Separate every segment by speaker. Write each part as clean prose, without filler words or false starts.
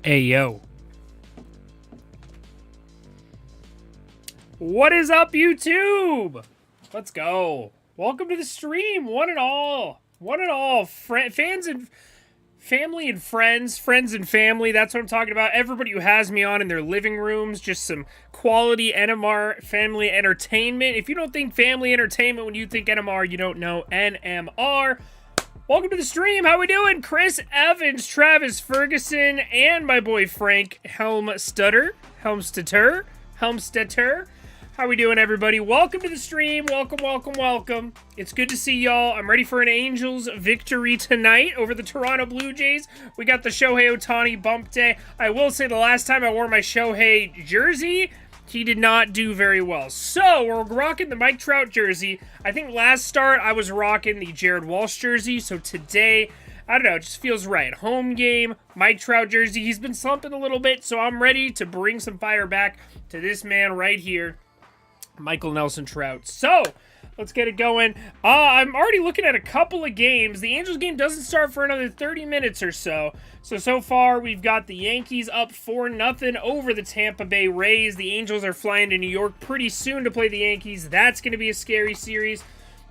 Speaker 1: Hey, yo. What is up, YouTube? Let's go. Welcome to the stream, one and all. One and all. Fans and family and friends and family. That's what I'm talking about. Everybody who has me on in their living rooms. Just some quality NMR family entertainment. If you don't think family entertainment when you think NMR, you don't know NMR. Welcome to the stream. How we doing? Chris Evans, Travis Ferguson, and my boy Frank Helmstetter. How we doing, everybody? Welcome to the stream. Welcome. It's good to see y'all. I'm ready for an Angels victory tonight over the Toronto Blue Jays. We got the Shohei Ohtani bump day. I will say the last time I wore my Shohei jersey, he did not do very well. So, we're rocking the Mike Trout jersey. I think last start, I was rocking the Jared Walsh jersey. So today, I don't know, it just feels right. Home game, Mike Trout jersey. He's been slumping a little bit, so I'm ready to bring some fire back to this man right here, Michael Nelson Trout. So, let's get it going. I'm already looking at a couple of games. The Angels game doesn't start for another 30 minutes or so. So far, we've got the Yankees up 4-0 over the Tampa Bay Rays. The Angels are flying to New York pretty soon to play the Yankees. That's going to be a scary series.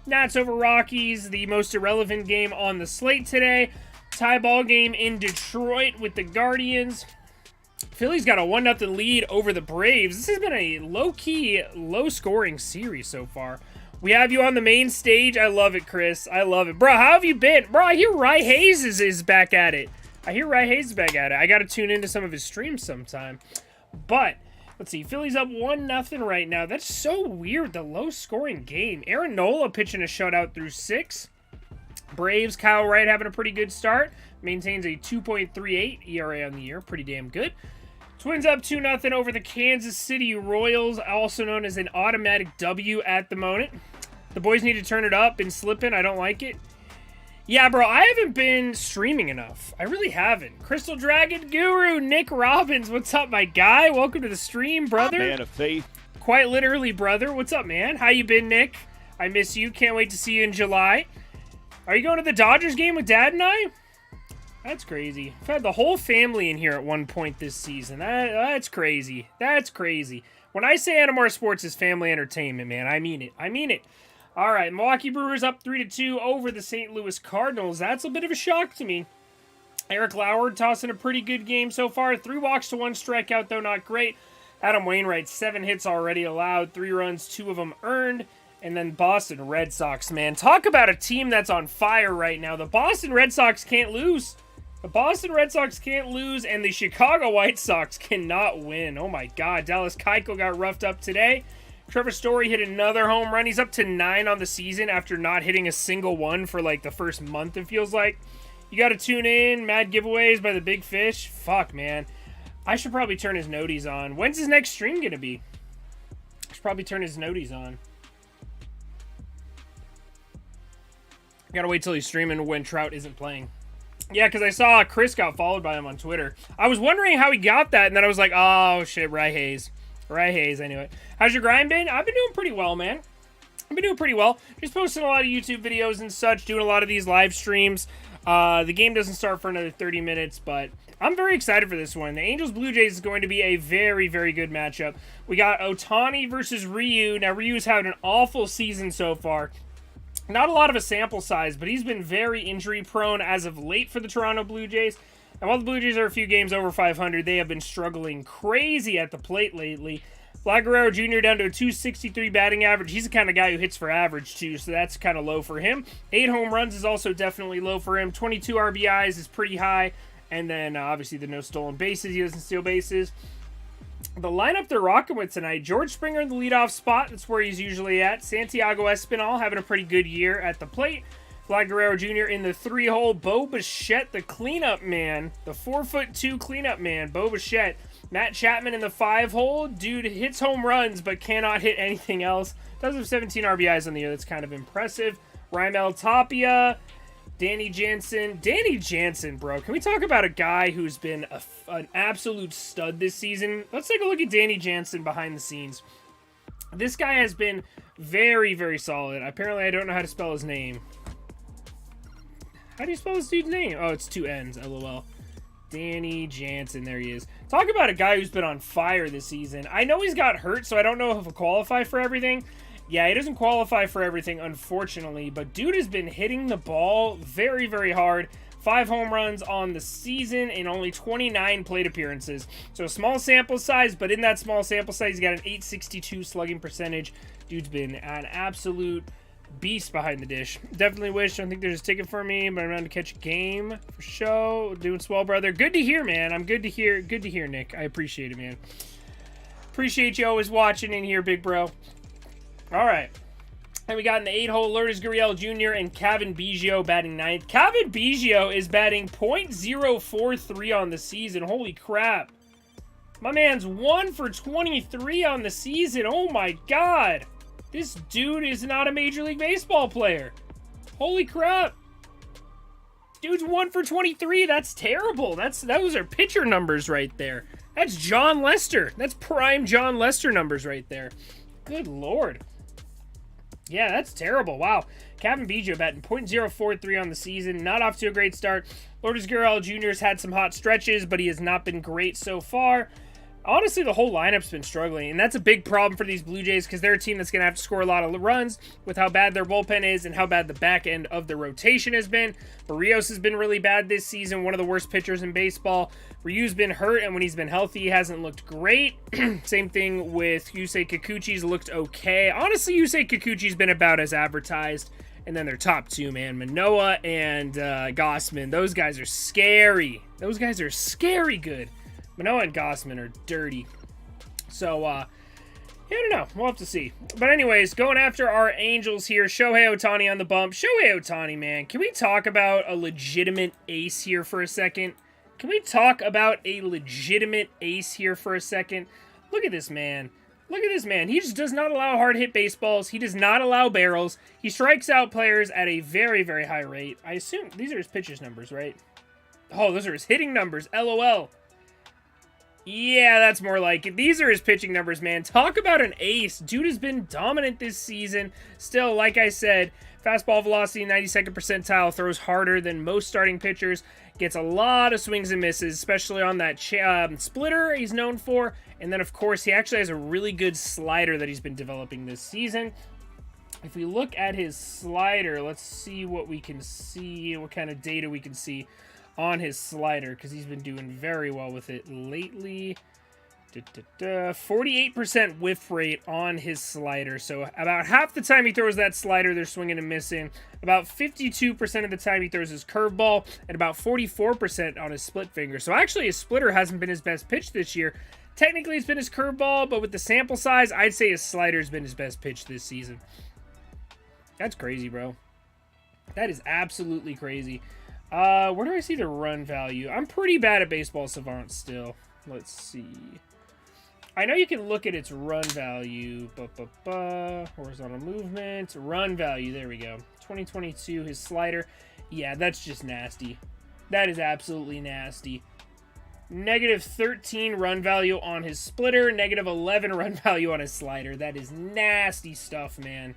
Speaker 1: Nats over Rockies, the most irrelevant game on the slate today. Tie ball game in Detroit with the Guardians. Philly's got a 1-0 lead over the Braves. This has been a low-key, low-scoring series so far. We have you on the main stage. I love it, Chris. I love it. Bro, how have you been? Bro, I hear Rye Hayes is back at it. I got to tune into some of his streams sometime. But, let's see. Philly's up 1-0 right now. That's so weird, the low-scoring game. Aaron Nola pitching a shutout through 6. Braves, Kyle Wright having a pretty good start. Maintains a 2.38 ERA on the year. Pretty damn good. Twins up 2-0 over the Kansas City Royals, also known as an automatic W at the moment. The boys need to turn it up. Been slipping. I don't like it. Yeah, bro, I haven't been streaming enough. I really haven't. Crystal Dragon Guru, Nick Robbins. What's up, my guy? Welcome to the stream, brother.
Speaker 2: Man of faith.
Speaker 1: Quite literally, brother. What's up, man? How you been, Nick? I miss you. Can't wait to see you in July. Are you going to the Dodgers game with Dad and I? That's crazy. I've had the whole family in here at one point this season. That's crazy. That's crazy. When I say NMR Sports is family entertainment, man, I mean it. All right, Milwaukee Brewers up 3-2 over the St. Louis Cardinals. That's a bit of a shock to me. Eric Lauer tossing a pretty good game so far. 3 walks to 1 strikeout, though not great. Adam Wainwright, 7 hits already allowed, 3 runs, 2 of them earned. And then Boston Red Sox, man. Talk about a team that's on fire right now. The Boston Red Sox can't lose. The Boston Red Sox can't lose, and the Chicago White Sox cannot win. Oh my God, Dallas Keuchel got roughed up today. Trevor Story hit another home run. He's up to 9 on the season after not hitting a single one for like the first month, it feels like. You got to tune in. Mad giveaways by the Big Fish. Fuck, man. I should probably turn his noties on. When's his next stream going to be? I should probably turn his noties on. Gotta wait till he's streaming when Trout isn't playing. Yeah, because I saw Chris got followed by him on Twitter. I was wondering how he got that, and then I was like, oh, shit, Rye Hayes. Rye Hayes, I knew it. How's your grind been? I've been doing pretty well, man. I've been doing pretty well. Just posting a lot of YouTube videos and such, doing a lot of these live streams. The game doesn't start for another 30 minutes, but I'm very excited for this one. The Angels-Blue Jays is going to be a very, very good matchup. We got Ohtani versus Ryu. Now, Ryu's had an awful season so far. Not a lot of a sample size, but he's been very injury-prone as of late for the Toronto Blue Jays. And while the Blue Jays are a few games over 500, they have been struggling crazy at the plate lately. Vlad Guerrero Jr. down to a 263 batting average. He's the kind of guy who hits for average, too, so that's kind of low for him. 8 home runs is also definitely low for him. 22 RBIs is pretty high. And then, obviously, the no stolen bases. He doesn't steal bases. The lineup they're rocking with tonight, George Springer in the leadoff spot. That's where he's usually at. Santiago Espinal having a pretty good year at the plate. Vlad Guerrero Jr. in the 3-hole. Bo Bichette, the cleanup man. The 4'2" cleanup man, Bo Bichette. Matt Chapman in the 5-hole. Dude hits home runs, but cannot hit anything else. Does have 17 RBIs on the year. That's kind of impressive. Raimel Tapia. Danny Jansen, bro. Can we talk about a guy who's been an absolute stud this season? Let's take a look at Danny Jansen behind the scenes. This guy has been very, very solid. Apparently, I don't know how to spell his name. How do you spell this dude's name? Oh, it's 2 N's, LOL. Danny Jansen, there he is. Talk about a guy who's been on fire this season. I know he's got hurt, so I don't know if he'll qualify for everything. Yeah, he doesn't qualify for everything, unfortunately, but dude has been hitting the ball very, very hard. 5 home runs on the season in only 29 plate appearances. So a small sample size, but in that small sample size, he's got an .862 slugging percentage. Dude's been an absolute beast behind the dish. Definitely wish. I don't think there's a ticket for me, but I'm around to catch a game for show. Doing swell, brother. Good to hear, man. I'm good to hear. Good to hear, Nick. I appreciate it, man. Appreciate you always watching in here, big bro. All right. And we got in the 8-hole Lourdes Gurriel Jr. and Cavan Biggio batting 9th. Cavan Biggio is batting .043 on the season. Holy crap. My man's 1 for 23 on the season. Oh my god. This dude is not a Major League Baseball player. Holy crap. Dude's 1 for 23. That's terrible. Those are pitcher numbers right there. That's John Lester. That's prime John Lester numbers right there. Good lord. Yeah, that's terrible. Wow. Cavan Biggio batting .043 on the season. Not off to a great start. Lourdes Gurriel Jr.'s had some hot stretches, but he has not been great so far. Honestly, the whole lineup's been struggling, and that's a big problem for these Blue Jays because they're a team that's going to have to score a lot of runs with how bad their bullpen is and how bad the back end of the rotation has been. Barrios has been really bad this season, one of the worst pitchers in baseball. Ryu's been hurt, and when he's been healthy, he hasn't looked great. Same thing with Yusei Kikuchi's looked okay. Honestly, Yusei Kikuchi's been about as advertised. And then their top two, man, Manoah and Gossman. Those guys are scary. Those guys are scary good. Manoah and Gossman are dirty. So, yeah, I don't know. We'll have to see. But anyways, going after our Angels here. Shohei Ohtani on the bump. Shohei Ohtani, man. Can we talk about a legitimate ace here for a second? Can we talk about a legitimate ace here for a second? Look at this man. Look at this man. He just does not allow hard hit baseballs. He does not allow barrels. He strikes out players at a very, very high rate. I assume these are his pitcher's numbers, right? Oh, those are his hitting numbers. LOL. Yeah, that's more like it. These are his pitching numbers, man. Talk about an ace. Dude has been dominant this season. Still, like I said, fastball velocity, 92nd percentile, throws harder than most starting pitchers. Gets a lot of swings and misses, especially on that splitter he's known for. And then, of course, he actually has a really good slider that he's been developing this season. If we look at his slider, let's see what we can see, what kind of data we can see on his slider, because he's been doing very well with it lately. 48% whiff rate on his slider. So about half the time he throws that slider, they're swinging and missing. About 52% of the time he throws his curveball, and about 44% on his split finger. So actually his splitter hasn't been his best pitch this year. Technically it's been his curveball, but with the sample size, I'd say his slider's been his best pitch this season. That's crazy, bro. That is absolutely crazy. Where do I see the run value? I'm pretty bad at Baseball Savant still. Let's see. I know you can look at its run value. Horizontal movement. Run value. There we go. 2022, his slider. Yeah, that's just nasty. That is absolutely nasty. Negative 13 run value on his splitter. Negative 11 run value on his slider. That is nasty stuff, man.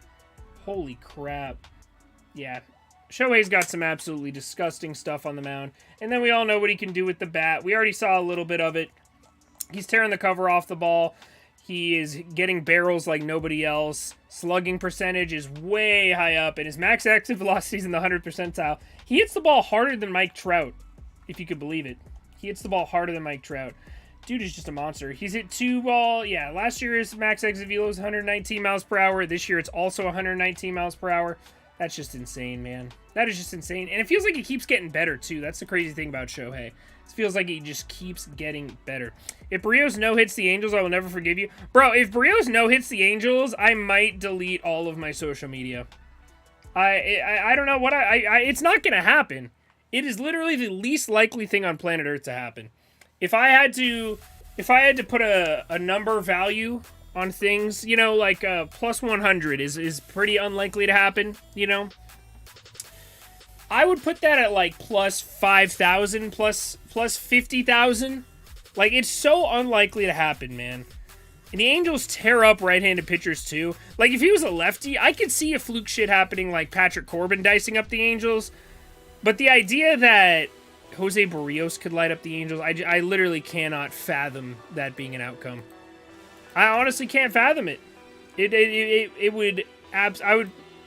Speaker 1: Holy crap. Yeah. Shohei's got some absolutely disgusting stuff on the mound. And then we all know what he can do with the bat. We already saw a little bit of it. He's tearing the cover off the ball. He is getting barrels like nobody else. Slugging percentage is way high up. And his max exit velocity is in the 100th percentile. He hits the ball harder than Mike Trout, if you could believe it. He hits the ball harder than Mike Trout. Dude is just a monster. He's hit 2 ball. Yeah, last year his max exit velo was 119 miles per hour. This year it's also 119 miles per hour. That's just insane, man. That is just insane. And it feels like he keeps getting better, too. That's the crazy thing about Shohei. It feels like he just keeps getting better. If Barrios no-hits the Angels, I will never forgive you. Bro, if Barrios no-hits the Angels, I might delete all of my social media. I don't know what it's not going to happen. It is literally the least likely thing on planet Earth to happen. If I had to put a number value on things, you know, like plus 100 is pretty unlikely to happen, you know. I would put that at like plus 5,000, plus 50,000. Like, it's so unlikely to happen, man. And the Angels tear up right-handed pitchers too. Like, if he was a lefty, I could see a fluke shit happening like Patrick Corbin dicing up the Angels. But the idea that Jose Barrios could light up the Angels. I literally cannot fathom that being an outcome. I honestly can't fathom it. It would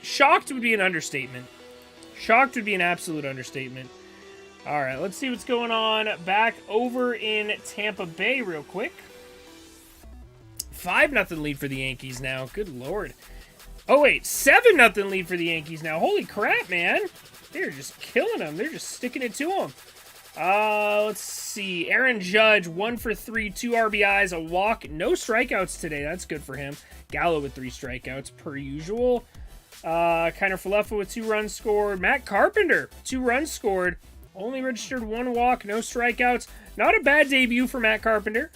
Speaker 1: shocked would be an understatement. Shocked would be an absolute understatement. All right, let's see what's going on back over in Tampa Bay real quick. 5-0 lead for the Yankees now. Good Lord. Oh, wait, 7-0 lead for the Yankees now. Holy crap, man. They're just killing them. They're just sticking it to them. Let's see. Aaron Judge, 1 for 3, 2 RBIs, a walk, no strikeouts today. That's good for him. Gallo with 3 strikeouts per usual. Kiner Falefa with 2 runs scored. Matt Carpenter, 2 runs scored. Only registered 1 walk, no strikeouts. Not a bad debut for Matt Carpenter.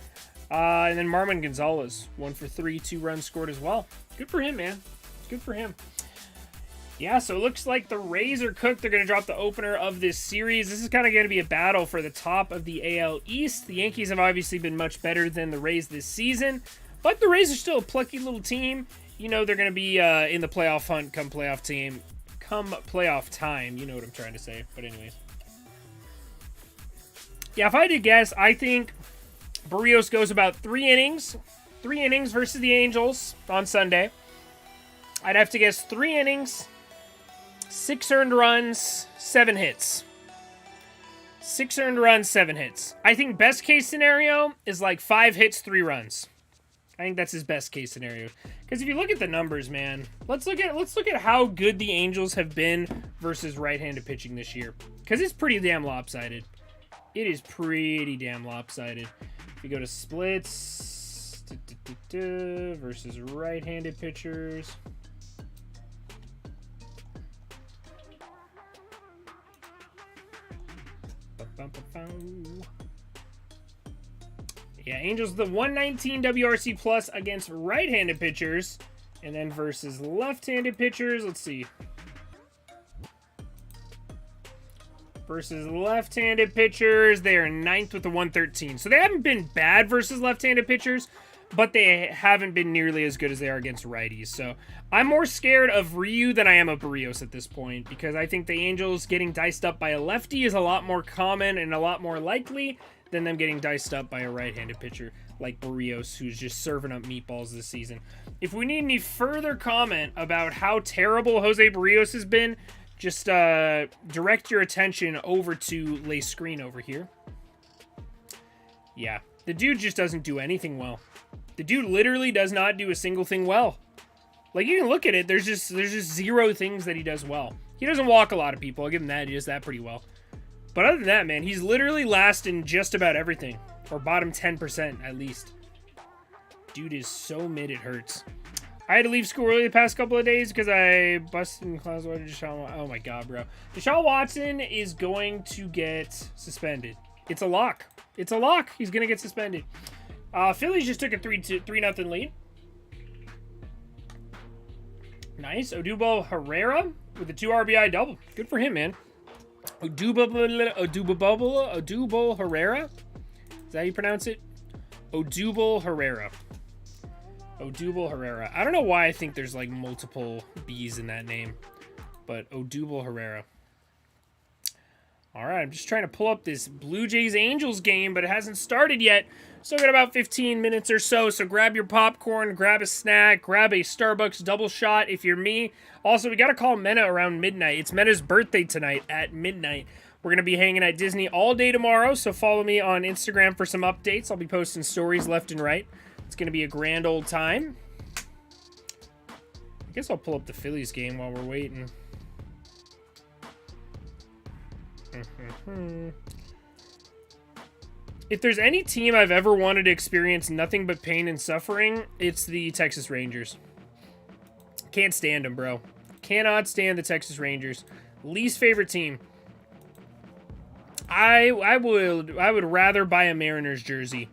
Speaker 1: And then Marwin Gonzalez, 1 for 3, 2 runs scored as well. Good for him, man. Good for him. Yeah, so it looks like the Rays are cooked. They're going to drop the opener of this series. This is kind of going to be a battle for the top of the AL East. The Yankees have obviously been much better than the Rays this season, but the Rays are still a plucky little team. You know they're going to be in the playoff hunt come playoff time. You know what I'm trying to say. But anyways. Yeah, if I had to guess, I think Barrios goes about 3 innings. 3 innings versus the Angels on Sunday. I'd have to guess 3 innings, 6 earned runs, 7 hits. 6 earned runs, 7 hits. I think best case scenario is like 5 hits, 3 runs. I think that's his best case scenario. Because if you look at the numbers, man, let's look at how good the Angels have been versus right-handed pitching this year. Because it's pretty damn lopsided. It is pretty damn lopsided. If you go to splits versus right-handed pitchers. Yeah, Angels the 119 WRC plus against right-handed pitchers, and then versus left-handed pitchers. Let's see. Versus left-handed pitchers, they are 9th with the 113. So they haven't been bad versus left-handed pitchers, but they haven't been nearly as good as they are against righties. So I'm more scared of Ryu than I am of Barrios at this point, because I think the Angels getting diced up by a lefty is a lot more common and a lot more likely than them getting diced up by a right-handed pitcher like Barrios, who's just serving up meatballs this season. If we need any further comment about how terrible Jose Barrios has been, just direct your attention over to Lay Screen over here. Yeah, the dude just doesn't do anything well. The dude literally does not do a single thing well. Like, you can look at it, there's just 0 things that he does well. He doesn't walk a lot of people, I'll give him that, he does that pretty well. But other than that, man, he's literally last in just about everything. Or bottom 10% at least. Dude is so mid it hurts. I had to leave school early the past couple of days because I busted in class. Oh my god, bro. Deshaun Watson is going to get suspended. It's a lock. It's a lock. He's going to get suspended. Phillies just took a 3-0 lead. Nice. Odubel Herrera with a 2 RBI double. Good for him, man. Odubel Herrera? Is that how you pronounce it? Odubel Herrera. Odubel Herrera. I don't know why I think there's like multiple B's in that name, but Odubel Herrera. All right, I'm just trying to pull up this Blue Jays Angels game, but it hasn't started yet. Still got about 15 minutes or so, so grab your popcorn, grab a snack, grab a Starbucks double shot if you're me. Also, we got to call Mena around midnight. It's Mena's birthday tonight at midnight. We're going to be hanging at Disney all day tomorrow, so follow me on Instagram for some updates. I'll be posting stories left and right. It's going to be a grand old time. I guess I'll pull up the Phillies game while we're waiting. If there's any team I've ever wanted to experience nothing but pain and suffering, it's the Texas Rangers. Can't stand them, bro. Cannot stand the Texas Rangers. Least favorite team. I would rather buy a Mariners jersey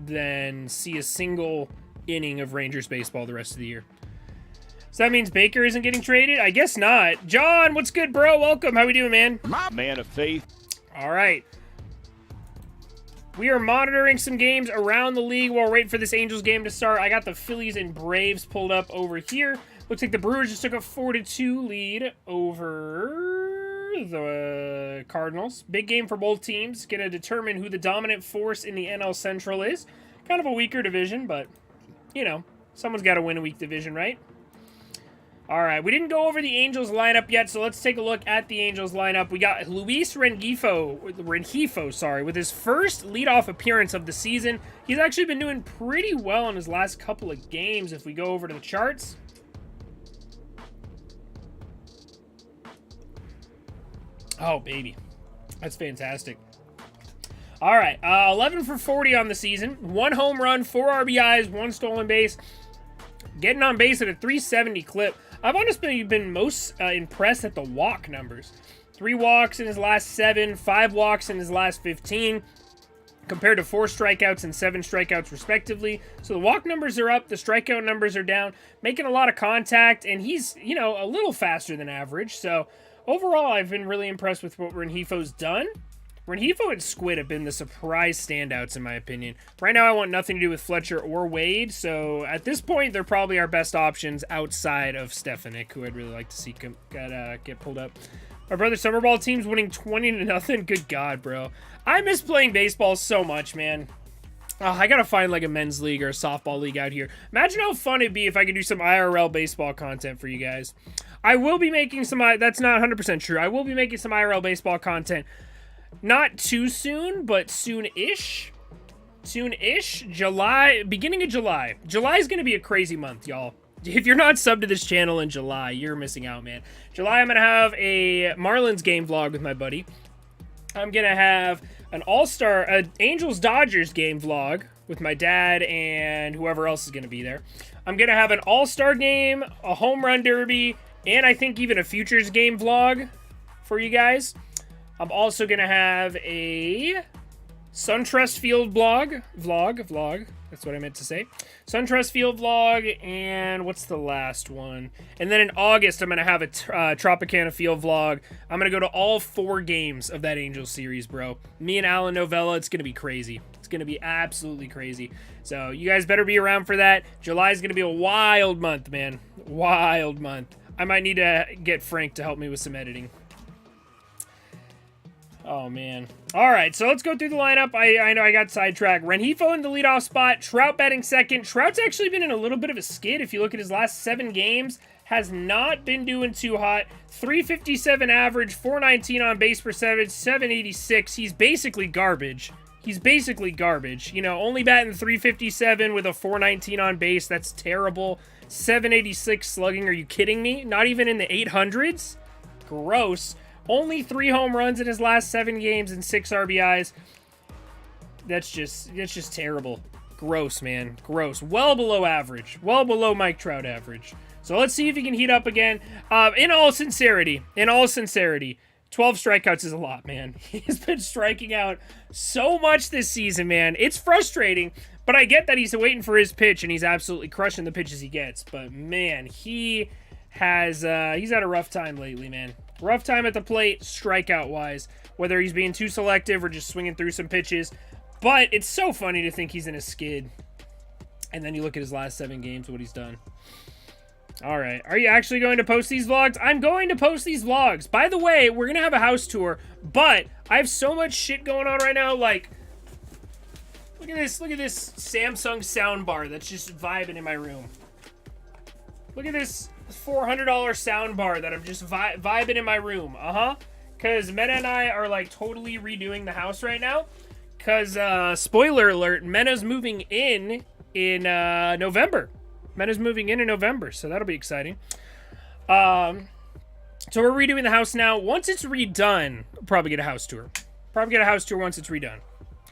Speaker 1: than see a single inning of Rangers baseball the rest of the year. So that means Baker isn't getting traded? I guess not. John, what's good, bro? Welcome. How we doing, man?
Speaker 2: My man of faith.
Speaker 1: All right. We are monitoring some games around the league while we're waiting for this Angels game to start. I got the Phillies and Braves pulled up over here. Looks like the Brewers just took a 4-2 lead over the Cardinals. Big game for both teams. Going to determine who the dominant force in the NL Central is. Kind of a weaker division, but, you know, someone's got to win a weak division, right? All right, we didn't go over the Angels lineup yet, so let's take a look at the Angels lineup. We got Luis Rengifo, with his first leadoff appearance of the season. He's actually been doing pretty well in his last couple of games if we go over to the charts. Oh, baby. That's fantastic. All right, 11 for 40 on the season. 1 home run, 4 RBIs, 1 stolen base. Getting on base at a 370 clip. I've honestly been most impressed at the walk numbers. 3 walks in his last 7, 5 walks in his last 15, compared to 4 strikeouts and 7 strikeouts respectively. So the walk numbers are up, the strikeout numbers are down, making a lot of contact, and he's, you know, a little faster than average. So overall, I've been really impressed with what Rengifo's done. Rengifo and Squid have been the surprise standouts, in my opinion. Right now, I want nothing to do with Fletcher or Wade, so at this point, they're probably our best options outside of Stefanik, who I'd really like to see get pulled up. Our brother summer ball team's winning 20-0. Good God, bro. I miss playing baseball so much, man. Oh, I gotta find like a men's league or a softball league out here. Imagine how fun it'd be if I could do some IRL baseball content for you guys. I will be making some, that's not 100% true. I will be making some IRL baseball content. Not too soon, but soon-ish. Soon-ish. July, beginning of July. July is going to be a crazy month, y'all. If you're not subbed to this channel in July, you're missing out, man. July, I'm going to have a Marlins game vlog with my buddy. I'm going to have an All-Star, Angels-Dodgers game vlog with my dad and whoever else is going to be there. I'm going to have an All-Star game, a home run derby, and I think even a Futures game vlog for you guys. I'm also going to have a SunTrust Field vlog. That's what I meant to say. SunTrust Field vlog, and what's the last one? And then in August, I'm going to have a Tropicana Field vlog. I'm going to go to all 4 games of that Angels series, bro. Me and Alan Novella, it's going to be crazy. It's going to be absolutely crazy. So you guys better be around for that. July is going to be a wild month, man. Wild month. I might need to get Frank to help me with some editing. Oh, man. All right, so let's go through the lineup. I know I got sidetracked. Rengifo in the leadoff spot. Trout batting second. Trout's actually been in a little bit of a skid. If you look at his last 7 games, has not been doing too hot. 357 average, 419 on base percentage, 786. He's basically garbage. He's basically garbage. You know, only batting 357 with a 419 on base. That's terrible. 786 slugging. Are you kidding me? Not even in the 800s? Gross. Only 3 home runs in his last 7 games and 6 RBIs. That's just terrible. Gross, man. Gross. Well below average. Well below Mike Trout average. So let's see if he can heat up again. In all sincerity, 12 strikeouts is a lot, man. He's been striking out so much this season, man. It's frustrating, but I get that he's waiting for his pitch, and he's absolutely crushing the pitches he gets. But, man, he's had a rough time lately, man. Rough time at the plate, strikeout-wise, whether he's being too selective or just swinging through some pitches. But it's so funny to think he's in a skid. And then you look at his last 7 games, what he's done. All right. Are you actually going to post these vlogs? I'm going to post these vlogs. By the way, we're going to have a house tour, but I have so much shit going on right now. Like, look at this Samsung soundbar that's just vibing in my room. Look at this $400 sound bar that I'm just vibing in my room. Because Mena and I are like totally redoing the house right now. Because, spoiler alert, Mena's moving in November. Mena's moving in November, so that'll be exciting. So we're redoing the house now. Once it's redone, I'll probably get a house tour. Probably get a house tour once it's redone.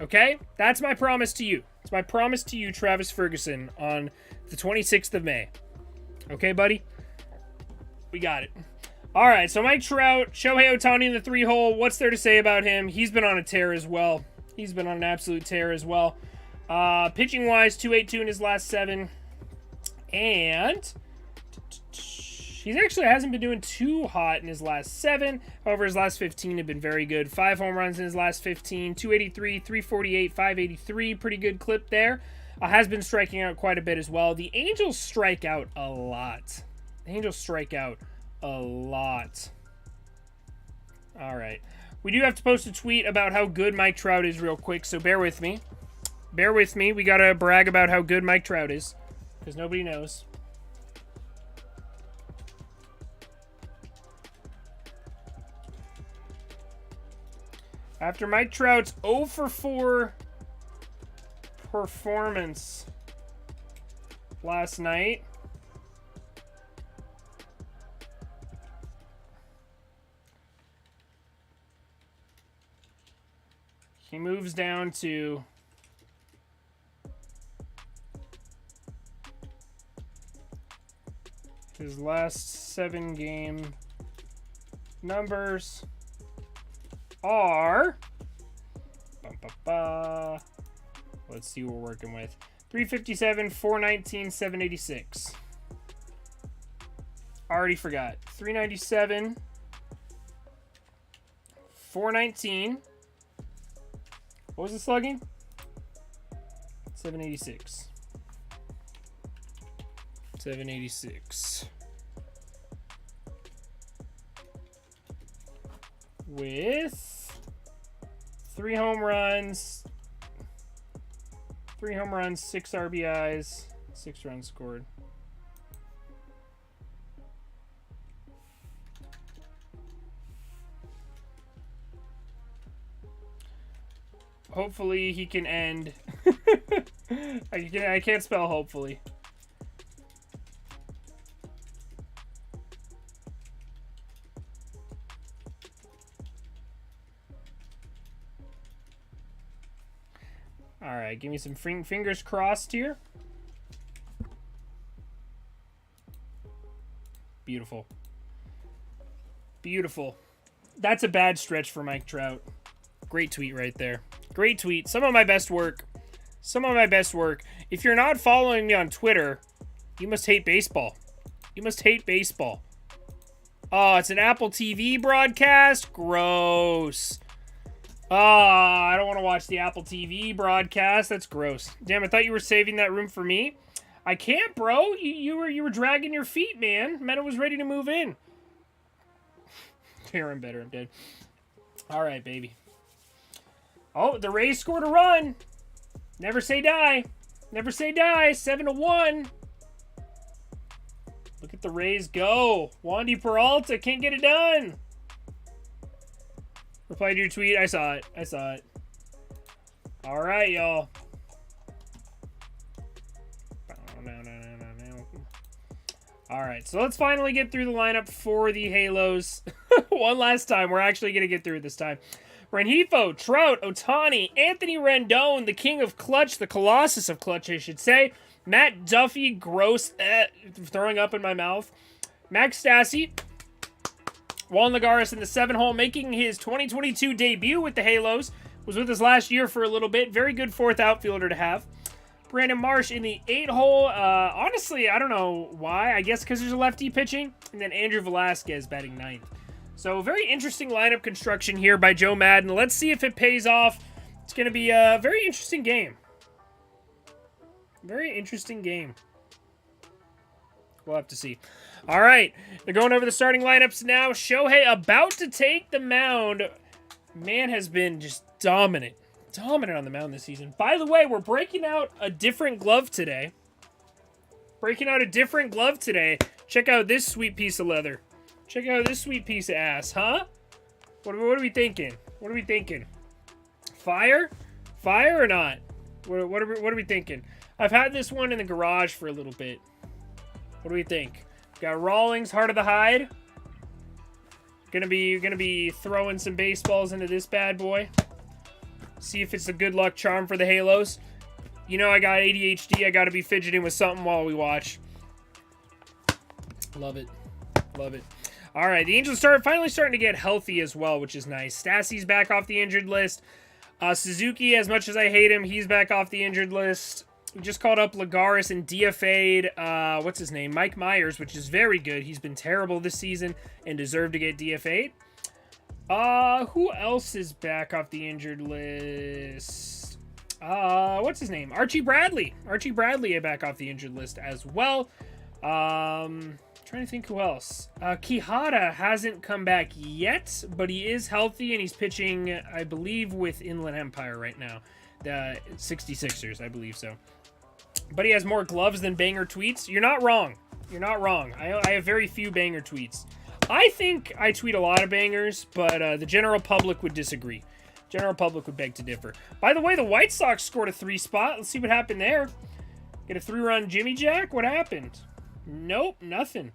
Speaker 1: Okay? That's my promise to you. It's my promise to you, Travis Ferguson, on the 26th of May. Okay, buddy? We got it. All right, so Mike Trout, Shohei Ohtani in the 3-hole. What's there to say about him? He's been on a tear as well. He's been on an absolute tear as well. Pitching-wise, 282 in his last 7. And he actually hasn't been doing too hot in his last 7. However, his last 15 have been very good. 5 home runs in his last 15. 283, 348, 583. Pretty good clip there. Has been striking out quite a bit as well. The Angels strike out a lot. The Angels strike out a lot. All right. We do have to post a tweet about how good Mike Trout is real quick, so bear with me. Bear with me. We got to brag about how good Mike Trout is, because nobody knows. After Mike Trout's 0 for 4 performance last night, he moves down to his last 7-game numbers are, let's see what we're working with. 357, 419, 786. Already forgot. 397, 419. What was the slugging? 786. 786. With 3 home runs, 6 RBIs, 6 runs scored. Hopefully he can end. I can't spell hopefully. All right, give me some fingers crossed here. Beautiful. Beautiful. That's a bad stretch for Mike Trout. Great tweet right there. Great tweet. Some of my best work. Some of my best work. If you're not following me on Twitter, you must hate baseball. You must hate baseball. Oh, it's an Apple TV broadcast? Gross. I don't want to watch the Apple TV broadcast. That's gross. Damn, I thought you were saving that room for me. I can't, bro. You were dragging your feet, man. Meta was ready to move in. Here, I'm better. I'm dead. All right, baby. Oh, the Rays scored a run. Never say die. Never say die. 7-1. Look at the Rays go. Wandy Peralta can't get it done. Reply to your tweet. I saw it. I saw it. All right, y'all. All right, so let's finally get through the lineup for the Halos. One last time. We're actually going to get through it this time. Rengifo, Trout, Ohtani, Anthony Rendon, the king of clutch, the colossus of clutch, I should say. Matt Duffy, gross, throwing up in my mouth. Max Stassi, Juan Lagares in the 7-hole, making his 2022 debut with the Halos. Was with us last year for a little bit. Very good 4th outfielder to have. Brandon Marsh in the 8-hole. Honestly, I don't know why. I guess because there's a lefty pitching. And then Andrew Velasquez batting 9th. So very interesting lineup construction here by Joe Madden. Let's see if it pays off. It's going to be a very interesting game. Very interesting game. We'll have to see. All right, they're going over the starting lineups now. Shohei about to take the mound. Man has been just dominant. Dominant on the mound this season. By the way, we're breaking out a different glove today. Breaking out a different glove today. Check out this sweet piece of leather. Check out this sweet piece of ass, huh? What are we thinking? What are we thinking? Fire? Fire or not? What are we thinking? I've had this one in the garage for a little bit. What do we think? Got Rawlings, Heart of the Hide. Gonna be throwing some baseballs into this bad boy. See if it's a good luck charm for the Halos. You know I got ADHD. I gotta be fidgeting with something while we watch. Love it. Love it. All right, the Angels finally starting to get healthy as well, which is nice. Stassi's back off the injured list. Suzuki, as much as I hate him, he's back off the injured list. We just called up Lagares and DFA'd, what's his name? Mike Myers, which is very good. He's been terrible this season and deserved to get DFA'd. Who else is back off the injured list? What's his name? Archie Bradley. Archie Bradley back off the injured list as well. Trying Trying to think who else. Quijada hasn't come back yet, but he is healthy, and he's pitching, I believe, with Inland Empire right now. The 66ers, I believe so. But he has more gloves than banger tweets. You're not wrong. You're not wrong. I have very few banger tweets. I think I tweet a lot of bangers, but the general public would disagree. General public would beg to differ. By the way, the White Sox scored a 3 spot. Let's see what happened there. Get a 3-run Jimmy Jack? What happened? Nope, nothing.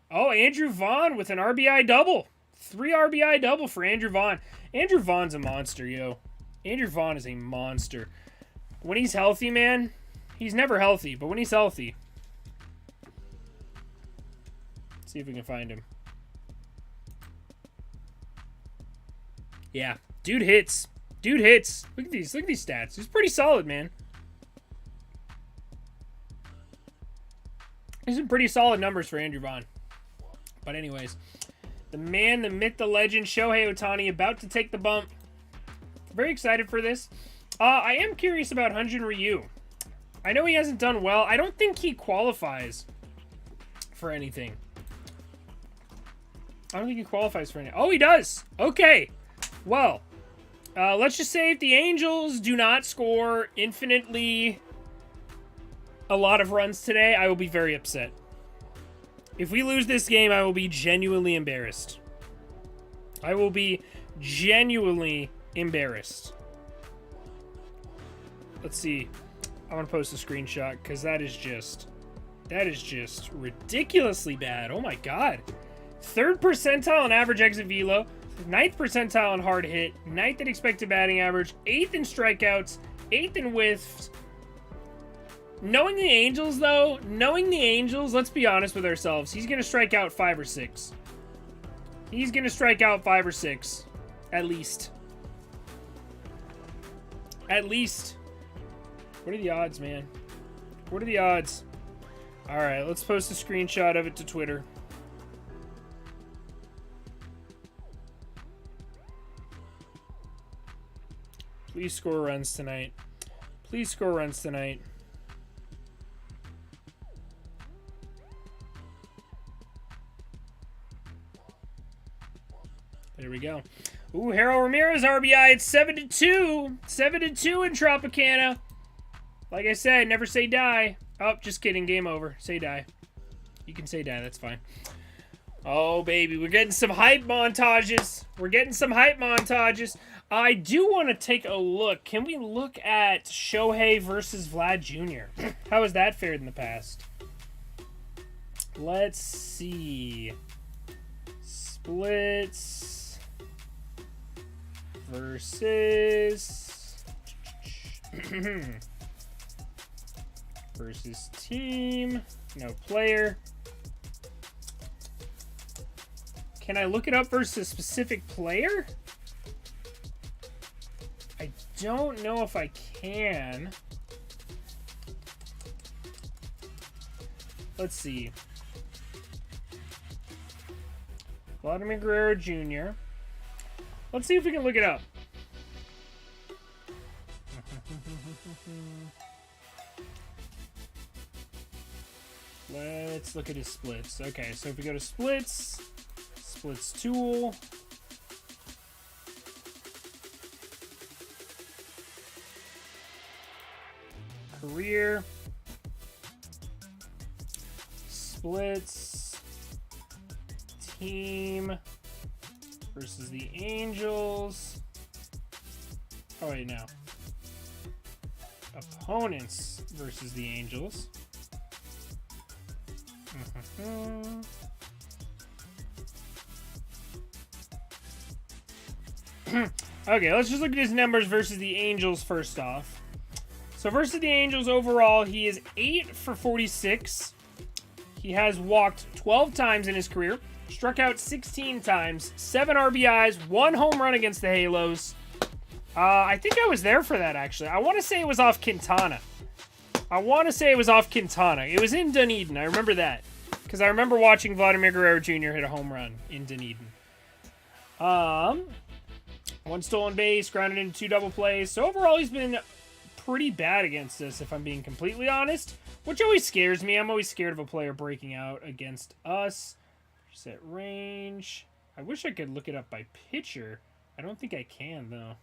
Speaker 1: Oh, Andrew Vaughn with an RBI double. 3 RBI double for Andrew Vaughn. Andrew Vaughn's a monster, yo. Andrew Vaughn is a monster. When he's healthy, man, he's never healthy, but when he's healthy. Let's see if we can find him. Yeah, dude hits. Dude hits. Look at these stats. He's pretty solid, man. These are pretty solid numbers for Andrew Vaughn. But anyways, the man, the myth, the legend, Shohei Ohtani about to take the bump. Very excited for this. I am curious about Hyunjin Ryu. I know he hasn't done well. I don't think he qualifies for anything. I don't think he qualifies for anything. Oh, he does. Okay. Well, let's just say if the Angels do not score infinitely a lot of runs today, I will be very upset. If we lose this game, I will be genuinely embarrassed. I will be genuinely embarrassed. Let's see. I want to post a screenshot because that is just ridiculously bad. Oh my god. 3rd percentile in average exit velo, 9th percentile in hard hit, 9th in expected batting average, 8th in strikeouts, 8th in whiffs. Knowing the Angels, though, let's be honest with ourselves. He's going to strike out 5 or 6. He's going to strike out 5 or 6. At least. At least. What are the odds, man? What are the odds? Alright, let's post a screenshot of it to Twitter. Please score runs tonight. Please score runs tonight. There we go. Ooh, Harold Ramirez RBI at 7-2. 7-2 in Tropicana. Like I said, never say die. Oh, just kidding. Game over. Say die. You can say die. That's fine. Oh, baby. We're getting some hype montages. We're getting some hype montages. I do want to take a look. Can we look at Shohei versus Vlad Jr.? How has that fared in the past? Let's see. Splits versus versus team. No player. Can I look it up versus a specific player? I don't know if I can. Let's see. Vladimir Guerrero Jr. Let's see if we can look it up. Let's look at his splits. Okay, so if we go to splits, splits tool. Career. Splits. Team versus the Angels. Oh, wait, no. Opponents versus the Angels. Okay, let's just look at his numbers versus the Angels first off. So versus the Angels overall, he is 8 for 46. He has walked 12 times in his career. Struck out 16 times, 7 RBIs, 1 home run against the Halos. I think I was there for that, actually. I want to say it was off Quintana. It was in Dunedin. I remember that. Because I remember watching Vladimir Guerrero Jr. hit a home run in Dunedin. 1 stolen base, grounded into 2 double plays. So overall, he's been pretty bad against us, if I'm being completely honest, which always scares me. I'm always scared of a player breaking out against us. Set range. I wish I could look it up by pitcher. I don't think I can, though.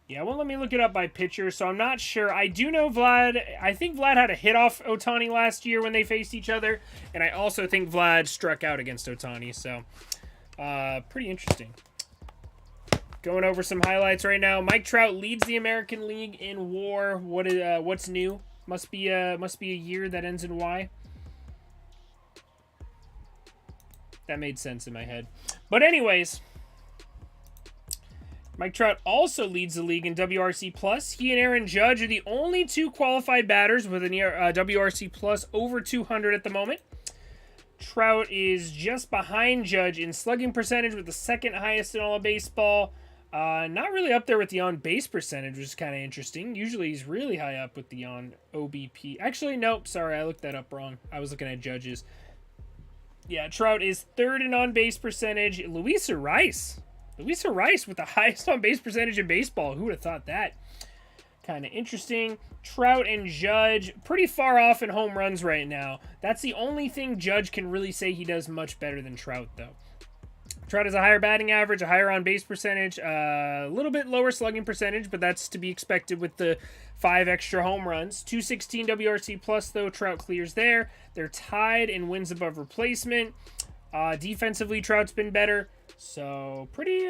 Speaker 1: Yeah, it won't let me look it up by pitcher, so I'm not sure. I do know Vlad. I think Vlad had a hit off Ohtani last year when they faced each other, and I also think Vlad struck out against Ohtani, so pretty interesting. Going over some highlights right now. Mike Trout leads the American League in WAR. What's new? Must be a year that ends in Y. That made sense in my head. But anyways, Mike Trout also leads the league in WRC+. He and Aaron Judge are the only two qualified batters with an WRC+ over 200 at the moment. Trout is just behind Judge in slugging percentage with the second highest in all of baseball. Not really up there with the on-base percentage, which is kind of interesting. Usually he's really high up with the on-OBP. Actually, nope, sorry, I looked that up wrong. I was looking at Judge's. Yeah, Trout is third in on-base percentage. Luis Rice with the highest on-base percentage in baseball. Who would have thought that? Kind of interesting. Trout and Judge pretty far off in home runs right now. That's the only thing Judge can really say he does much better than Trout, though. Trout has a higher batting average, a higher on-base percentage, a little bit lower slugging percentage, but that's to be expected with the 5 extra home runs. 216 WRC+, though, Trout clears there. They're tied in wins above replacement. Defensively, Trout's been better. So, pretty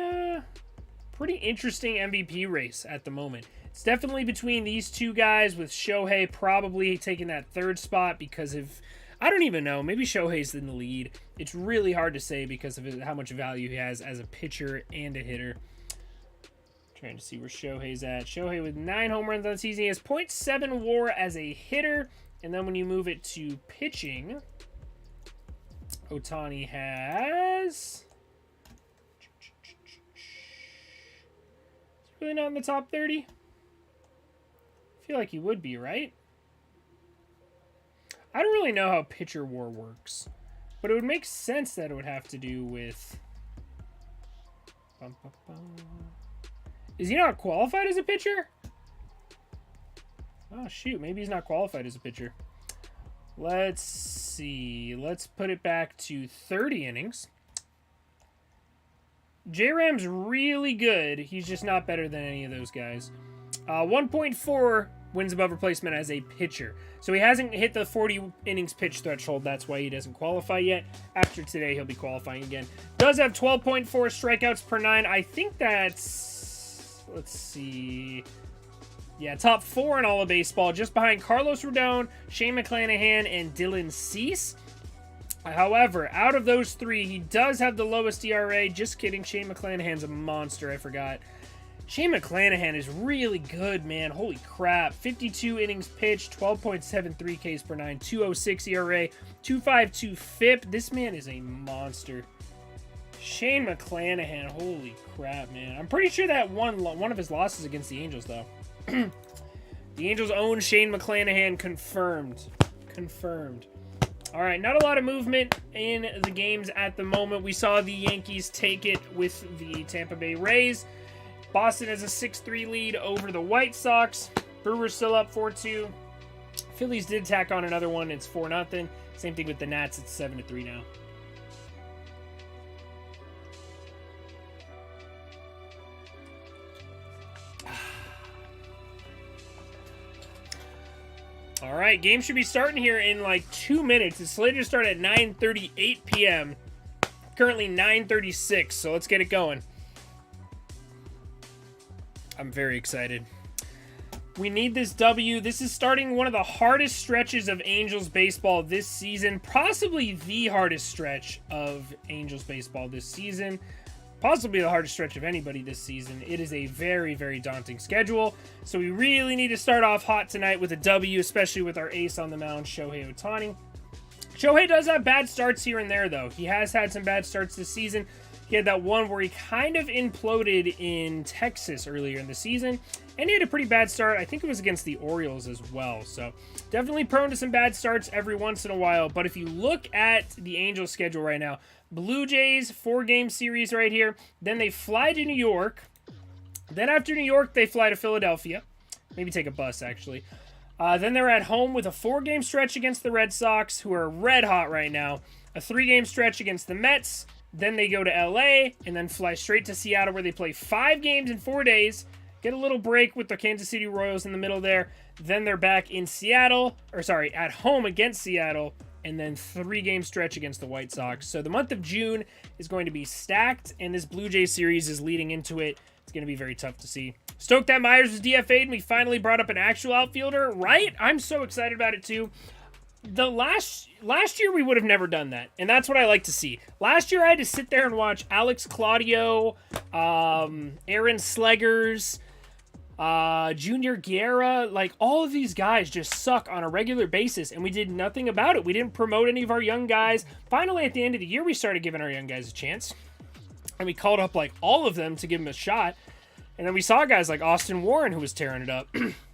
Speaker 1: interesting MVP race at the moment. It's definitely between these two guys, with Shohei probably taking that third spot because of, I don't even know, maybe Shohei's in the lead. It's really hard to say because of how much value he has as a pitcher and a hitter. Trying to see where Shohei's at. Shohei with 9 home runs on the season. He has .7 WAR as a hitter. And then when you move it to pitching, Ohtani has... Is he really not in the top 30? I feel like he would be, right? I don't really know how pitcher WAR works, but it would make sense that it would have to do with... Is he not qualified as a pitcher? Oh, shoot. Maybe he's not qualified as a pitcher. Let's see. Let's put it back to 30 innings. J-Ram's really good. He's just not better than any of those guys. 1.4 wins above replacement as a pitcher. So he hasn't hit the 40 innings pitch threshold. That's why he doesn't qualify yet. After today, he'll be qualifying again. Does have 12.4 strikeouts per 9. I think that's... Let's see... Yeah, top 4 in all of baseball, just behind Carlos Rodon, Shane McClanahan, and Dylan Cease. However, out of those 3, he does have the lowest ERA. Just kidding, Shane McClanahan's a monster, I forgot. Shane McClanahan is really good, man. Holy crap. 52 innings pitched, 12.73 Ks per 9, 2.06 ERA, 2.52 FIP. This man is a monster. Shane McClanahan, holy crap, man. I'm pretty sure that one of his losses against the Angels, though. The Angels own Shane McClanahan, confirmed. Confirmed. All right, not a lot of movement in the games at the moment. We saw the Yankees take it with the Tampa Bay Rays. Boston has a 6-3 lead over the White Sox. Brewers still up 4-2. Phillies did tack on another one. It's 4-0. Same thing with the Nats. It's 7-3 now. All right, game should be starting here in like 2 minutes. It's slated to start at 9:38 p.m. Currently 9:36, so let's get it going. I'm very excited. We need this W. This is starting one of the hardest stretches of Angels baseball this season. Possibly the hardest stretch of Angels baseball this season. Possibly the hardest stretch of anybody this season. It is a very, very daunting schedule. So we really need to start off hot tonight with a W, especially with our ace on the mound, Shohei Ohtani. Shohei does have bad starts here and there, though. He has had some bad starts this season. He had that one where he kind of imploded in Texas earlier in the season. And he had a pretty bad start. I think it was against the Orioles as well. So definitely prone to some bad starts every once in a while. But if you look at the Angels schedule right now, Blue Jays, 4-game series right here. Then they fly to New York. Then after New York, they fly to Philadelphia. Maybe take a bus, actually. Then they're at home with a 4-game stretch against the Red Sox, who are red hot right now. A 3-game stretch against the Mets. Then they go to LA and then fly straight to Seattle, where they play 5 games in 4 days. Get a little break with the Kansas City Royals in the middle there. Then they're back in Seattle, at home against Seattle, and then 3-game stretch against the White Sox. So the month of June is going to be stacked, and this Blue Jays series is leading into it. It's going to be very tough to see. Stoked that Myers was DFA'd, and we finally brought up an actual outfielder, right? I'm so excited about it, too. The last year, we would have never done that, and that's what I like to see. Last year, I had to sit there and watch Alex Claudio, Aaron Slegers, Junior Guerra, like all of these guys just suck on a regular basis, and we did nothing about it. We didn't promote any of our young guys. Finally, at the end of the year, we started giving our young guys a chance, and we called up like all of them to give them a shot. And then we saw guys like Austin Warren, who was tearing it up.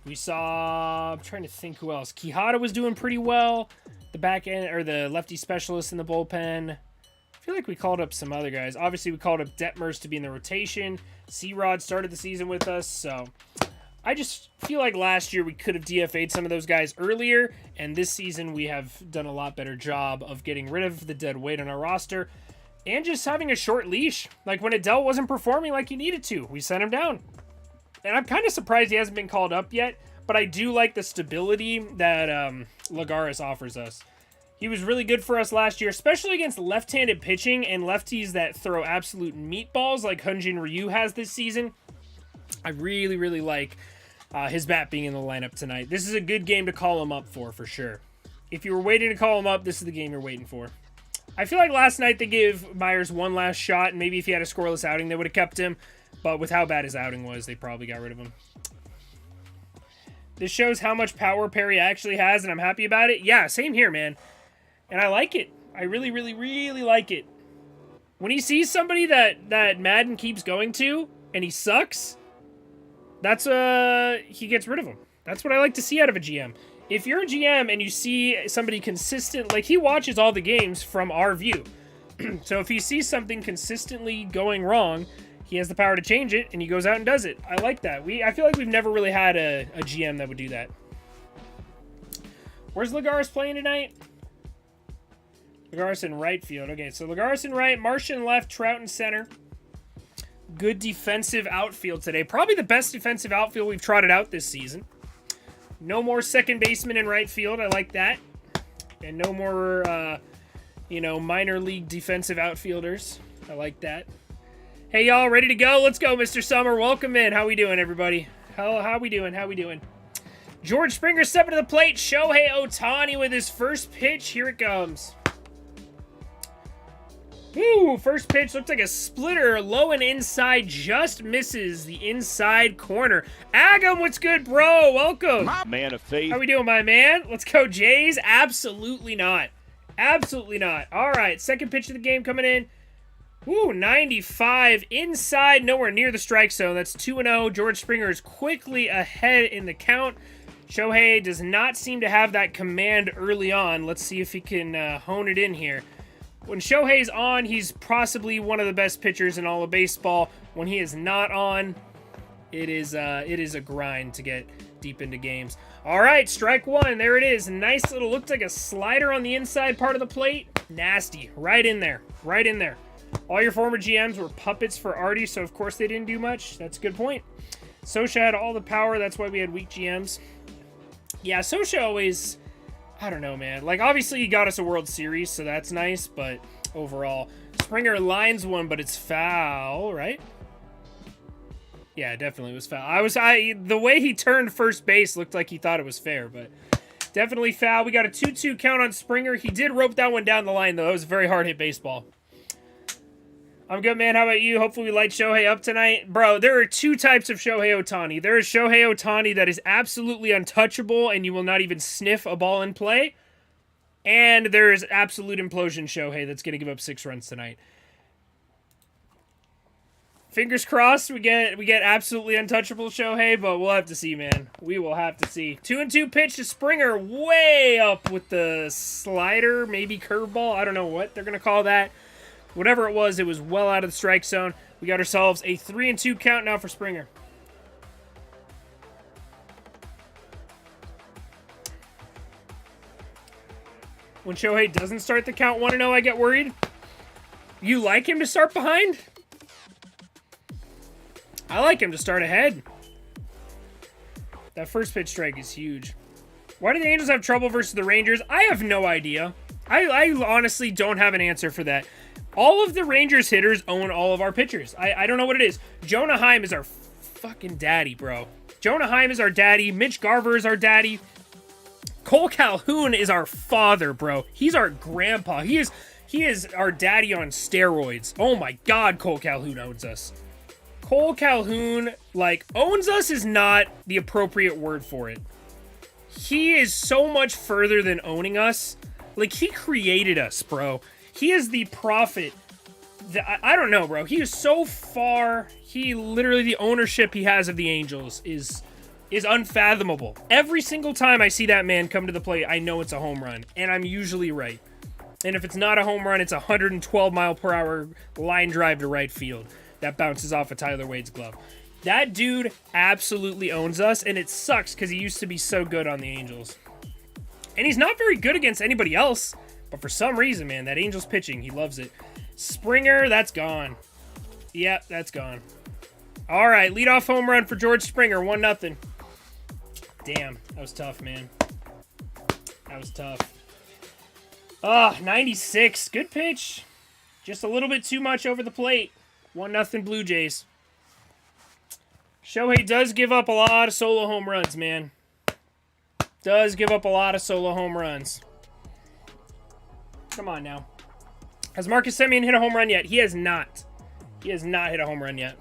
Speaker 1: We saw, I'm trying to think who else. Quijada was doing pretty well. The back end, or the lefty specialist in the bullpen. I feel like we called up some other guys. Obviously, we called up Detmers to be in the rotation. C-Rod started the season with us, so I just feel like last year we could have DFA'd some of those guys earlier, and this season we have done a lot better job of getting rid of the dead weight on our roster and just having a short leash. Like when Adele wasn't performing like he needed to, we sent him down. And I'm kind of surprised he hasn't been called up yet, but I do like the stability that Lagares offers us. He was really good for us last year, especially against left-handed pitching and lefties that throw absolute meatballs like Hyunjin Ryu has this season. I really, really like his bat being in the lineup tonight. This is a good game to call him up for sure. If you were waiting to call him up, this is the game you're waiting for. I feel like last night they gave Myers one last shot, and maybe if he had a scoreless outing, they would have kept him. But with how bad his outing was, they probably got rid of him. This shows how much power Perry actually has, and I'm happy about it. Yeah, same here, man. And I like it. I really, really, really like it. When he sees somebody that Madden keeps going to, and he sucks, that's he gets rid of him. That's what I like to see out of a GM. If you're a GM and you see somebody consistent, like he watches all the games from our view. So if he sees something consistently going wrong, he has the power to change it, and he goes out and does it. I like that. I feel like we've never really had a GM that would do that. Where's Lagares playing tonight? Lagares in right field. Okay, so Lagares in right, Martian left, Trout in center. Good defensive outfield today. Probably the best defensive outfield we've trotted out this season. No more second baseman in right field. I like that. And no more, minor league defensive outfielders. I like that. Hey, y'all, ready to go? Let's go, Mr. Summer. Welcome in. How we doing, everybody? How we doing? How we doing? George Springer stepping to the plate. Shohei Ohtani with his first pitch. Here it comes. Woo! First pitch looks like a splitter. Low and inside, just misses the inside corner. Agam, what's good, bro? Welcome.
Speaker 2: My man of faith.
Speaker 1: How we doing, my man? Let's go, Jays. Absolutely not. Absolutely not. All right, second pitch of the game coming in. Woo, 95 inside, nowhere near the strike zone. That's 2-0. George Springer is quickly ahead in the count. Shohei does not seem to have that command early on. Let's see if he can hone it in here. When Shohei's on, he's possibly one of the best pitchers in all of baseball. When he is not on, it is a grind to get deep into games. All right, strike one. There it is. Nice little, looked like a slider on the inside part of the plate. Nasty. Right in there. Right in there. All your former GMs were puppets for Artie, so of course they didn't do much. That's a good point. Sosha had all the power. That's why we had weak GMs. Yeah, Sosha always... I don't know, man. Like, obviously, he got us a World Series, so that's nice, but overall, Springer lines one, but it's foul, right? Yeah, definitely was foul. The way he turned first base looked like he thought it was fair, but definitely foul. We got a 2-2 count on Springer. He did rope that one down the line, though. It was a very hard hit baseball. I'm good, man. How about you? Hopefully we light Shohei up tonight. Bro, there are two types of Shohei Ohtani. There is Shohei Ohtani that is absolutely untouchable and you will not even sniff a ball in play. And there is absolute implosion Shohei that's going to give up 6 runs tonight. Fingers crossed we get absolutely untouchable Shohei, but we'll have to see, man. We will have to see. 2-2 pitch to Springer, way up with the slider, maybe curveball. I don't know what they're going to call that. Whatever it was well out of the strike zone. We got ourselves a 3-2 count now for Springer. When Shohei doesn't start the count 1-0, I get worried. You like him to start behind? I like him to start ahead. That first pitch strike is huge. Why do the Angels have trouble versus the Rangers? I have no idea. I honestly don't have an answer for that. All of the Rangers hitters own all of our pitchers. I don't know what it is. Jonah Heim is our fucking daddy, bro. Jonah Heim is our daddy. Mitch Garver is our daddy. Cole Calhoun is our father, bro. He's our grandpa. He is our daddy on steroids. Oh my God, Cole Calhoun owns us. Cole Calhoun, like, owns us is not the appropriate word for it. He is so much further than owning us. Like, he created us, bro. He is the prophet. I don't know, bro. He is so far. He literally, the ownership he has of the Angels is unfathomable. Every single time I see that man come to the plate, I know it's a home run, and I'm usually right. And if it's not a home run, it's a 112 mile per hour line drive to right field that bounces off of Tyler Wade's glove. That dude absolutely owns us, and it sucks because he used to be so good on the Angels. And he's not very good against anybody else, but for some reason, man, that Angels pitching, he loves it. Springer, that's gone. Yep, that's gone. All right, leadoff home run for George Springer, 1-0. Damn, that was tough, man. That was tough. 96, good pitch. Just a little bit too much over the plate. 1-0 Blue Jays. Shohei does give up a lot of solo home runs, man. Does give up a lot of solo home runs. Come on now. Has Marcus Semien hit a home run yet? He has not. He has not hit a home run yet.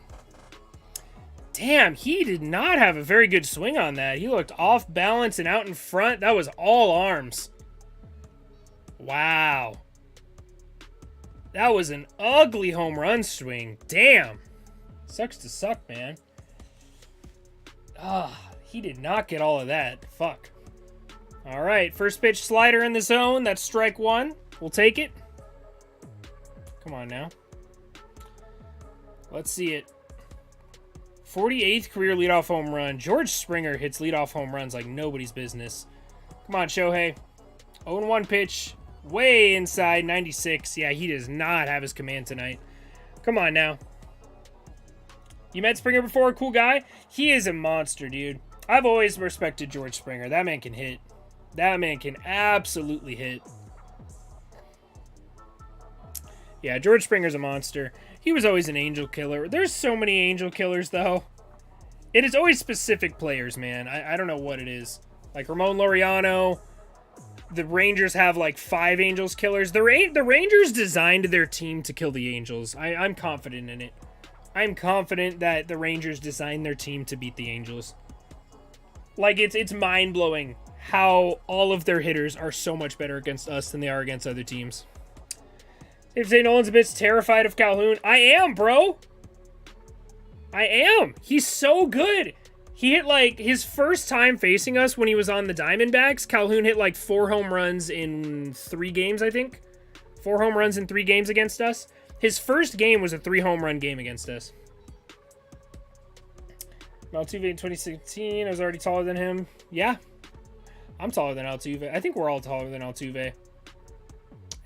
Speaker 1: Damn, he did not have a very good swing on that. He looked off balance and out in front. That was all arms. Wow. That was an ugly home run swing. Damn. Sucks to suck, man. He did not get all of that. Fuck. All right, first pitch slider in the zone. That's strike one. We'll take it. Come on now. Let's see it. 48th career leadoff home run. George Springer hits leadoff home runs like nobody's business. Come on, Shohei. 0-1 pitch. Way inside, 96. Yeah, he does not have his command tonight. Come on now. You met Springer before? Cool guy? He is a monster, dude. I've always respected George Springer. That man can hit. That man can absolutely hit. Yeah, George Springer's a monster. He was always an angel killer. There's so many angel killers, though. It is always specific players, man. I don't know what it is. Like Ramon Laureano. The Rangers have like 5 Angels killers. The Rangers designed their team to kill the Angels. I'm confident in it. I'm confident that the Rangers designed their team to beat the Angels. Like, it's mind-blowing how all of their hitters are so much better against us than they are against other teams. If St. Nolan's a bit terrified of Calhoun, I am, bro. I am. He's so good. He hit, like, his first time facing us when he was on the Diamondbacks, Calhoun hit, like, 4 home runs in 3 games, I think. 4 home runs in 3 games against us. His first game was a 3-home run game against us. Altuve in 2016, I was already taller than him. Yeah. I'm taller than Altuve. I think we're all taller than Altuve.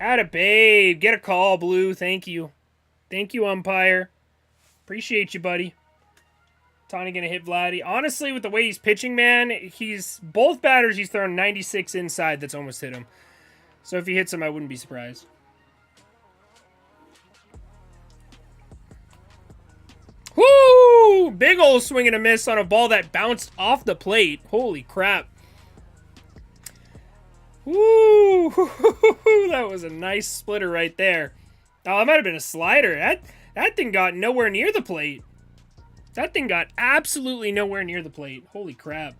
Speaker 1: Atta babe. Get a call, Blue. Thank you. Thank you, umpire. Appreciate you, buddy. Tony gonna hit Vladdy. Honestly, with the way he's pitching, man, both batters he's thrown 96 inside that's almost hit him. So if he hits him, I wouldn't be surprised. Woo! Big ol' swing and a miss on a ball that bounced off the plate. Holy crap. Woo! That was a nice splitter right there. Oh, that might have been a slider. That thing got nowhere near the plate. That thing got absolutely nowhere near the plate. Holy crap.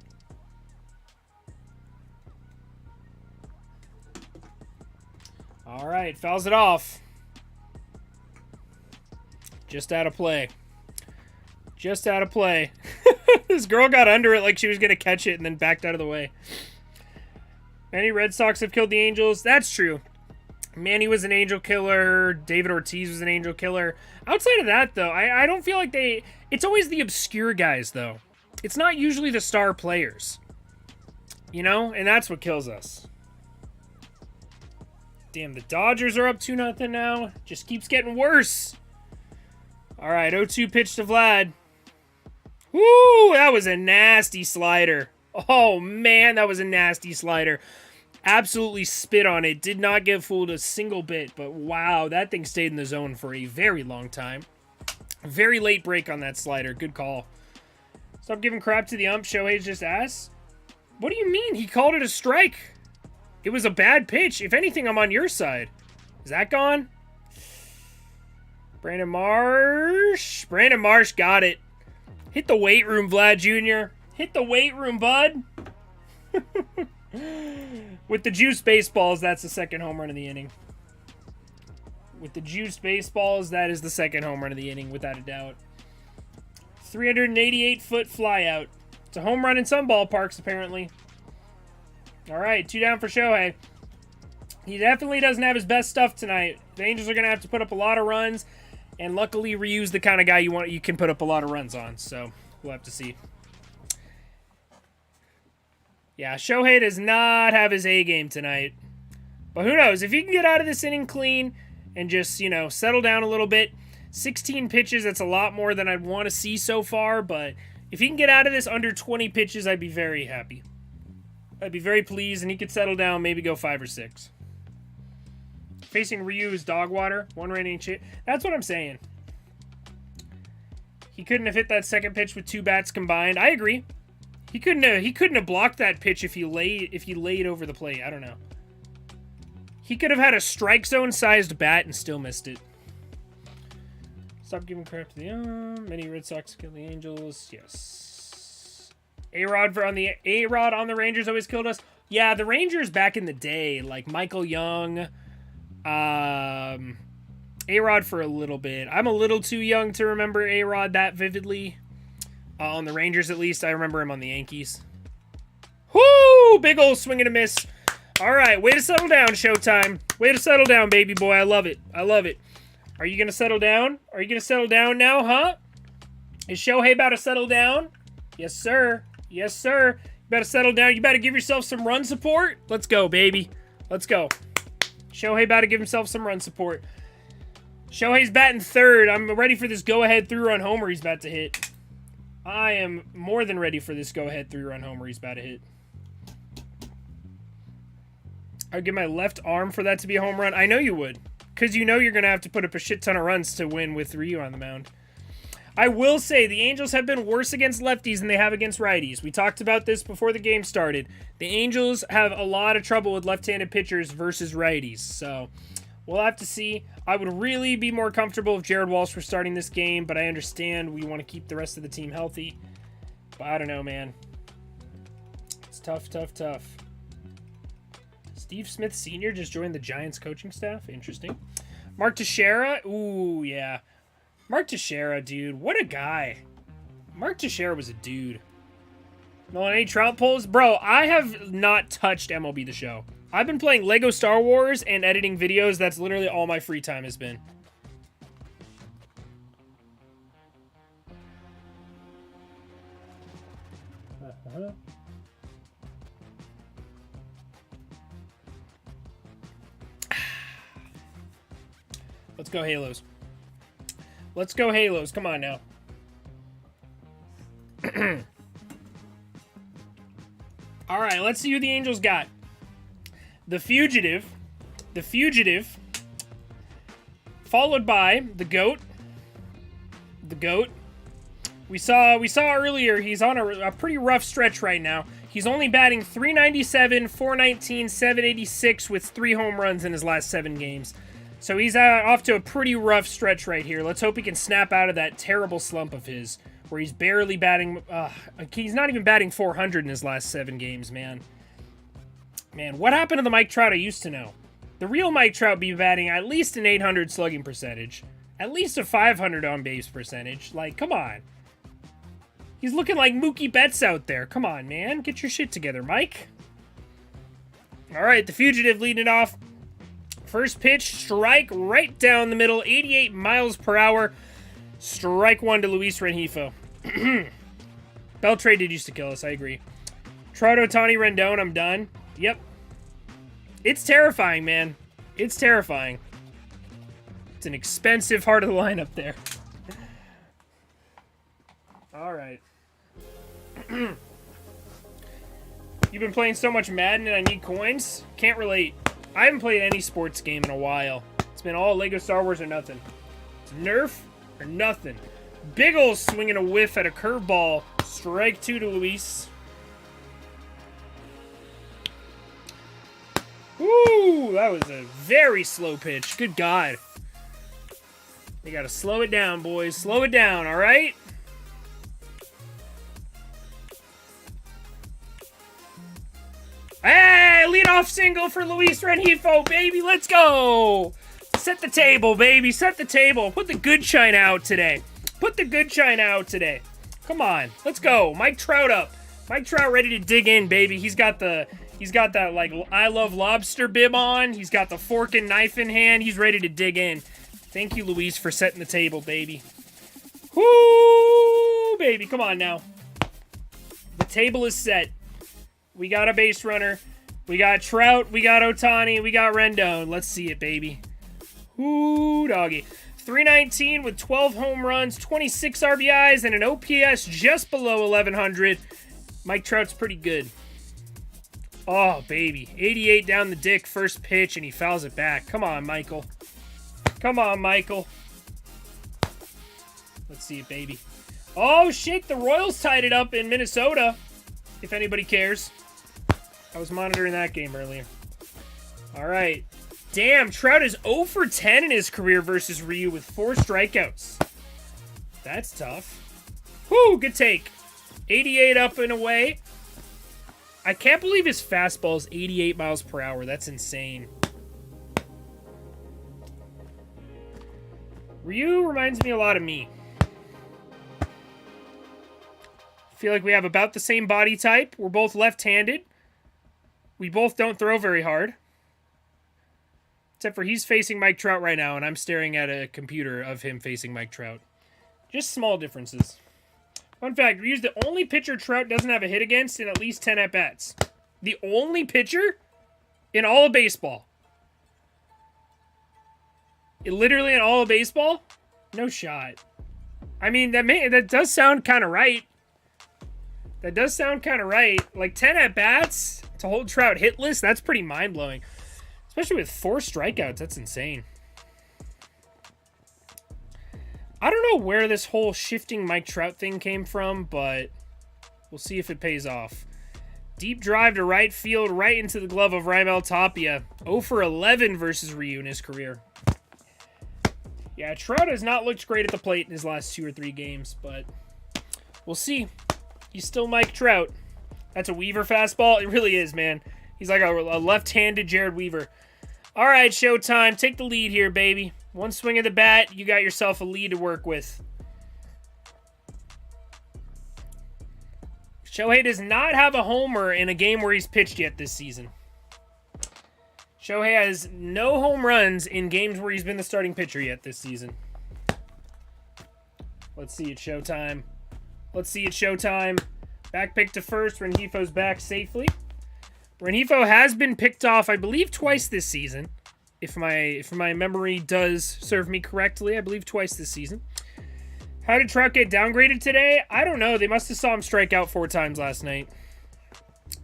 Speaker 1: All right, fouls it off. Just out of play. Just out of play. This girl got under it like she was going to catch it and then backed out of the way. Many Red Sox have killed the Angels. That's true. Manny was an angel killer. David Ortiz was an angel killer. Outside of that, though, I don't feel like they... It's always the obscure guys, though. It's not usually the star players. You know? And that's what kills us. Damn, the Dodgers are up 2-0 now. Just keeps getting worse. All right, 0-2 pitch to Vlad. Woo, that was a nasty slider. Oh, man, that was a nasty slider. Absolutely spit on it. Did not get fooled a single bit, but wow, that thing stayed in the zone for a very long time. Very late break on that slider. Good call. Stop giving crap to the ump. Shohei's just ass. What do you mean? He called it a strike. It was a bad pitch. If anything, I'm on your side. Is that gone? Brandon Marsh. Brandon Marsh got it. Hit the weight room, Vlad Jr. Hit the weight room, bud. With the juice baseballs, that's the second home run of the inning. With the juice baseballs, that is the second home run of the inning, without a doubt. 388-foot flyout. It's a home run in some ballparks, apparently. All right, 2 down for Shohei. He definitely doesn't have his best stuff tonight. The Angels are going to have to put up a lot of runs, and luckily Ryu's the kind of guy you can put up a lot of runs on, so we'll have to see. Yeah, Shohei does not have his A game tonight. But who knows? If he can get out of this inning clean and just, you know, settle down a little bit. 16 pitches, that's a lot more than I'd want to see so far, but if he can get out of this under 20 pitches, I'd be very happy. I'd be very pleased, and he could settle down, maybe go 5 or 6. Facing Ryu is dog water. 1 run ain't shit. That's what I'm saying. He couldn't have hit that second pitch with 2 bats combined. I agree. He couldn't have blocked that pitch if he laid over the plate. I don't know. He could have had a strike zone sized bat and still missed it. Stop giving crap to the many Red Sox kill the Angels. Yes. A-Rod on the Rangers always killed us. Yeah, the Rangers back in the day, like Michael Young, A-Rod for a little bit. I'm a little too young to remember A-Rod that vividly. On the Rangers, at least. I remember him on the Yankees. Whoo! Big ol' swing and a miss. All right, way to settle down, Showtime. Way to settle down, baby boy. I love it. I love it. Are you going to settle down? Are you going to settle down now, huh? Is Shohei about to settle down? Yes, sir. Yes, sir. You better settle down. You better give yourself some run support. Let's go, baby. Let's go. Shohei about to give himself some run support. Shohei's batting third. I'm ready for this go-ahead 3-run homer he's about to hit. I am more than ready for this go-ahead 3-run homer he's about to hit. I'd give my left arm for that to be a home run. I know you would. Because you know you're going to have to put up a shit ton of runs to win with Ryu on the mound. I will say the Angels have been worse against lefties than they have against righties. We talked about this before the game started. The Angels have a lot of trouble with left-handed pitchers versus righties. So we'll have to see. I would really be more comfortable if Jared Walsh were starting this game, but I understand we want to keep the rest of the team healthy. But I don't know, man. It's tough, tough, tough. Steve Smith Sr. just joined the Giants coaching staff. Interesting. Mark Teixeira. Ooh, yeah. Mark Teixeira, dude. What a guy. Mark Teixeira was a dude. No, any Trout polls? Bro, I have not touched MLB The Show. I've been playing Lego Star Wars and editing videos. That's literally all my free time has been. Let's go Halos. Let's go Halos. Come on now. All right, let's see who the Angels got. The Fugitive, followed by the Goat. We saw earlier he's on a pretty rough stretch right now. He's only batting .397, .419, .786 with 3 home runs in his last 7 games. So he's off to a pretty rough stretch right here. Let's hope he can snap out of that terrible slump of his where he's barely batting. He's not even batting .400 in his last 7 games, man. Man, what happened to the Mike Trout I used to know? The real Mike Trout be batting at least an .800 slugging percentage. At least a .500 on-base percentage. Like, come on. He's looking like Mookie Betts out there. Come on, man. Get your shit together, Mike. All right, the Fugitive leading it off. First pitch, strike right down the middle. 88 miles per hour. Strike 1 to Luis Rengifo. Beltrade did used to kill us, I agree. Trout, Ohtani, Rendon, I'm done. Yep. It's terrifying, man. It's terrifying. It's an expensive heart of the lineup there. All right. You've been playing so much Madden and I need coins? Can't relate. I haven't played any sports game in a while. It's been all Lego Star Wars or nothing. It's Nerf or nothing. Biggles swinging a whiff at a curveball. Strike 2 to Luis. Ooh, that was a very slow pitch. Good God. You gotta slow it down, boys. Slow it down, all right? Hey, leadoff single for Luis Rengifo, baby. Let's go. Set the table, baby. Set the table. Put the good shine out today. Put the good shine out today. Come on. Let's go. Mike Trout up. Mike Trout ready to dig in, baby. He's got that, like, I love lobster bib on. He's got the fork and knife in hand. He's ready to dig in. Thank you, Luis, for setting the table, baby. Woo, baby. Come on now. The table is set. We got a base runner. We got Trout. We got Ohtani. We got Rendon. Let's see it, baby. Ooh, doggy. 319 with 12 home runs, 26 RBIs, and an OPS just below 1,100. Mike Trout's pretty good. Oh, baby. 88 down the dick, first pitch, and he fouls it back. Come on, Michael. Come on, Michael. Let's see it, baby. Oh, shit. The Royals tied it up in Minnesota, if anybody cares. I was monitoring that game earlier. All right. Damn, Trout is 0 for 10 in his career versus Ryu with 4 strikeouts. That's tough. Whoo, good take. 88 up and away. I can't believe his fastball is 88 miles per hour. That's insane. Ryu reminds me a lot of me. I feel like we have about the same body type. We're both left-handed. We both don't throw very hard. Except for he's facing Mike Trout right now, and I'm staring at a computer of him facing Mike Trout. Just small differences. Fun fact, Ryu's the only pitcher Trout doesn't have a hit against in at least 10 at-bats. The only pitcher in all of baseball. Literally in all of baseball? No shot. I mean, that does sound kind of right. That does sound kind of right. Like 10 at-bats to hold Trout hitless, that's pretty mind-blowing. Especially with 4 strikeouts, that's insane. I don't know where this whole shifting Mike Trout thing came from, but we'll see if it pays off. Deep drive to right field, right into the glove of Raimel Tapia. 0 for 11 versus Ryu in his career. Yeah, Trout has not looked great at the plate in his last 2 or 3 games, but we'll see. He's still Mike Trout. That's a Weaver fastball. It really is, man. He's like a left-handed Jared Weaver. All right, Showtime. Take the lead here, baby. One swing of the bat, you got yourself a lead to work with. Shohei does not have a homer in a game where he's pitched yet this season. Shohei has no home runs in games where he's been the starting pitcher yet this season. Let's see it, Showtime. Let's see it, Showtime. Back pick to first. Rengifo's back safely. Rengifo has been picked off, I believe, twice this season. If my memory does serve me correctly, I believe twice this season. How did Trout get downgraded today? I don't know. They must have saw him strike out 4 times last night.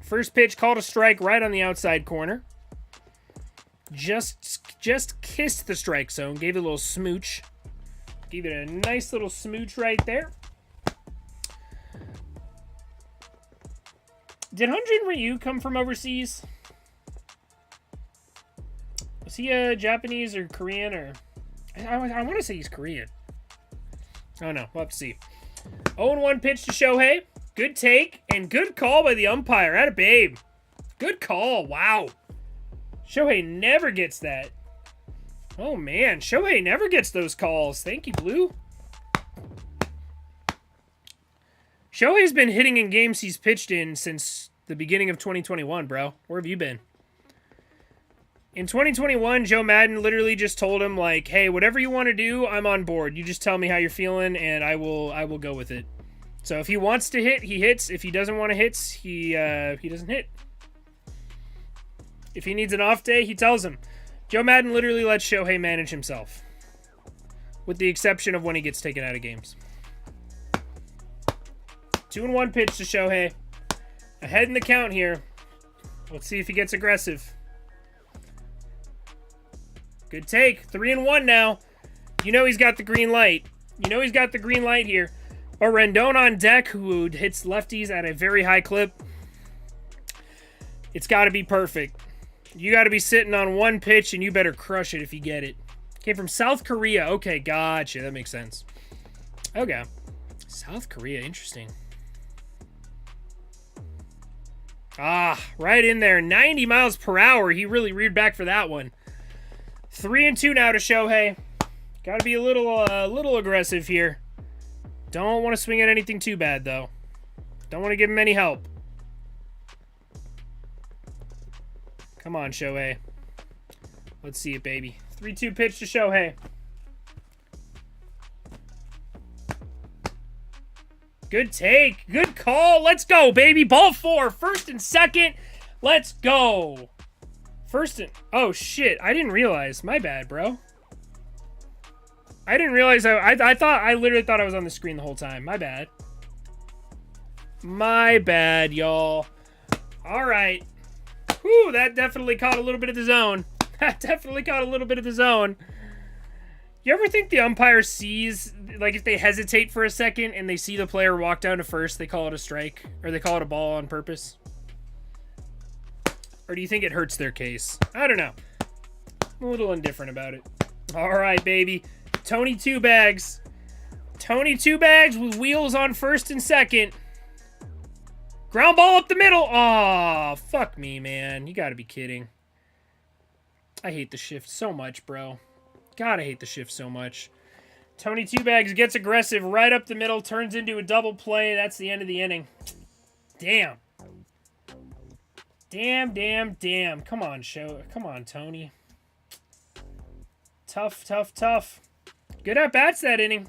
Speaker 1: First pitch called a strike right on the outside corner. Just kissed the strike zone. Gave it a little smooch. Gave it a nice little smooch right there. Did Hyunjin Ryu come from overseas? Was he a Japanese or Korean or... I want to say he's Korean. Oh no, we'll have to see. 0-1 pitch to Shohei. Good take and good call by the umpire. Atta babe. Good call. Wow. Shohei never gets that. Oh man, Shohei never gets those calls. Thank you, Blue. Shohei's been hitting in games he's pitched in since the beginning of 2021, bro. Where have you been? In 2021, Joe Madden literally just told him, like, hey, whatever you want to do, I'm on board. You just tell me how you're feeling, and I will go with it. So if he wants to hit, he hits. If he doesn't want to hit, he doesn't hit. If he needs an off day, he tells him. Joe Madden literally lets Shohei manage himself. With the exception of when he gets taken out of games. 2-1 pitch to Shohei. Ahead in the count here. Let's see if he gets aggressive. Good take. 3-1 now. You know he's got the green light. You know he's got the green light here. But Rendon on deck, who hits lefties at a very high clip. It's got to be perfect. You got to be sitting on one pitch, and you better crush it if you get it. Came from South Korea. Okay, gotcha. That makes sense. Okay. South Korea. Interesting. Ah, right in there. 90 miles per hour. He really reared back for that one. 3-2 now to Shohei. Got to be a little aggressive here. Don't want to swing at anything too bad, though. Don't want to give him any help. Come on, Shohei. Let's see it, baby. 3-2 pitch to Shohei. Good take. Good call. Let's go, baby. Ball 4. First and second. Let's go. First and... Oh, shit. I didn't realize. My bad, bro. I didn't realize. I literally thought I was on the screen the whole time. My bad. My bad, y'all. All right. Whew, that definitely caught a little bit of the zone. That definitely caught a little bit of the zone. You ever think the umpire sees, like, if they hesitate for a second and they see the player walk down to first, they call it a strike? Or they call it a ball on purpose? Or do you think it hurts their case? I don't know. I'm a little indifferent about it. All right, baby. Tony Two Bags. Tony Two Bags with wheels on first and second. Ground ball up the middle. Aw, fuck me, man. You gotta be kidding. I hate the shift so much, bro. God, I hate the shift so much. Tony Two Bags gets aggressive right up the middle, turns into a double play. That's the end of the inning. Damn. Damn. Come on, Come on, Tony. Tough. Good at-bats that inning.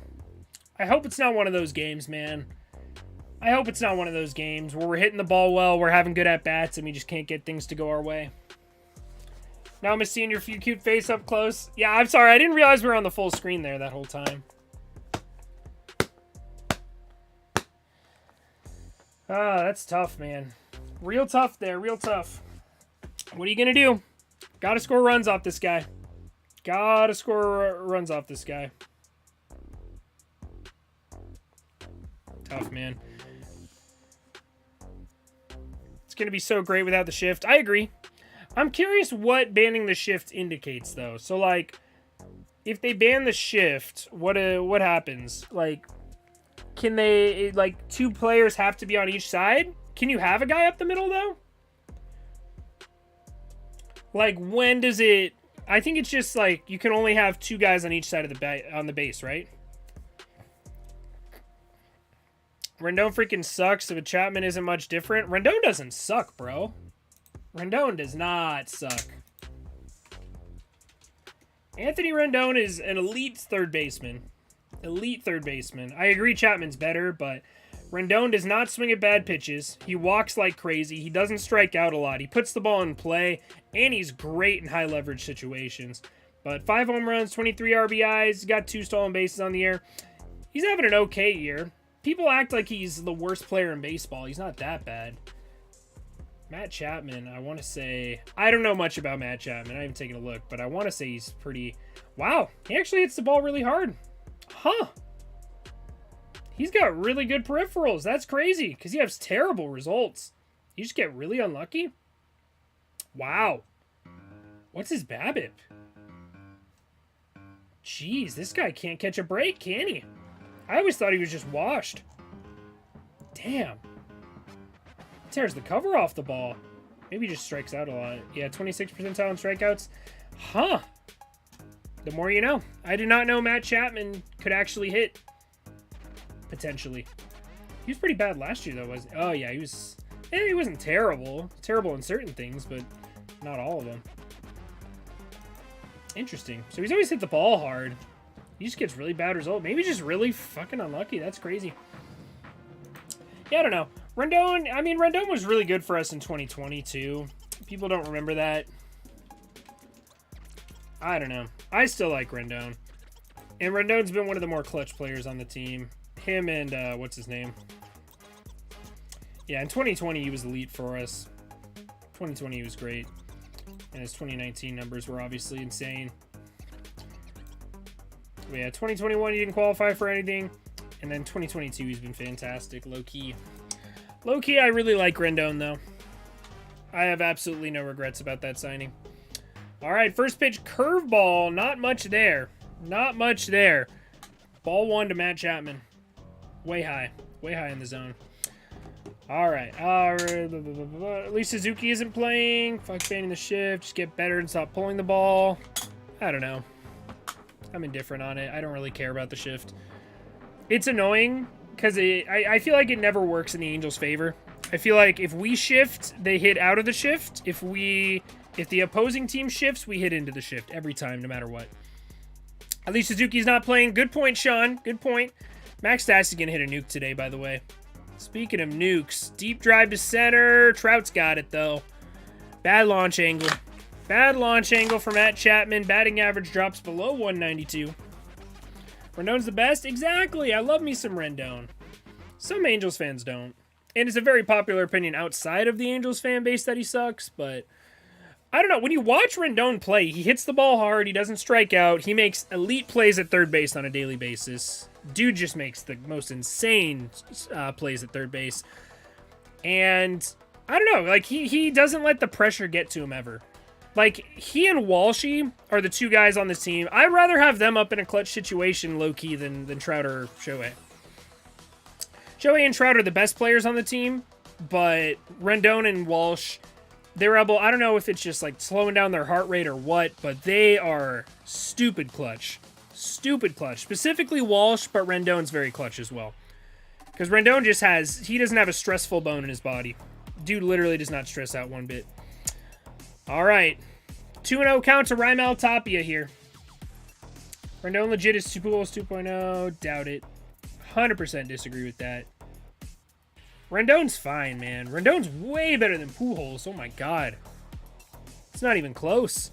Speaker 1: I hope it's not one of those games, man. I hope it's not one of those games where we're hitting the ball well, we're having good at-bats, and we just can't get things to go our way. Now I'm seeing your cute face up close. Yeah, I'm sorry. I didn't realize we were on the full screen there that whole time. Ah, that's tough, man. Real tough there. Real tough. What are you going to do? Got to score runs off this guy. Got to score runs off this guy. Tough, man. It's going to be so great without the shift. I agree. I'm curious what banning the shift indicates, though. So, like, if they ban the shift, what happens? Like, can they, like, 2 players have to be on each side? Can you have a guy up the middle, though? Like, when does it... I think it's just, like, you can only have 2 guys on each side of the base, right? Rendon freaking sucks if a Chapman isn't much different. Rendon doesn't suck, bro. Rendon does not suck. Anthony Rendon is an elite third baseman. Elite third baseman. I agree Chapman's better, but Rendon does not swing at bad pitches. He walks like crazy. He doesn't strike out a lot. He puts the ball in play, and he's great in high leverage situations. But 5 home runs, 23 RBIs, he's got 2 stolen bases on the year. He's having an okay year. People act like he's the worst player in baseball. He's not that bad. Matt Chapman, I want to say... I don't know much about Matt Chapman. I haven't taken a look, but I want to say he's pretty... Wow, he actually hits the ball really hard. Huh. He's got really good peripherals. That's crazy, because he has terrible results. You just get really unlucky? Wow. What's his BABIP? Jeez, this guy can't catch a break, can he? I always thought he was just washed. Damn. Tears the cover off the ball. Maybe he just strikes out a lot. Yeah, 26 percentile in strikeouts. Huh. The more you know. I did not know Matt Chapman could actually hit. Potentially. He was pretty bad last year, though, wasn't he? Oh, yeah, he was... he wasn't terrible. Terrible in certain things, but not all of them. Interesting. So he's always hit the ball hard. He just gets really bad results. Maybe just really fucking unlucky. That's crazy. Yeah, I don't know. Rendon was really good for us in 2020, too. People don't remember that. I don't know. I still like Rendon. And Rendon's been one of the more clutch players on the team. Him and, what's his name? Yeah, in 2020, he was elite for us. 2020, he was great. And his 2019 numbers were obviously insane. But yeah, 2021, he didn't qualify for anything. And then 2022, he's been fantastic, low-key. Low-key, I really like Rendon, though. I have absolutely no regrets about that signing. All right, first pitch, curveball. Not much there. Not much there. Ball one to Matt Chapman. Way high. Way high in the zone. All right. At least Suzuki isn't playing. Fuck banning the shift. Just get better and stop pulling the ball. I don't know. I'm indifferent on it. I don't really care about the shift. It's annoying because I feel like it never works in the Angels' favor. I feel like if we shift, they hit out of the shift. If the opposing team shifts, we hit into the shift every time, no matter what. At least Suzuki's not playing. Good point, Sean. Good point. Max Stassi going to hit a nuke today, by the way. Speaking of nukes, deep drive to center. Trout's got it, though. Bad launch angle. Bad launch angle for Matt Chapman. Batting average drops below 192. Rendon's the best? Exactly. I love me some Rendon. Some Angels fans don't. And it's a very popular opinion outside of the Angels fan base that he sucks, but I don't know. When you watch Rendon play, he hits the ball hard. He doesn't strike out. He makes elite plays at third base on a daily basis. Dude just makes the most insane plays at third base. And I don't know. Like, he doesn't let the pressure get to him ever. Like, he and Walshy are the two guys on this team. I'd rather have them up in a clutch situation low-key than Trout or Shohei. Shohei and Trout are the best players on the team, but Rendon and Walsh, they're able, I don't know if it's just like slowing down their heart rate or what, but they are stupid clutch. Stupid clutch. Specifically Walsh, but Rendon's very clutch as well. Because Rendon just he doesn't have a stressful bone in his body. Dude literally does not stress out one bit. All right. 2-0 count to Raimel Tapia here. Rendon legit is Super Bowls 2.0. Doubt it. 100% disagree with that. Rendon's fine, man. Rendon's way better than Pujols. Oh my god. It's not even close.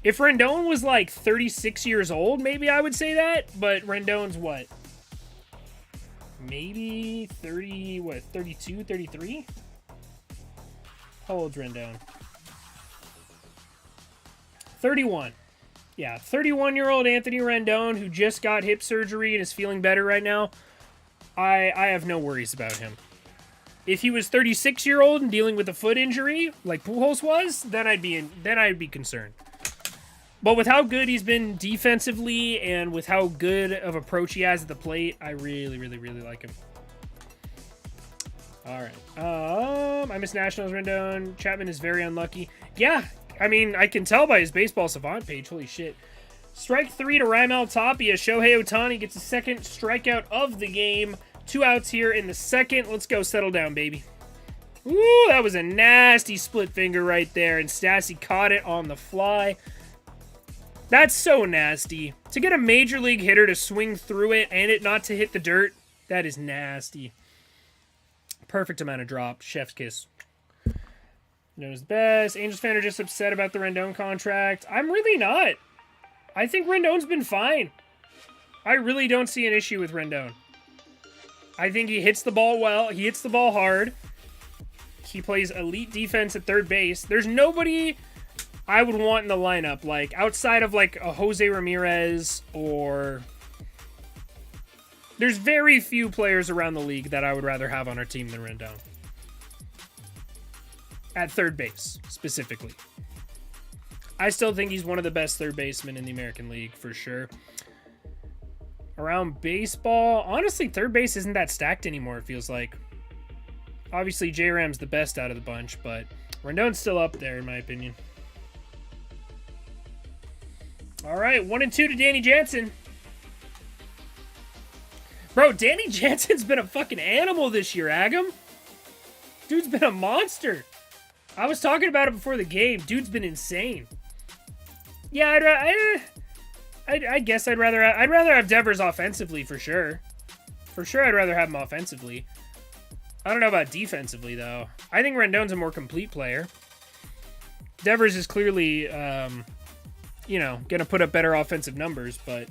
Speaker 1: If Rendon was like 36 years old, maybe I would say that. But Rendon's what? Maybe 32, 33? How old's Rendon? 31. Yeah, 31-year-old Anthony Rendon who just got hip surgery and is feeling better right now. I have no worries about him. If he was 36-year-old and dealing with a foot injury like Pujols was, then I'd be concerned. But with how good he's been defensively and with how good of approach he has at the plate, I really, really, really like him. All right. I miss Nationals Rendon. Chapman is very unlucky. Yeah, I mean, I can tell by his Baseball Savant page. Holy shit. Strike 3 to Raimel Tapia. Shohei Ohtani gets the second strikeout of the game. 2 outs here in the second. Let's go settle down, baby. Ooh, that was a nasty split finger right there, and Stassi caught it on the fly. That's so nasty. To get a major league hitter to swing through it and it not to hit the dirt, that is nasty. Perfect amount of drop. Chef's kiss. Knows best. Angels fan are just upset about the Rendon contract. I'm really not. I think Rendon's been fine. I really don't see an issue with Rendon. I think he hits the ball well. He hits the ball hard. He plays elite defense at third base. There's nobody I would want in the lineup, like, outside of, like, a Jose Ramirez or... There's very few players around the league that I would rather have on our team than Rendon. At third base, specifically. I still think he's one of the best third basemen in the American League, for sure. Around baseball, honestly, third base isn't that stacked anymore, it feels like. Obviously, J-Ram's the best out of the bunch, but Rendon's still up there, in my opinion. All right, 1-2 to Danny Jansen. Bro, Danny Jansen's been a fucking animal this year, Agam. Dude's been a monster. I was talking about it before the game. Dude's been insane. Yeah, I guess I'd rather have Devers offensively for sure. For sure, I'd rather have him offensively. I don't know about defensively though. I think Rendon's a more complete player. Devers is clearly you know, going to put up better offensive numbers, but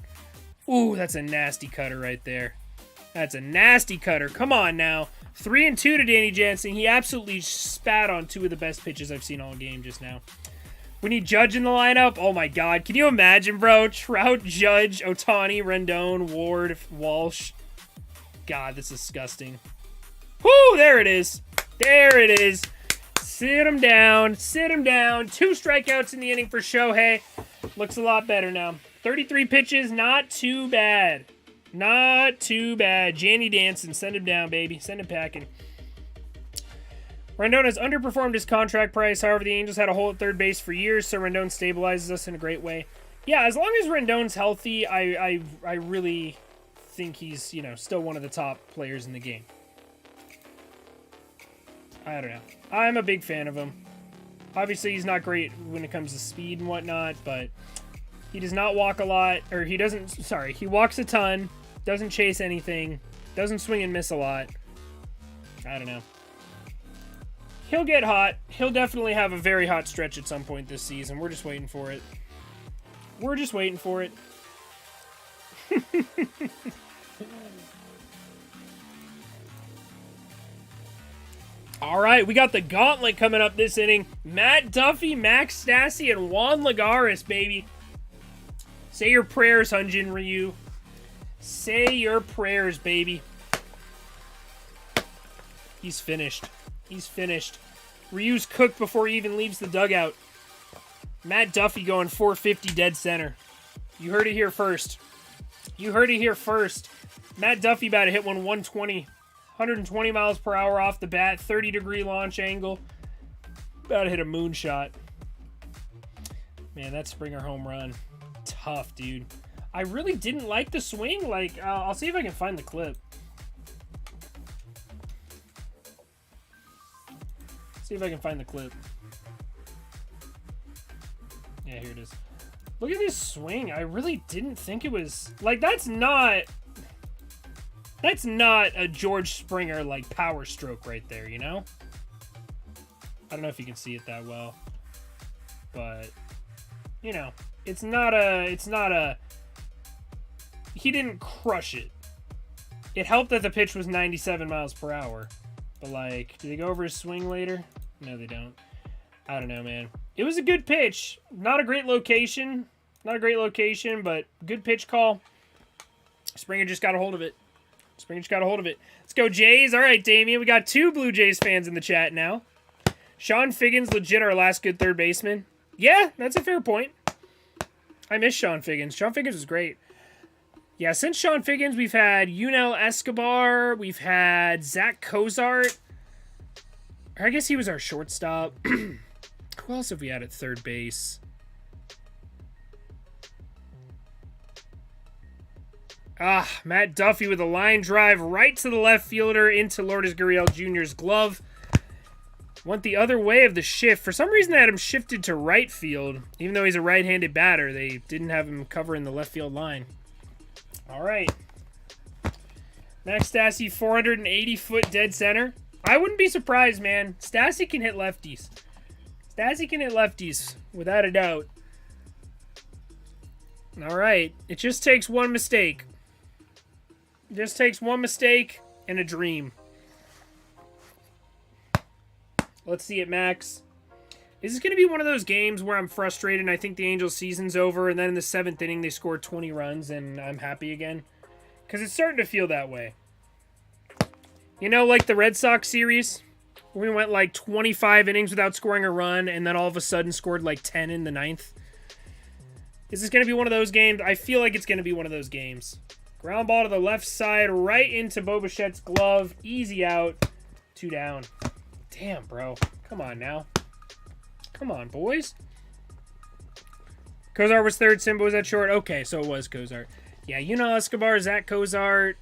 Speaker 1: ooh, that's a nasty cutter right there. That's a nasty cutter. Come on now. 3-2 to Danny Jansen. He absolutely spat on 2 of the best pitches I've seen all game just now. We need Judge in the lineup. Oh my God. Can you imagine, bro? Trout, Judge, Ohtani, Rendon, Ward, Walsh. God, that's disgusting. Whoo, there it is. There it is. Sit him down. Sit him down. 2 strikeouts in the inning for Shohei. Looks a lot better now. 33 pitches. Not too bad. Not too bad. Janny Danson. Send him down, baby. Send him packing. Rendon has underperformed his contract price. However, the Angels had a hole at third base for years, so Rendon stabilizes us in a great way. Yeah, as long as Rendon's healthy, I really think he's, you know, still one of the top players in the game. I don't know. I'm a big fan of him. Obviously, he's not great when it comes to speed and whatnot, but he does not walk a lot, or he doesn't, sorry, he walks a ton, doesn't chase anything, doesn't swing and miss a lot. I don't know. He'll get hot. He'll definitely have a very hot stretch at some point this season. We're just waiting for it. We're just waiting for it. All right, we got the gauntlet coming up this inning. Matt Duffy, Max Stassi, and Juan Lagares, baby. Say your prayers, Hyunjin Ryu. Say your prayers, baby. He's finished. He's finished. Ryu's cooked before he even leaves the dugout. Matt Duffy going 450 dead center. You heard it here first. You heard it here first. Matt Duffy about to hit one 120 miles per hour off the bat, 30-degree launch angle. About to hit a moonshot. Man, that Springer home run. Tough, dude. I really didn't like the swing. Like, I'll see if I can find the clip. See if I can find the clip. Yeah, here it is. Look at this swing. I really didn't think it was... Like, that's not a George Springer, like, power stroke right there, you know? I don't know if you can see it that well. But, you know, it's not a... He didn't crush it. It helped that the pitch was 97 miles per hour. But, like, do they go over his swing later? No, they don't. I don't know, man. It was a good pitch. Not a great location. Not a great location, but good pitch call. Springer just got a hold of it. Springer just got a hold of it. Let's go, Jays. All right, Damien. We got 2 Blue Jays fans in the chat now. Sean Figgins, legit our last good third baseman. Yeah, that's a fair point. I miss Sean Figgins. Sean Figgins was great. Yeah, since Sean Figgins, we've had Yunel Escobar. We've had Zach Cozart. I guess he was our shortstop. Who else have we had at third base? Matt Duffy with a line drive right to the left fielder into Lourdes Gurriel Jr.'s glove. Went the other way of the shift. For some reason, they had him shifted to right field. Even though he's a right-handed batter, they didn't have him covering the left field line. All right. Max Stassi, 480-foot dead center. I wouldn't be surprised, man. Stassi can hit lefties. Stassi can hit lefties, without a doubt. All right. It just takes one mistake. It just takes one mistake and a dream. Let's see it, Max. Is this going to be one of those games where I'm frustrated and I think the Angels' season's over, and then in the 7th inning they score 20 runs and I'm happy again? Because it's starting to feel that way. You know, like the Red Sox series? We went like 25 innings without scoring a run, and then all of a sudden scored like 10 in the 9th. Is this going to be one of those games? I feel like it's going to be one of those games. Ground ball to the left side, right into Bo Bichette's glove. Easy out. 2 down. Damn, bro. Come on now. Come on, boys. Cozart was third. Simba was at short. Okay, so it was Cozart. Yeah, you know Escobar, Zach Cozart.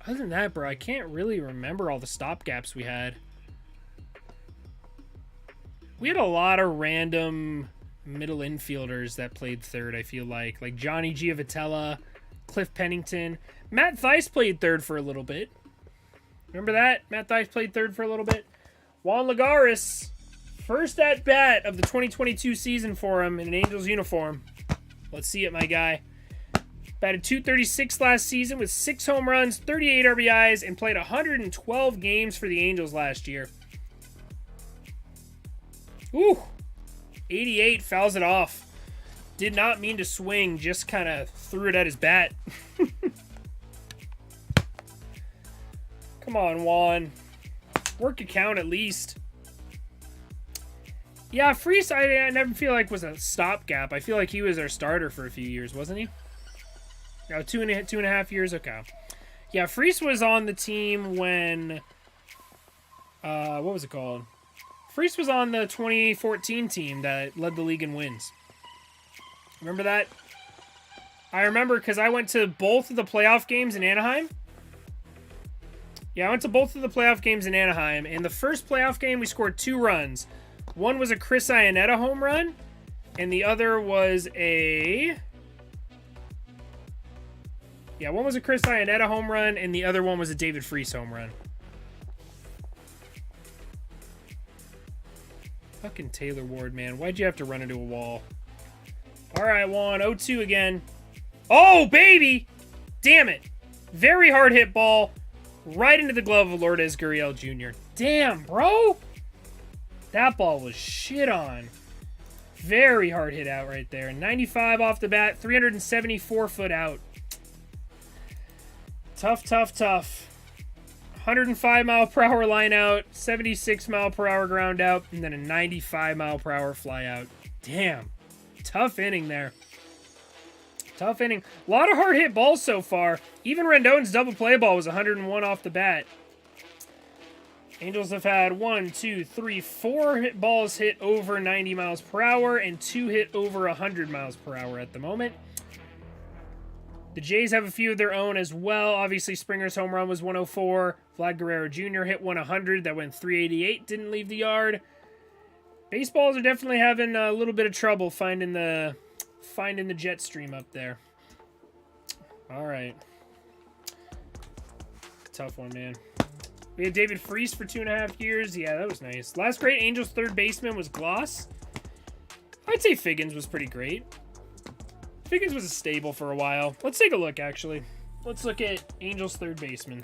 Speaker 1: Other than that, bro, I can't really remember all the stopgaps we had. We had a lot of random middle infielders that played third, I feel like. Like Johnny Giavotella, Cliff Pennington. Matt Theis played third for a little bit. Remember that? Matt Theis played third for a little bit. Juan Lagares, first at bat of the 2022 season for him in an Angels uniform. Let's see it, my guy. Batted .236 last season with 6 home runs, 38 RBIs, and played 112 games for the Angels last year. Ooh, 88, fouls it off. Did not mean to swing, just kind of threw it at his bat. Come on, Juan. Work your count at least. Yeah, Freese, I never feel like was a stopgap. I feel like he was our starter for a few years, wasn't he? Oh, two and a half years? Okay. Yeah, Freese was on the team when... what was it called? Freese was on the 2014 team that led the league in wins. Remember that? I remember because I went to both of the playoff games in Anaheim. Yeah, I went to both of the playoff games in Anaheim. In the first playoff game, we scored 2 runs. One was a Chris Iannetta home run, and the other was a... Yeah, one was a Chris Iannetta home run, and the other one was a David Freese home run. Fucking Taylor Ward, man. Why'd you have to run into a wall? All right, Juan, 0-2 again. Oh, baby! Damn it. Very hard hit ball. Right into the glove of Lourdes Gurriel Jr. Damn, bro. That ball was shit on. Very hard hit out right there. 95 off the bat. 374 foot out. Tough, tough, tough. 105 mile per hour line out. 76 mile per hour ground out. And then a 95 mile per hour fly out. Damn. Tough inning there. Tough inning. A lot of hard hit balls so far. Even Rendon's double play ball was 101 off the bat. Angels have had 4 hit balls hit over 90 miles per hour and 2 hit over 100 miles per hour at the moment. The Jays have a few of their own as well. Obviously, Springer's home run was 104. Vlad Guerrero Jr. hit 100. That went 388. Didn't leave the yard. Baseballs are definitely having a little bit of trouble finding the jet stream up there. All right. Tough one, man. We had David Freese for 2.5 years. Yeah, that was nice. Last great Angels third baseman was Gloss. I'd say Figgins was pretty great. Figgins was a stable for a while. Let's take a look, actually. Let's look at Angels third baseman.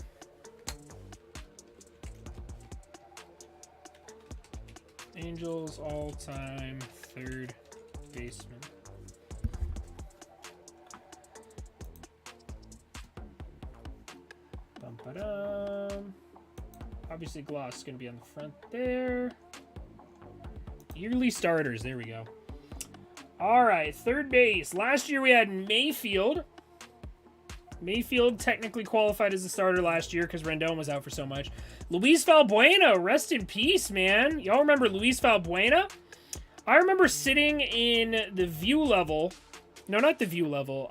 Speaker 1: Angels all-time third baseman. Bum-ba-dum. Obviously, Gloss is going to be on the front there. Yearly starters. There we go. All right, third base. Last year we had Mayfield. Mayfield technically qualified as a starter last year because Rendon was out for so much. Luis Valbuena, rest in peace, man. Y'all remember Luis Valbuena? I remember sitting in the view level. No, not the view level.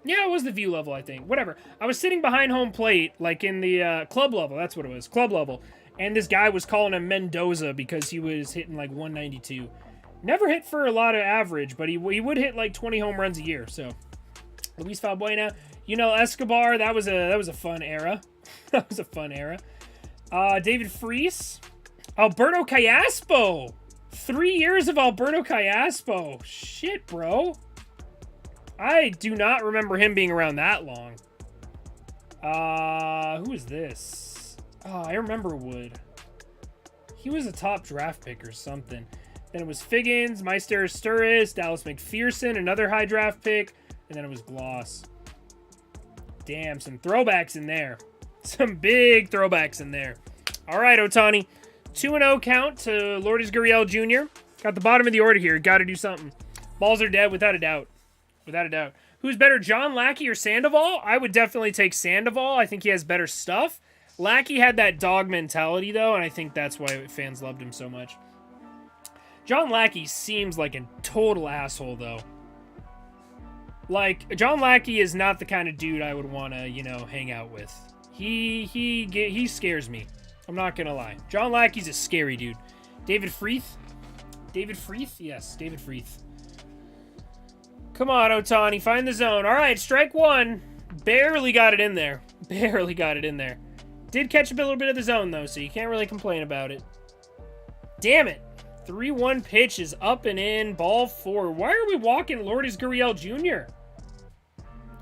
Speaker 1: Yeah, it was the view level, I think. Whatever. I was sitting behind home plate, like in the club level. That's what it was, club level. And this guy was calling him Mendoza because he was hitting like 192. Never hit for a lot of average, but he would hit like 20 home runs a year. So, Luis Valbuena, you know, Escobar, that was a fun era. That was a fun era. David Freese, Alberto Callaspo. 3 years of Alberto Callaspo. Shit, bro. I do not remember him being around that long. Who is this? Oh, I remember Wood. He was a top draft pick or something. Then it was Figgins, Meister Sturris, Dallas McPherson, another high draft pick, and then it was Gloss. Damn, some throwbacks in there. Some big throwbacks in there. All right, Ohtani. 2-0 count to Lourdes Gurriel Jr. Got the bottom of the order here. Got to do something. Balls are dead without a doubt. Without a doubt. Who's better, John Lackey or Sandoval? I would definitely take Sandoval. I think he has better stuff. Lackey had that dog mentality, though, and I think that's why fans loved him so much. John Lackey seems like a total asshole, though. Like, John Lackey is not the kind of dude I would want to, you know, hang out with. He scares me. I'm not going to lie. John Lackey's a scary dude. David Freeth? David Freeth? Yes, David Freeth. Come on, Ohtani. Find the zone. All right, strike one. Barely got it in there. Barely got it in there. Did catch a little bit of the zone, though, so you can't really complain about it. Damn it. 3-1 pitch is up and in. Ball 4. Why are we walking Lourdes Gurriel Jr.?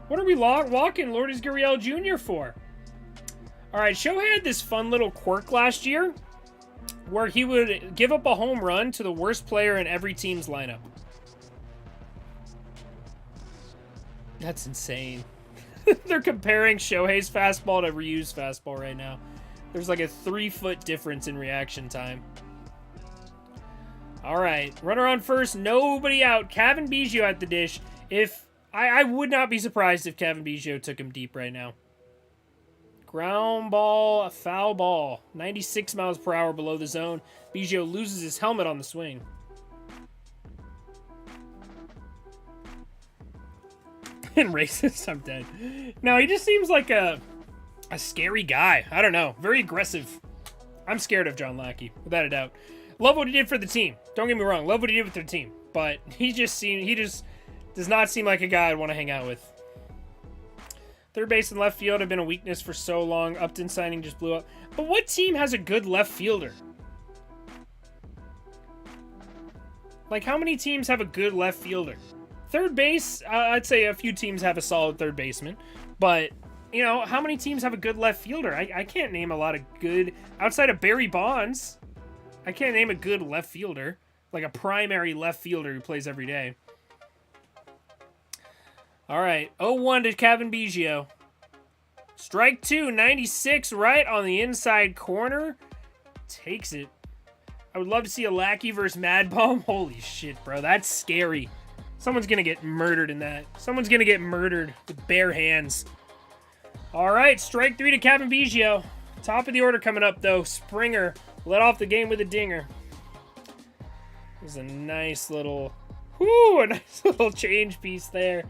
Speaker 1: What are we walking Lourdes Gurriel Jr. for? All right, Shohei had this fun little quirk last year where he would give up a home run to the worst player in every team's lineup. That's insane. They're comparing Shohei's fastball to Ryu's fastball right now. There's like a 3-foot difference in reaction time. All right, runner on first, nobody out. Kevin Biggio at the dish. I would not be surprised if Kevin Biggio took him deep right now. Ground ball, a foul ball. 96 miles per hour below the zone. Biggio loses his helmet on the swing. And racist, I'm dead. No, he just seems like a scary guy. I don't know. Very aggressive. I'm scared of John Lackey, without a doubt. Love what he did for the team. Don't get me wrong. Love what he did with their team. But he just does not seem like a guy I'd want to hang out with. Third base and left field have been a weakness for so long. Upton signing just blew up. But what team has a good left fielder? Like, how many teams have a good left fielder? Third base, I'd say a few teams have a solid third baseman. But, you know, how many teams have a good left fielder? I can't name a lot of good... Outside of Barry Bonds, I can't name a good left fielder. Like a primary left fielder who plays every day. All right, 0-1 to Kevin Biggio. Strike 2, 96 right on the inside corner. Takes it. I would love to see a Lackey versus Mad Bum. Holy shit, bro. That's scary. Someone's going to get murdered in that. Someone's going to get murdered with bare hands. All right, strike 3 to Kevin Biggio. Top of the order coming up, though. Springer led off the game with a dinger. There's a nice little... Whoo, a nice little change piece there.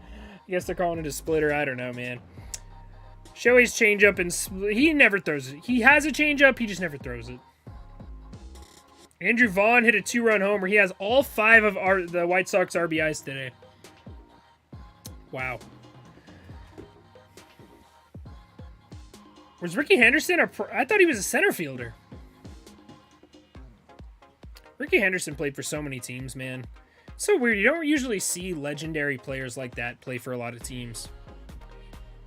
Speaker 1: I guess they're calling it a splitter. I don't know, man. Shohei's changeup, and he never throws it. He has a changeup, he just never throws it. Andrew Vaughn hit a 2-run homer. He has all 5 of the White Sox RBIs today. Wow. Was Ricky Henderson I thought he was a center fielder. Ricky Henderson played for so many teams, man. It's so weird. You don't usually see legendary players like that play for a lot of teams.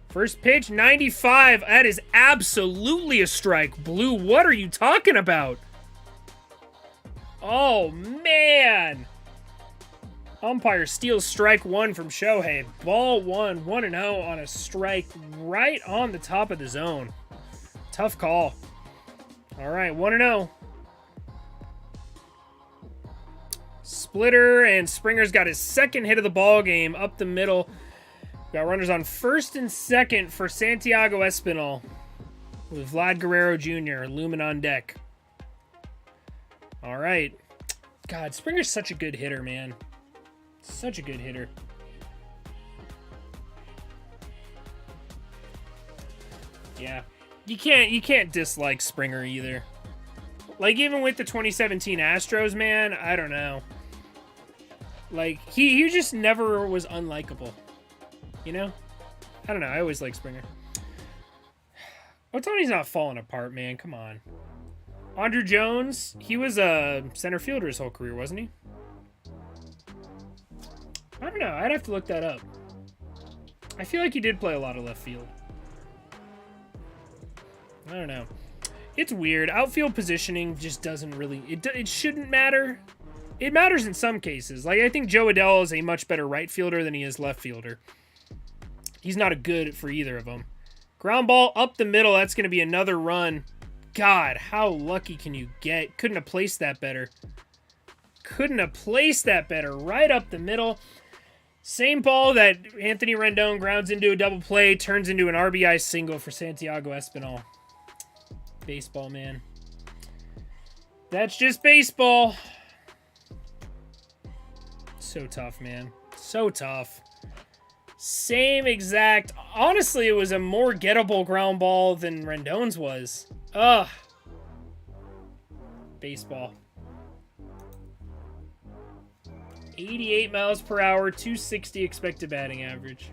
Speaker 1: First pitch, 95. That is absolutely a strike. Blue, what are you talking about? Oh, man. Umpire steals strike 1 from Shohei. Ball 1, 1-0 on a strike right on the top of the zone. Tough call. All right, 1-0. Splitter, and Springer's got his second hit of the ball game up the middle. Got runners on first and second for Santiago Espinal with Vlad Guerrero Jr. looming on deck. All right. God, Springer's such a good hitter, man. Such a good hitter. Yeah. You can't dislike Springer either. Like, even with the 2017 Astros, man, I don't know. Like, he just never was unlikable. You know? I don't know. I always like Springer. Ohtani's not falling apart, man. Come on. Andrew Jones, he was a center fielder his whole career, wasn't he? I don't know. I'd have to look that up. I feel like he did play a lot of left field. I don't know. It's weird. Outfield positioning just doesn't really... It shouldn't matter. It matters in some cases. Like, I think Joe Adele is a much better right fielder than he is left fielder. He's not a good for either of them. Ground ball up the middle. That's going to be another run. God, how lucky can you get? Couldn't have placed that better. Couldn't have placed that better. Right up the middle. Same ball that Anthony Rendon grounds into a double play, turns into an RBI single for Santiago Espinal. Baseball, man. That's just baseball. So tough, man. So tough. Same exact... Honestly, it was a more gettable ground ball than Rendon's was. Ugh. Baseball. 88 miles per hour, 260 expected batting average.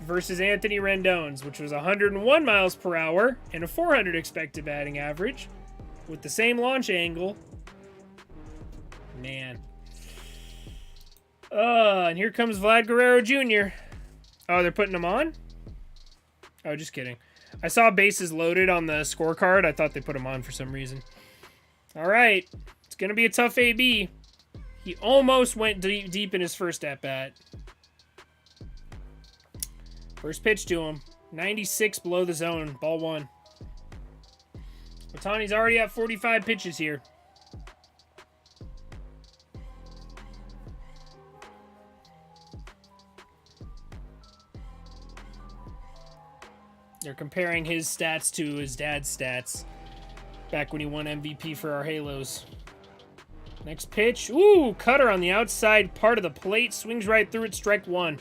Speaker 1: Versus Anthony Rendon's, which was 101 miles per hour and a 400 expected batting average with the same launch angle man. And here comes Vlad Guerrero Jr. Oh, they're putting him on? Oh, just kidding. I saw bases loaded on the scorecard. I thought they put him on for some reason. All right. It's going to be a tough AB. He almost went deep in his first at-bat. First pitch to him. 96 below the zone. Ball 1. Ohtani's already at 45 pitches here. They're comparing his stats to his dad's stats back when he won MVP for our Halos. Next pitch. Ooh, cutter on the outside part of the plate. Swings right through it. Strike 1.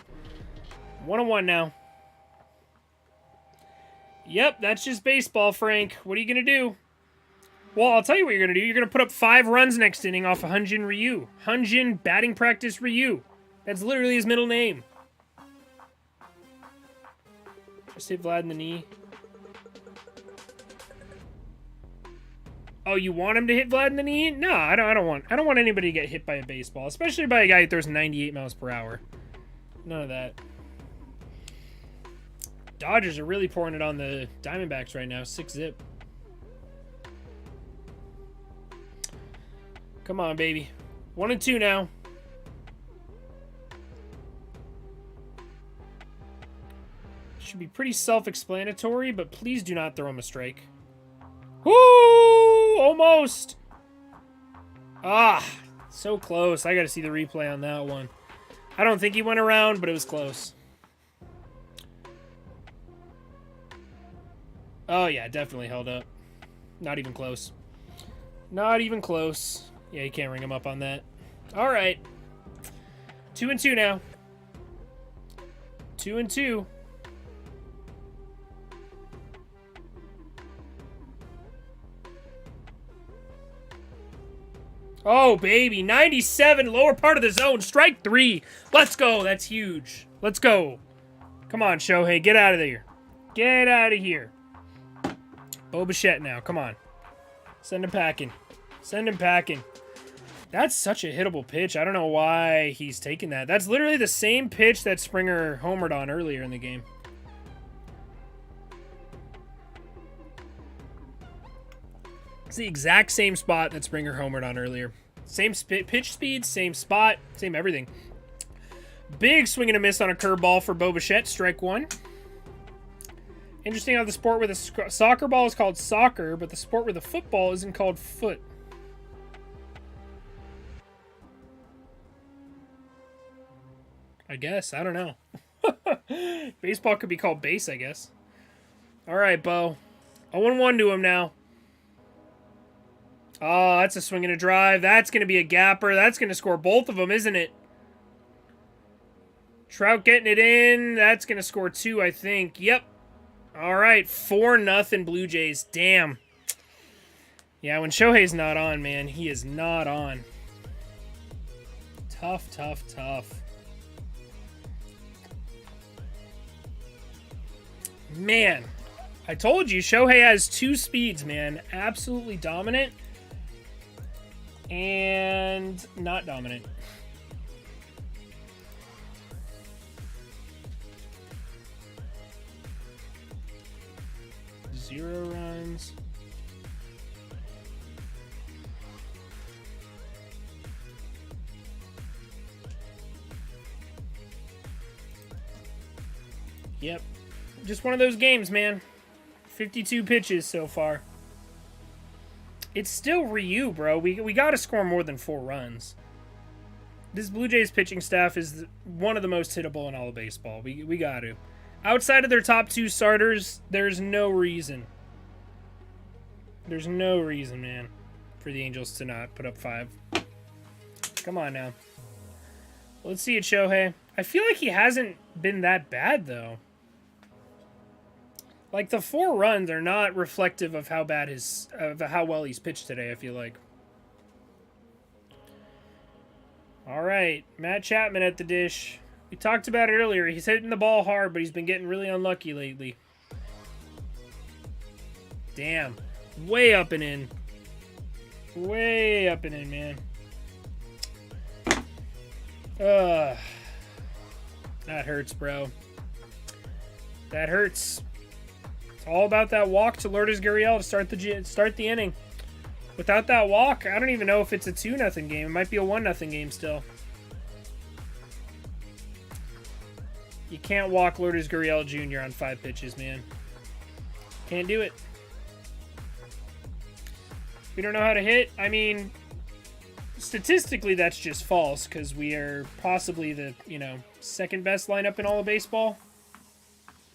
Speaker 1: 1-1 now. Yep, that's just baseball, Frank. What are you going to do? Well, I'll tell you what you're going to do. You're going to put up 5 runs next inning off of Hyunjin Ryu. Hyunjin Batting Practice Ryu. That's literally his middle name. Just hit Vlad in the knee. Oh, you want him to hit Vlad in the knee? No, I don't want anybody to get hit by a baseball, especially by a guy who throws 98 miles per hour. None of that. Dodgers are really pouring it on the Diamondbacks right now. 6-zip. Come on, baby. 1-2 now. Should be pretty self-explanatory, but please do not throw him a strike. Woo! Almost! Ah, so close. I got to see the replay on that one. I don't think he went around, but it was close. Oh, yeah, definitely held up. Not even close. Not even close. Yeah, you can't ring him up on that. All right. 2-2 now. 2-2. Oh, baby. 97, lower part of the zone. Strike 3. Let's go. That's huge. Let's go. Come on, Shohei. Get out of there. Get out of here. Bo Bichette now. Come on. Send him packing. Send him packing. That's such a hittable pitch. I don't know why he's taking that. That's literally the same pitch that Springer homered on earlier in the game. It's the exact same spot that Springer homered on earlier. Same pitch speed, same spot, same everything. Big swing and a miss on a curveball for Bo Bichette. Strike 1. Interesting how the sport with a soccer ball is called soccer, but the sport with a football isn't called foot. I guess. I don't know. Baseball could be called base, I guess. All right, Bo. 0-1 to him now. Oh, that's a swing and a drive. That's going to be a gapper. That's going to score both of them, isn't it? Trout getting it in. That's going to score 2, I think. Yep. All right, 4-0 Blue Jays. Damn. Yeah, when Shohei's not on, man, he is not on. Tough, tough, tough. Man, I told you, Shohei has 2 speeds, man. Absolutely dominant and not dominant. Zero runs. Yep. Just one of those games, man. 52 pitches so far. It's still Ryu, bro. We got to score more than 4 runs. This Blue Jays pitching staff is one of the most hittable in all of baseball. We got to. Outside of their top 2 starters, there's no reason. There's no reason, man, for the Angels to not put up 5. Come on now. Let's see it, Shohei. I feel like he hasn't been that bad, though. Like, the 4 runs are not reflective of how bad how well he's pitched today, I feel like. All right, Matt Chapman at the dish. We talked about it earlier. He's hitting the ball hard, but he's been getting really unlucky lately. Damn. Way up and in. Way up and in, man. That hurts, bro. That hurts. It's all about that walk to Lourdes Gurriel to start the inning. Without that walk, I don't even know if it's a 2-0 game. It might be a 1-0 game still. You can't walk Lourdes Gurriel Jr. on 5 pitches, man. Can't do it. We don't know how to hit. I mean, statistically, that's just false because we are possibly the, second best lineup in all of baseball,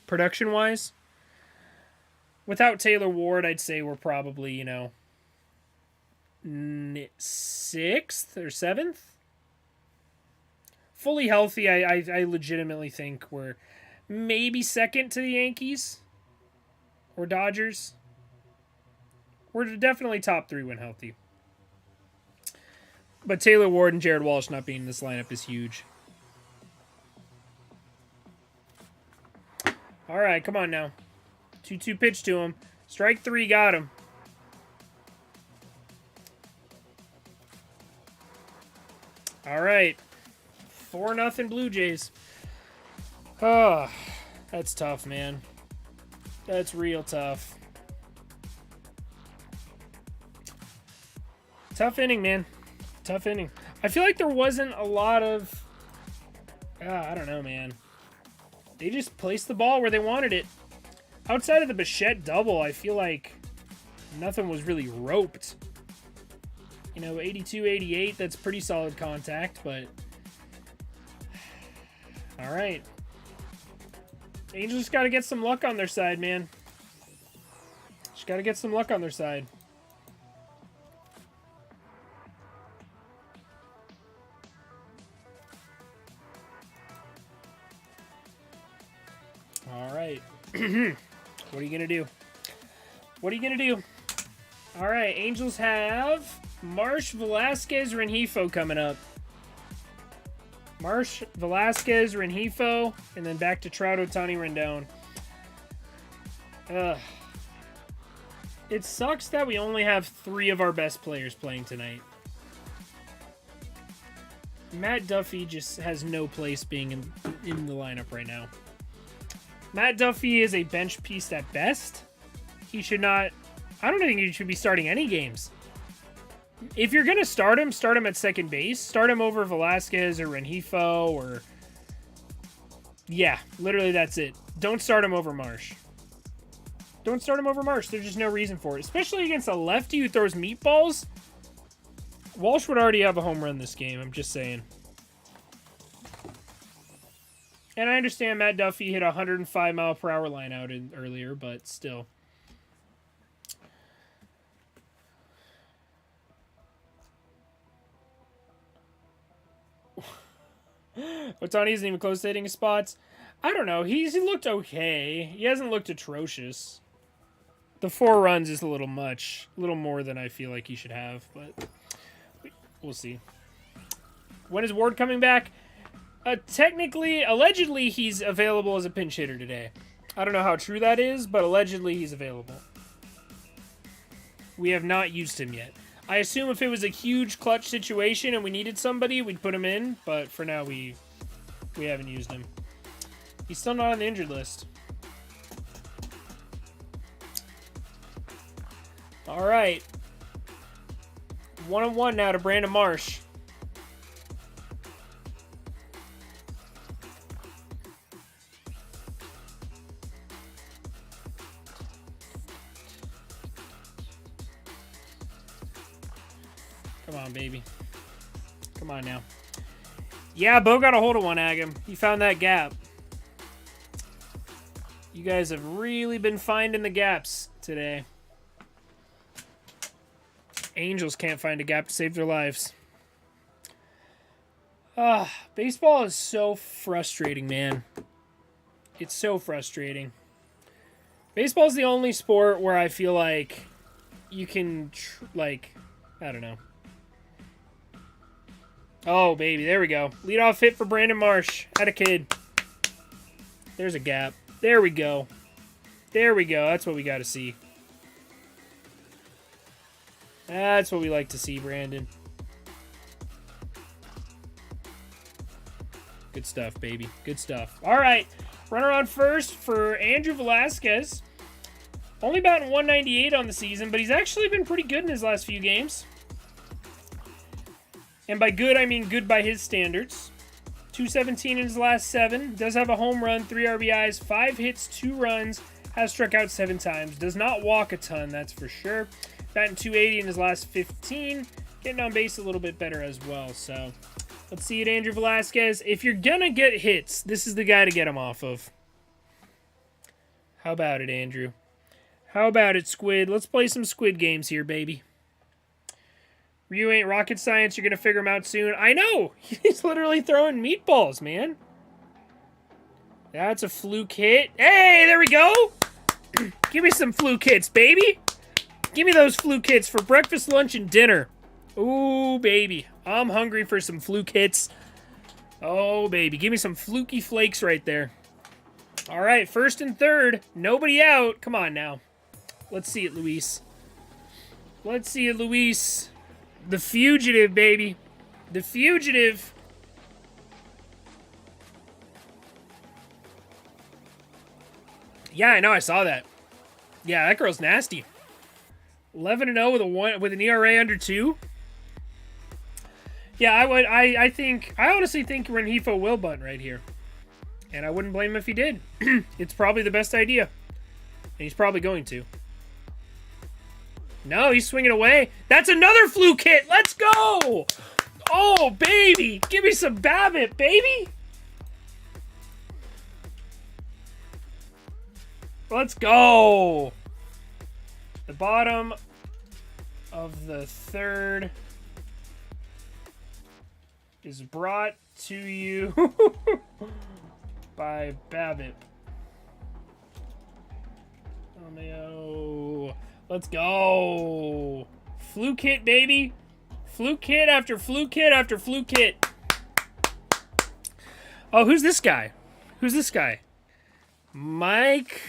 Speaker 1: production-wise. Without Taylor Ward, I'd say we're probably, 6th or 7th. Fully healthy, I legitimately think we're maybe second to the Yankees or Dodgers. We're definitely top 3 when healthy. But Taylor Ward and Jared Walsh not being in this lineup is huge. All right, come on now. 2-2 pitch to him. Strike 3, got him. All right. 4-0 Blue Jays. Oh, that's tough, man. That's real tough. Tough inning, man. Tough inning. I feel like there wasn't a lot of... I don't know, man. They just placed the ball where they wanted it. Outside of the Bichette double, I feel like nothing was really roped. 82, 88, that's pretty solid contact, but... All right. Angels got to get some luck on their side, man. Just got to get some luck on their side. All right. What are you going to do? What are you going to do? All right. Angels have Marsh, Velasquez, Rengifo coming up. Marsh, Velasquez, Rengifo, and then back to Trout, Ohtani, Rendon. It sucks that we only have 3 of our best players playing tonight. Matt Duffy just has no place being in the lineup right now. Matt Duffy is a bench piece at best. He should not... I don't think he should be starting any games. If you're going to start him at second base. Start him over Velasquez or Rengifo or... Yeah, literally that's it. Don't start him over Marsh. Don't start him over Marsh. There's just no reason for it. Especially against a lefty who throws meatballs. Walsh would already have a home run this game. I'm just saying. And I understand Matt Duffy hit a 105-mile-per-hour line out earlier, but still... Ohtani isn't even close to hitting his spots. I don't know. He looked okay. He hasn't looked atrocious. The 4 runs is a little much. A little more than I feel like he should have, but we'll see. When is Ward coming back? Technically, allegedly, he's available as a pinch hitter today. I don't know how true that is, but allegedly he's available. We have not used him yet. I assume if it was a huge clutch situation and we needed somebody, we'd put him in. But for now, we haven't used him. He's still not on the injured list. All right. 1-1 now to Brandon Marsh. Come on, baby. Come on now. Yeah, Bo got a hold of one, Agam. He found that gap. You guys have really been finding the gaps today. Angels can't find a gap to save their lives. Baseball is so frustrating, man. It's so frustrating. Baseball is the only sport where I feel like you can, I don't know. Oh, baby. There we go. Leadoff hit for Brandon Marsh. Had a kid. There's a gap. There we go. There we go. That's what we got to see. That's what we like to see, Brandon. Good stuff, baby. Good stuff. All right. Runner on first for Andrew Velasquez. Only batting 198 on the season, but he's actually been pretty good in his last few games. And by good, I mean good by his standards. 217 in his last 7. Does have a home run, 3 RBIs, 5 hits, 2 runs. Has struck out 7 times. Does not walk a ton, that's for sure. Batting 280 in his last 15. Getting on base a little bit better as well. So let's see it, Andrew Velasquez. If you're going to get hits, this is the guy to get them off of. How about it, Andrew? How about it, Squid? Let's play some Squid games here, baby. Ryu ain't rocket science. You're going to figure him out soon. I know. He's literally throwing meatballs, man. That's a fluke hit. Hey, there we go. Give me some fluke hits, baby. Give me those fluke hits for breakfast, lunch, and dinner. Ooh, baby. I'm hungry for some fluke hits. Oh, baby. Give me some fluky flakes right there. All right, first and third. Nobody out. Come on now. Let's see it, Luis. Let's see it, Luis. The fugitive, baby. The fugitive. Yeah, I know. I saw that. Yeah, that girl's nasty. 11-0 with an ERA under 2. Yeah, I honestly think Rengifo will bunt right here. And I wouldn't blame him if he did. It's probably the best idea. And he's probably going to. No, he's swinging away. That's another fluke hit. Let's go. Oh, baby. Give me some BABIP, baby. Let's go. The bottom of the third is brought to you by BABIP. Oh, let's go. Fluke hit, baby. Fluke hit after fluke hit after fluke hit. Oh, who's this guy? Who's this guy? Mike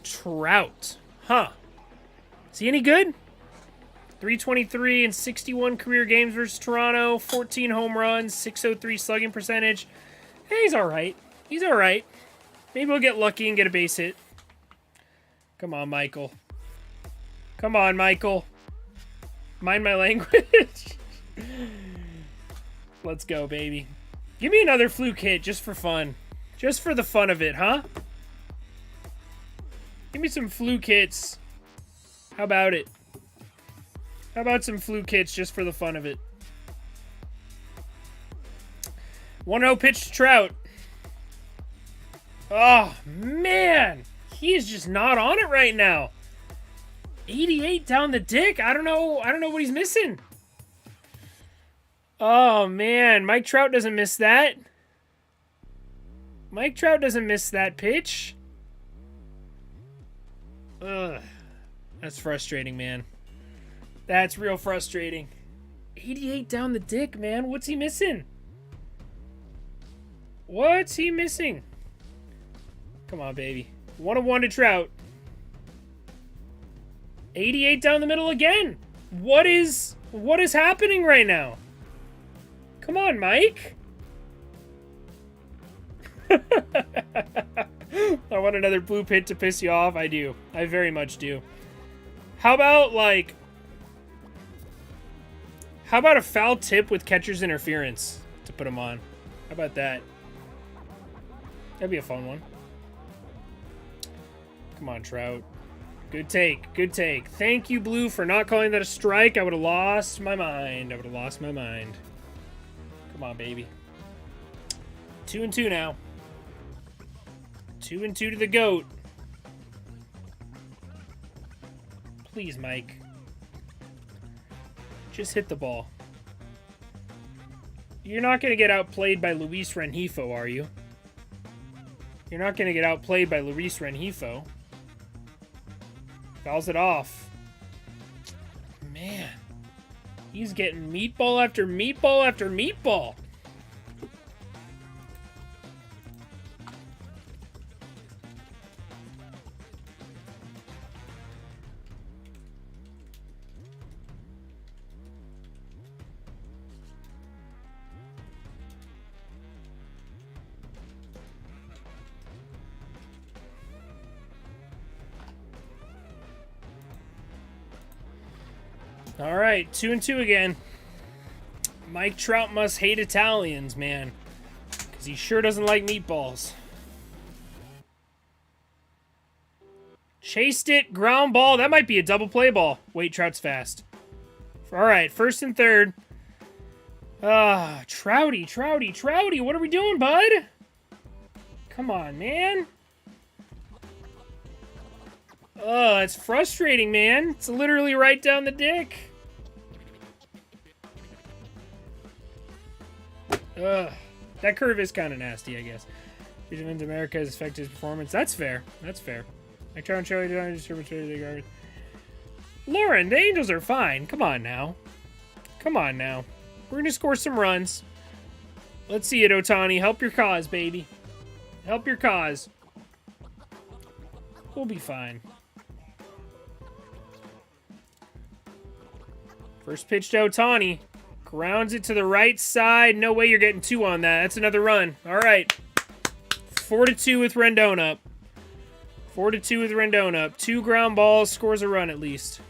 Speaker 1: Trout. Huh. Is he any good? 323 in 61 career games versus Toronto. 14 home runs. 603 slugging percentage. Hey, he's all right. He's all right. Maybe we'll get lucky and get a base hit. Come on, Michael. Come on, Michael. Mind my language. Let's go, baby. Give me another fluke hit just for fun. Just for the fun of it, huh? Give me some fluke hits. How about it? How about some fluke hits just for the fun of it? 1-0 pitch to Trout. Oh, man. He is just not on it right now. 88 down the dick. I don't know what he's missing. Oh, man. Mike Trout doesn't miss that. Mike Trout doesn't miss that pitch. Ugh. That's frustrating, man. That's real frustrating. 88 down the dick, man. What's he missing? What's he missing? Come on, baby. 1-1 to Trout. 88 down the middle again. What is happening right now? Come on, Mike. I want another blue pit to piss you off. I do. I very much do. How about a foul tip with catcher's interference to put him on? How about that? That'd be a fun one. Come on, Trout. Good take. Good take. Thank you, Blue, for not calling that a strike. I would have lost my mind. Come on, baby. 2-2 now. 2-2 to the GOAT. Please, Mike. Just hit the ball. You're not going to get outplayed by Luis Rengifo, are you? You're not going to get outplayed by Luis Rengifo. Fouls it off. Man. He's getting meatball after meatball after meatball. All right, 2-2 again. Mike Trout must hate Italians, man. Because he sure doesn't like meatballs. Chased it, ground ball. That might be a double play ball. Wait, Trout's fast. All right, first and third. Trouty. What are we doing, bud? Come on, man. Oh, that's frustrating, man. It's literally right down the dick. Ugh. That curve is kind of nasty, I guess. Vision America has affected his performance. That's fair. That's fair. I try and show you garbage. Lauren, the Angels are fine. Come on now. Come on now. We're going to score some runs. Let's see it, Ohtani. Help your cause, baby. Help your cause. We'll be fine. First pitch to Ohtani. Grounds it to the right side. No way you're getting 2 on that. That's another run. All right. 4-2 with Rendon up. 4-2 with Rendon up. 2 ground balls. Scores a run at least.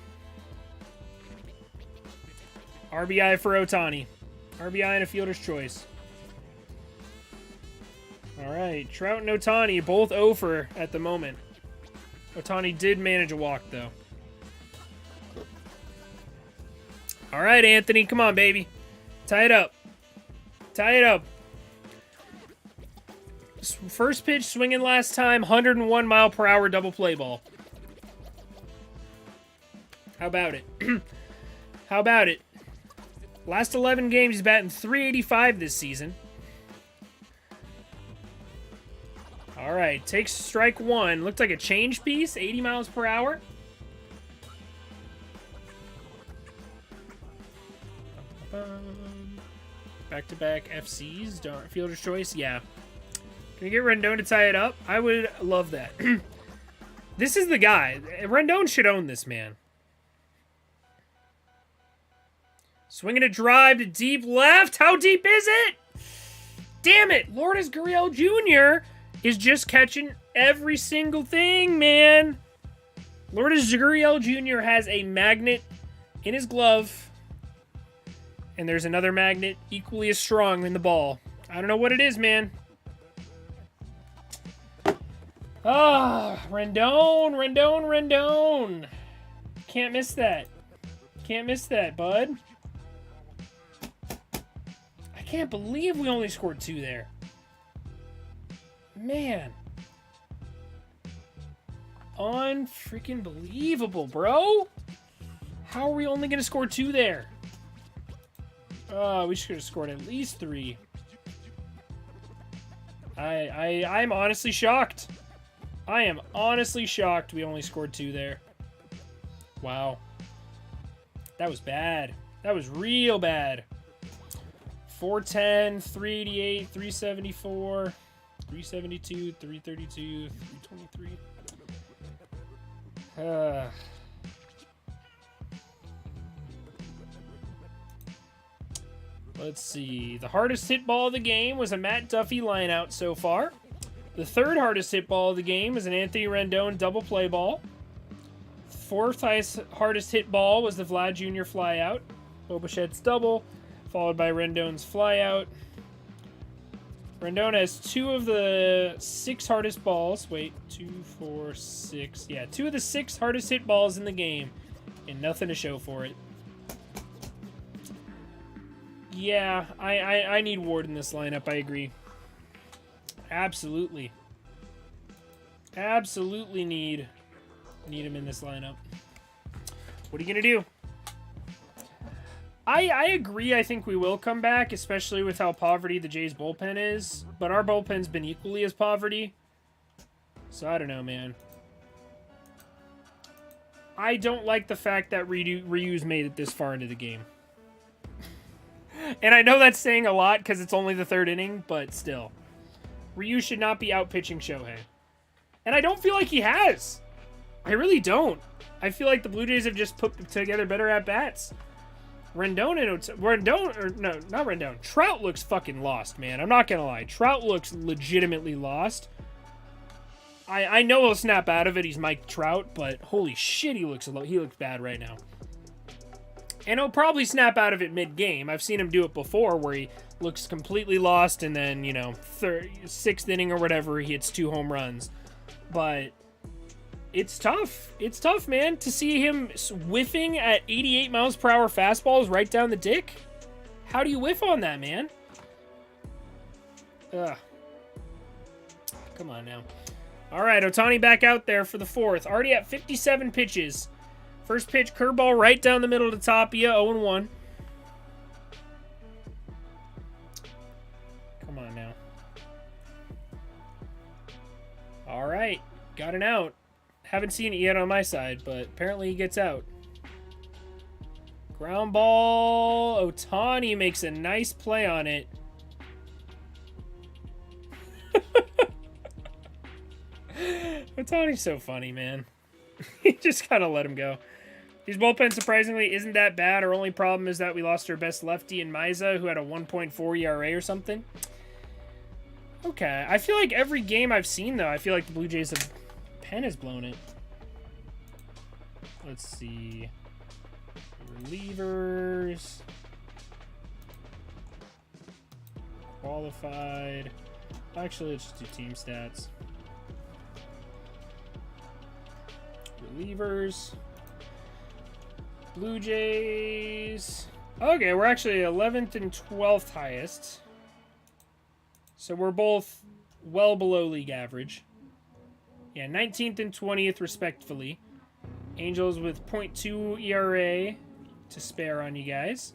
Speaker 1: RBI for Ohtani. RBI and a fielder's choice. All right. Trout and Ohtani both 0 for at the moment. Ohtani did manage a walk, though. All right, Anthony. Come on, baby. Tie it up. Tie it up. First pitch swinging last time. 101 mile per hour double play ball. How about it? How about it? Last 11 games, he's batting .385 this season. All right, takes strike 1. Looked like a change piece. 80 miles per hour. Back-to-back FCs. Fielder's choice. Yeah. Can we get Rendon to tie it up? I would love that. This is the guy. Rendon should own this, man. Swinging a drive to deep left. How deep is it? Damn it. Lourdes Gurriel Jr. is just catching every single thing, man. Lourdes Gurriel Jr. has a magnet in his glove. And there's another magnet equally as strong in the ball. I don't know what it is, man. Ah, Rendon. Can't miss that. Can't miss that, bud. I can't believe we only scored 2 there. Man. Unfreaking believable, bro. How are we only going to score 2 there? Oh, we should have scored at least 3. I'm honestly shocked. I am honestly shocked we only scored 2 there. Wow. That was bad. That was real bad. 410, 388, 374, 372, 332, 323. Let's see. The hardest hit ball of the game was a Matt Duffy lineout so far. The third hardest hit ball of the game is an Anthony Rendon double play ball. Fourth hardest hit ball was the Vlad Jr. flyout. Bobichet's double, followed by Rendon's flyout. Rendon has 2 of the 6 hardest balls. Wait, 2, 4, 6. Yeah, 2 of the 6 hardest hit balls in the game. And nothing to show for it. Yeah, I need Ward in this lineup. I agree. Absolutely. Absolutely need him in this lineup. What are you going to do? I agree. I think we will come back, especially with how poverty the Jays bullpen is. But our bullpen's been equally as poverty. So I don't know, man. I don't like the fact that Ryu's made it this far into the game. And I know that's saying a lot because it's only the 3rd inning, but still. Ryu should not be out-pitching Shohei. And I don't feel like he has. I really don't. I feel like the Blue Jays have just put together better at-bats. Trout looks fucking lost, man. I'm not gonna lie. Trout looks legitimately lost. I know he'll snap out of it. He's Mike Trout, but holy shit, he looks bad right now. And he'll probably snap out of it mid-game. I've seen him do it before where he looks completely lost and then, you know, sixth inning or whatever, he hits 2 home runs. But it's tough. It's tough, man, to see him whiffing at 88 miles per hour fastballs right down the dick. How do you whiff on that, man? Ugh. Come on now. All right, Ohtani back out there for the 4th. Already at 57 pitches. First pitch, curveball right down the middle to Tapia, 0-1. Come on now. All right, got an out. Haven't seen it yet on my side, but apparently he gets out. Ground ball. Ohtani makes a nice play on it. Ohtani's so funny, man. You just gotta let him go. His bullpen, surprisingly, isn't that bad. Our only problem is that we lost our best lefty in Maiza, who had a 1.4 ERA or something. Okay. I feel like every game I've seen, though, I feel like the Blue Jays have... Pen has blown it. Let's see. Relievers. Qualified. Actually, let's just do team stats. Relievers. Blue Jays. Okay, we're actually 11th and 12th highest. So we're both well below league average. Yeah, 19th and 20th respectively. Angels with 0.2 ERA to spare on you guys.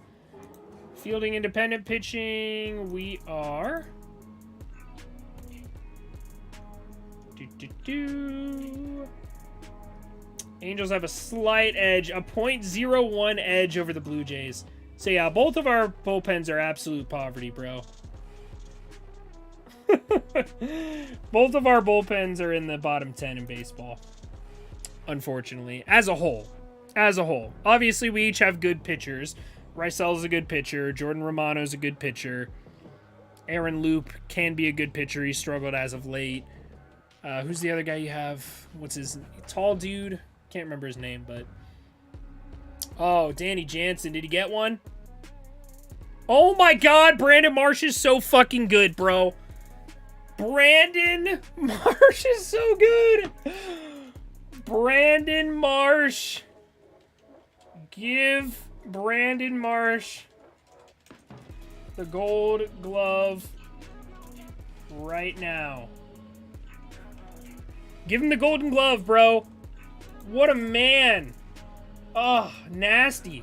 Speaker 1: Fielding independent pitching, we are... Angels have a slight edge, a .01 edge over the Blue Jays. So yeah, both of our bullpens are absolute poverty, bro. Both of our bullpens are in the bottom 10 in baseball. Unfortunately, as a whole. As a whole. Obviously, we each have good pitchers. Reisel's a good pitcher. Jordan Romano's a good pitcher. Aaron Loop can be a good pitcher. He struggled as of late. Who's the other guy you have? What's his tall dude? Can't remember his name, but... Oh, Danny Jansen. Did he get one? Oh my god, Brandon Marsh is so fucking good, bro. Brandon Marsh is so good. Brandon Marsh. Give Brandon Marsh the gold glove right now. Give him the golden glove, bro. What a man. Oh, nasty.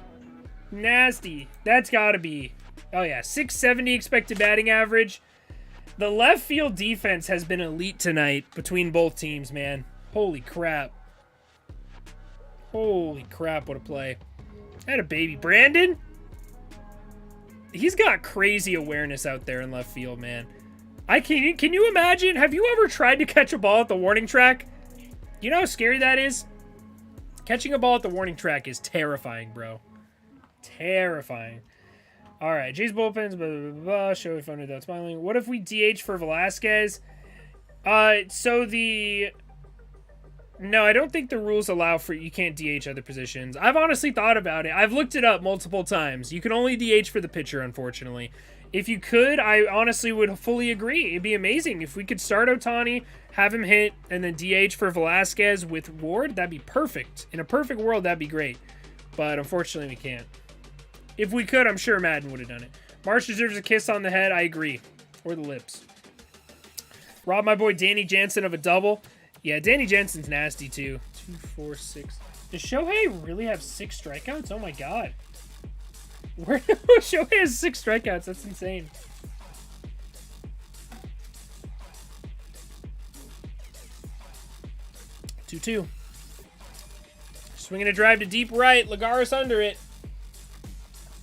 Speaker 1: Nasty. That's gotta be. Oh, yeah. 670 expected batting average. The left field defense has been elite tonight between both teams, man. Holy crap. Holy crap, what a play. Had a baby. Brandon? He's got crazy awareness out there in left field, man. Can you imagine? Have you ever tried to catch a ball at the warning track? You know how scary that is? Catching a ball at the warning track is terrifying, bro. Terrifying. All right, Jays bullpens, blah, blah, blah, blah. Shohei Ohtani without smiling. What if we DH for Velasquez? No, I don't think the rules allow for you can't DH other positions. I've honestly thought about it. I've looked it up multiple times. You can only DH for the pitcher, unfortunately. If you could, I honestly would fully agree. It'd be amazing. If we could start Ohtani, have him hit, and then DH for Velasquez with Ward, that'd be perfect. In a perfect world, that'd be great. But unfortunately, we can't. If we could, I'm sure Madden would have done it. Marsh deserves a kiss on the head. I agree. Or the lips. Rob my boy Danny Jansen of a double. Yeah, Danny Jansen's nasty too. 2, 4, 6. Does Shohei really have 6 strikeouts? Oh my god. Where Shohei has 6 strikeouts? That's insane. Two. Swinging a drive to deep right. Lagares under it.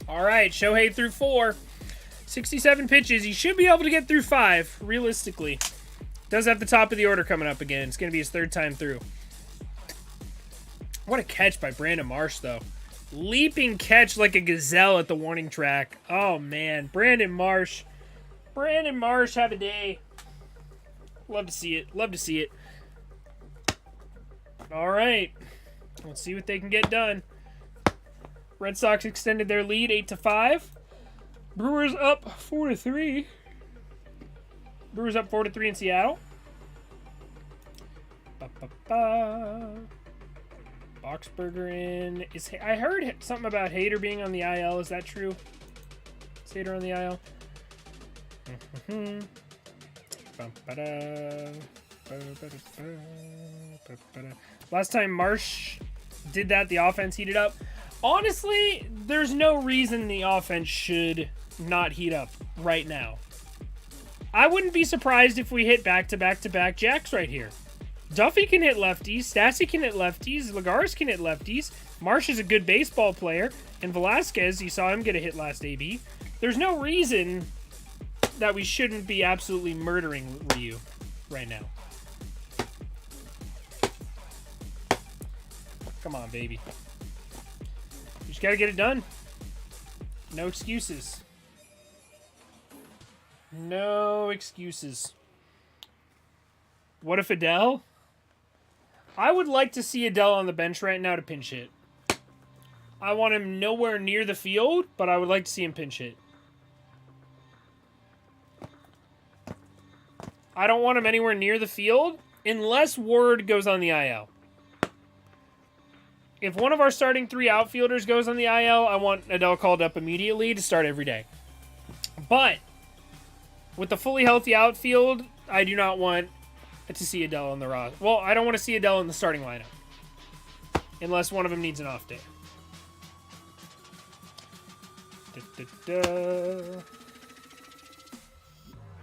Speaker 1: All right, Shohei through 4. 67 pitches. He should be able to get through 5, realistically. Does have the top of the order coming up again. It's going to be his 3rd time through. What a catch by Brandon Marsh, though. Leaping catch like a gazelle at the warning track. Oh, man. Brandon Marsh. Brandon Marsh, have a day. Love to see it. Love to see it. All right. Let's see what they can get done. Red Sox extended their lead 8-5. Brewers up 4-3. Brewers up 4-3 in Seattle. Boxberger in. I heard something about Hader being on the IL. Is that true? Is Hader on the IL? Last time Marsh did that, the offense heated up. Honestly, there's no reason the offense should not heat up right now. I wouldn't be surprised if we hit back-to-back-to-back jacks right here. Duffy can hit lefties, Stassi can hit lefties, Lagares can hit lefties, Marsh is a good baseball player, and Velasquez, you saw him get a hit last AB. There's no reason that we shouldn't be absolutely murdering Ryu right now. Come on, baby. You just gotta get it done. No excuses. No excuses. What if Adele? I would like to see Adele on the bench right now to pinch hit. I want him nowhere near the field, but I would like to see him pinch hit. I don't want him anywhere near the field unless Ward goes on the IL. If one of our starting 3 outfielders goes on the IL, I want Adele called up immediately to start every day. But with the fully healthy outfield, I do not want to see Adele on the roster. Well, I don't want to see Adele in the starting lineup. Unless one of them needs an off day.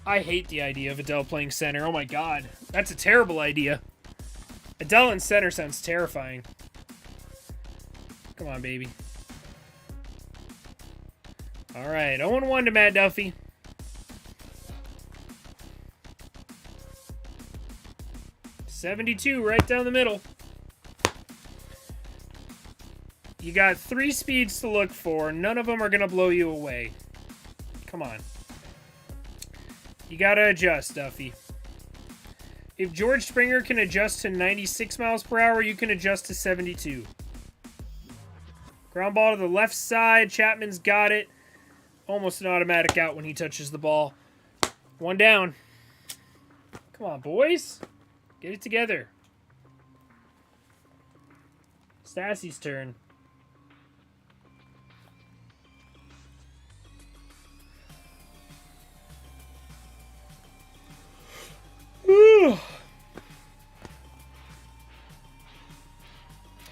Speaker 1: I hate the idea of Adele playing center. Oh my god. That's a terrible idea. Adele in center sounds terrifying. Come on, baby. Alright, 0-1 to Matt Duffy. .72 right down the middle. You got 3 speeds to look for. None of them are going to blow you away. Come on. You got to adjust, Duffy. If George Springer can adjust to 96 miles per hour, you can adjust to 72. Ground ball to the left side. Chapman's got it. Almost an automatic out when he touches the ball. 1 down. Come on, boys. Get it together. Stassi's turn.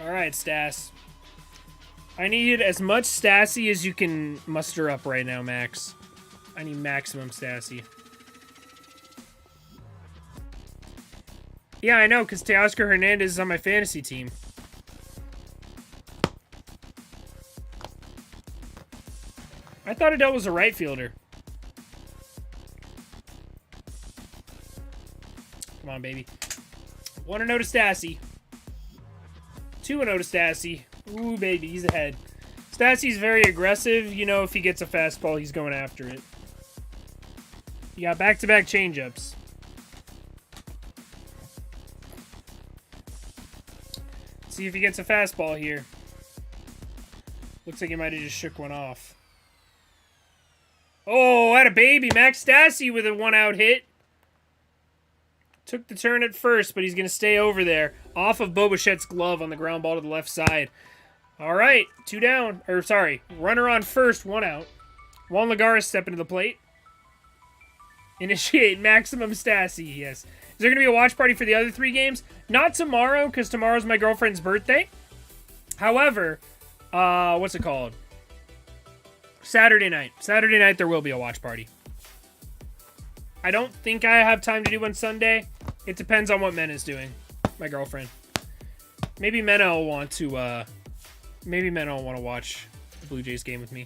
Speaker 1: Alright, Stas. I need as much Stassi as you can muster up right now, Max. I need maximum Stassi. Yeah, I know, because Teoscar Hernandez is on my fantasy team. I thought Adele was a right fielder. Come on, baby. 1-0 to Stassi. 2-0 to Stassi. Ooh, baby, he's ahead. Stassi's very aggressive. You know, if he gets a fastball, he's going after it. You got back-to-back changeups. See if he gets a fastball here. Looks like he might have just shook one off. Oh, had a baby. Max Stassi with a 1-out hit. Took the turn at first, but he's going to stay over there. Off of Bobichet's glove on the ground ball to the left side. All right, 2 down. Or, sorry, runner on first, 1 out. Juan Lagares stepping to the plate. Initiate maximum Stassi, yes. Is there going to be a watch party for the other 3 games? Not tomorrow, because tomorrow's my girlfriend's birthday. However, what's it called? Saturday night. Saturday night, there will be a watch party. I don't think I have time to do one Sunday. It depends on what Mena's doing. My girlfriend. Maybe Mena will want to, maybe Mena will want to watch the Blue Jays game with me.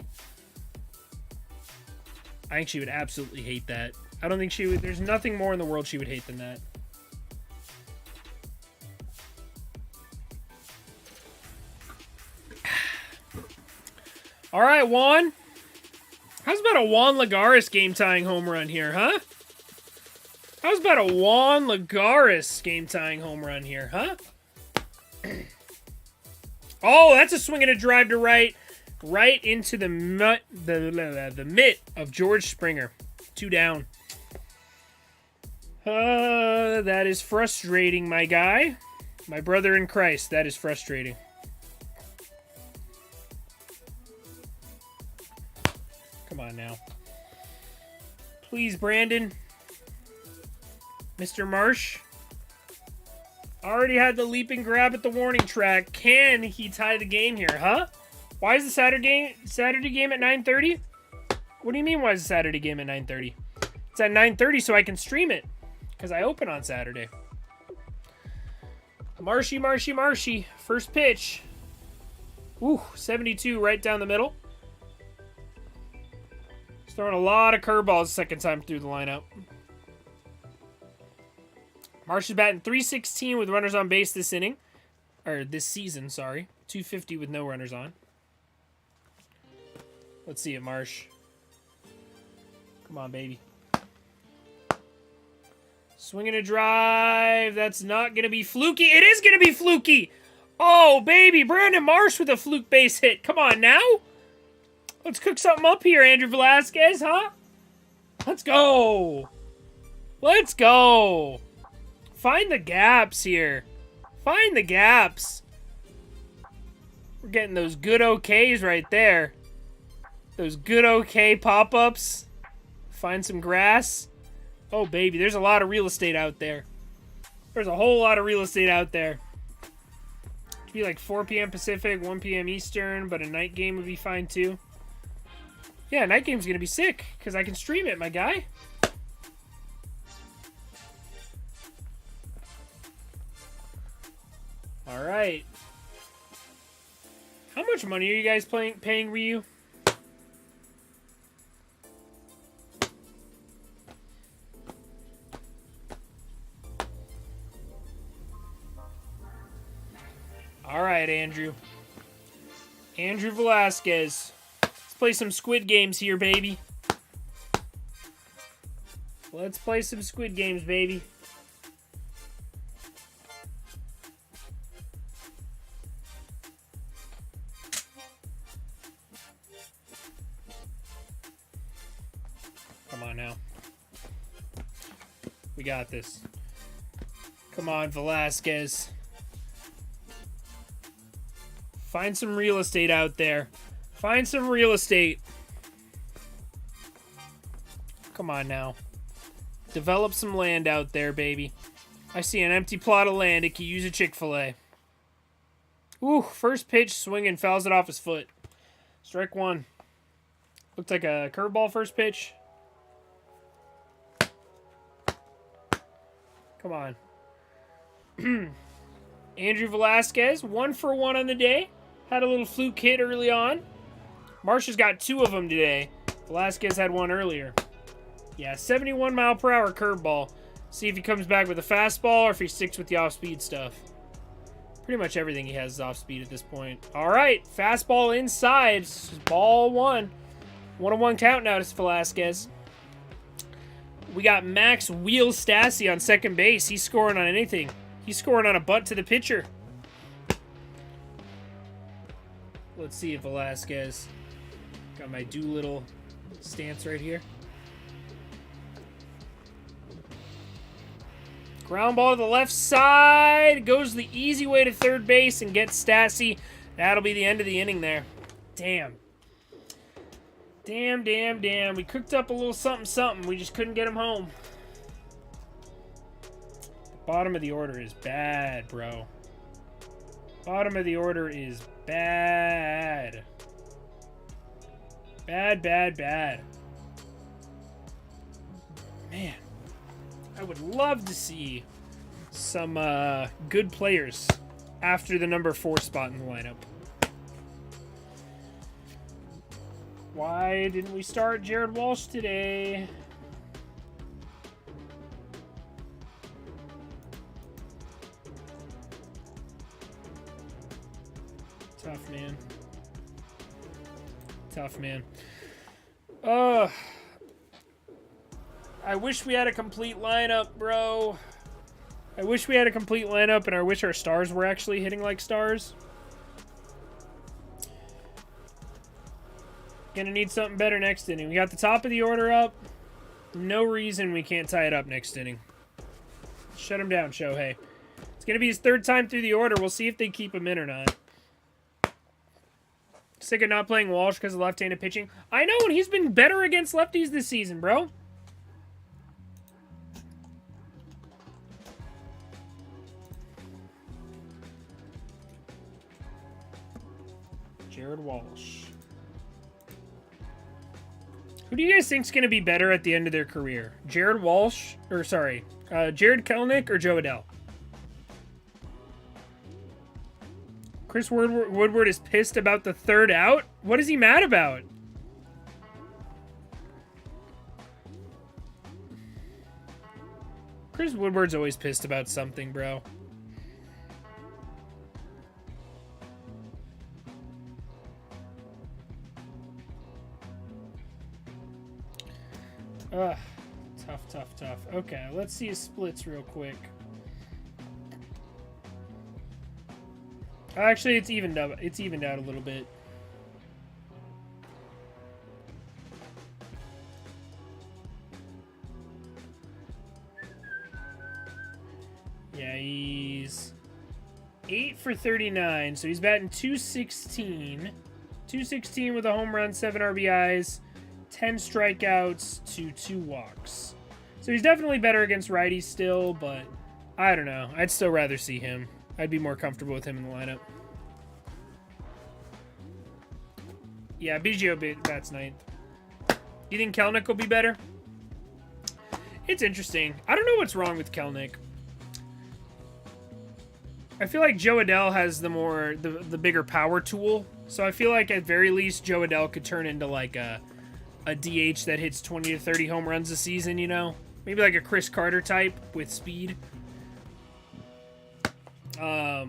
Speaker 1: I think she would absolutely hate that. I don't think she would. There's nothing more in the world she would hate than that. All right, Juan. How's about a Juan Lagares game-tying home run here, huh? How's about a Juan Lagares game-tying home run here, huh? Oh, that's a swing and a drive to right. right into the mitt of George Springer. 2 down. That is frustrating, my guy. My brother in Christ, that is frustrating. Come on now. Please, Brandon. Mr. Marsh. Already had the leaping grab at the warning track. Can he tie the game here, huh? Why is the Saturday game at 9:30? What do you mean, why is the Saturday game at 9:30? It's at 9:30 so I can stream it. Because I open on Saturday. Marshy. First pitch. Ooh, 72 right down the middle. He's throwing a lot of curveballs second time through the lineup. Marsh is batting .316 with runners on base this inning. Or this season, sorry. .250 with no runners on. Let's see it, Marsh. Come on, baby. Swinging a drive. That's not going to be fluky. It is going to be fluky. Oh, baby. Brandon Marsh with a fluke base hit. Come on now. Let's cook something up here, Andrew Velasquez, huh? Let's go. Let's go. Find the gaps here. Find the gaps. We're getting those good OKs right there. Those good OK pop-ups. Find some grass. Oh, baby, there's a lot of real estate out there. There's a whole lot of real estate out there. It'd be like 4 p.m. Pacific, 1 p.m. Eastern, but a night game would be fine too. Yeah, night game's going to be sick because I can stream it, my guy. All right. How much money are you guys paying Ryu? All right, Andrew. Andrew Velasquez. Let's play some Squid Games here, baby. Let's play some Squid Games, baby. Come on now. We got this. Come on, Velasquez. Find some real estate out there. Find some real estate. Come on now. Develop some land out there, baby. I see an empty plot of land. It could use a Chick-fil-A. Ooh, first pitch, swinging, fouls it off his foot. Strike one. Looked like a curveball first pitch. Come on. Andrew Velasquez, 1 for 1 on the day. Had a little fluke hit early on. Marsh has got 2 of them today. Velasquez had 1 earlier. Yeah, 71 mile per hour curveball. See if he comes back with a fastball or if he sticks with the off-speed stuff. Pretty much everything he has is off-speed at this point. All right, fastball inside. Ball 1. 1-1 count now to Velasquez. We got Max Wheel Stassi on second base. He's scoring on anything. He's scoring on a bunt to the pitcher. Let's see if Velasquez. Got my Doolittle stance right here. Ground ball to the left side. Goes the easy way to third base and gets Stassi. That'll be the end of the inning there. Damn. Damn. We cooked up a little something. We just couldn't get him home. Bottom of the order is bad, bro. Bottom of the order is bad. Bad. Man, I would love to see some good players after the number 4 spot in the lineup. Why didn't we start Jared Walsh today? Tough, man. I wish we had a complete lineup, bro. I wish we had a complete lineup, and I wish our stars were actually hitting like stars. Gonna need something better next inning. We got the top of the order up. No reason we can't tie it up next inning. Shut him down, Shohei. It's gonna be his 3rd time through the order. We'll see if they keep him in or not. Sick of not playing Walsh because of left-handed pitching. I know, and he's been better against lefties this season, bro. Jared Walsh. Who do you guys think's going to be better at the end of their career? Jared Walsh, or sorry, Jared Kelenic or Joe Adell? Chris Woodward is pissed about the 3rd out? What is he mad about? Chris Woodward's always pissed about something, bro. Ugh. Tough. Okay, let's see his splits real quick. Actually, it's evened up. It's evened out a little bit. Yeah, he's 8 for 39, so he's batting 216. 216 with a home run, 7 RBIs, 10 strikeouts to 2 walks. So he's definitely better against righties still, but I don't know. I'd still rather see him. I'd be more comfortable with him in the lineup. Yeah, Biggio bats 9th. You think Kelenic will be better? It's interesting. I don't know what's wrong with Kelenic. I feel like Joe Adell has the bigger power tool. So I feel like at very least Joe Adell could turn into like a DH that hits 20 to 30 home runs a season, you know? Maybe like a Chris Carter type with speed. I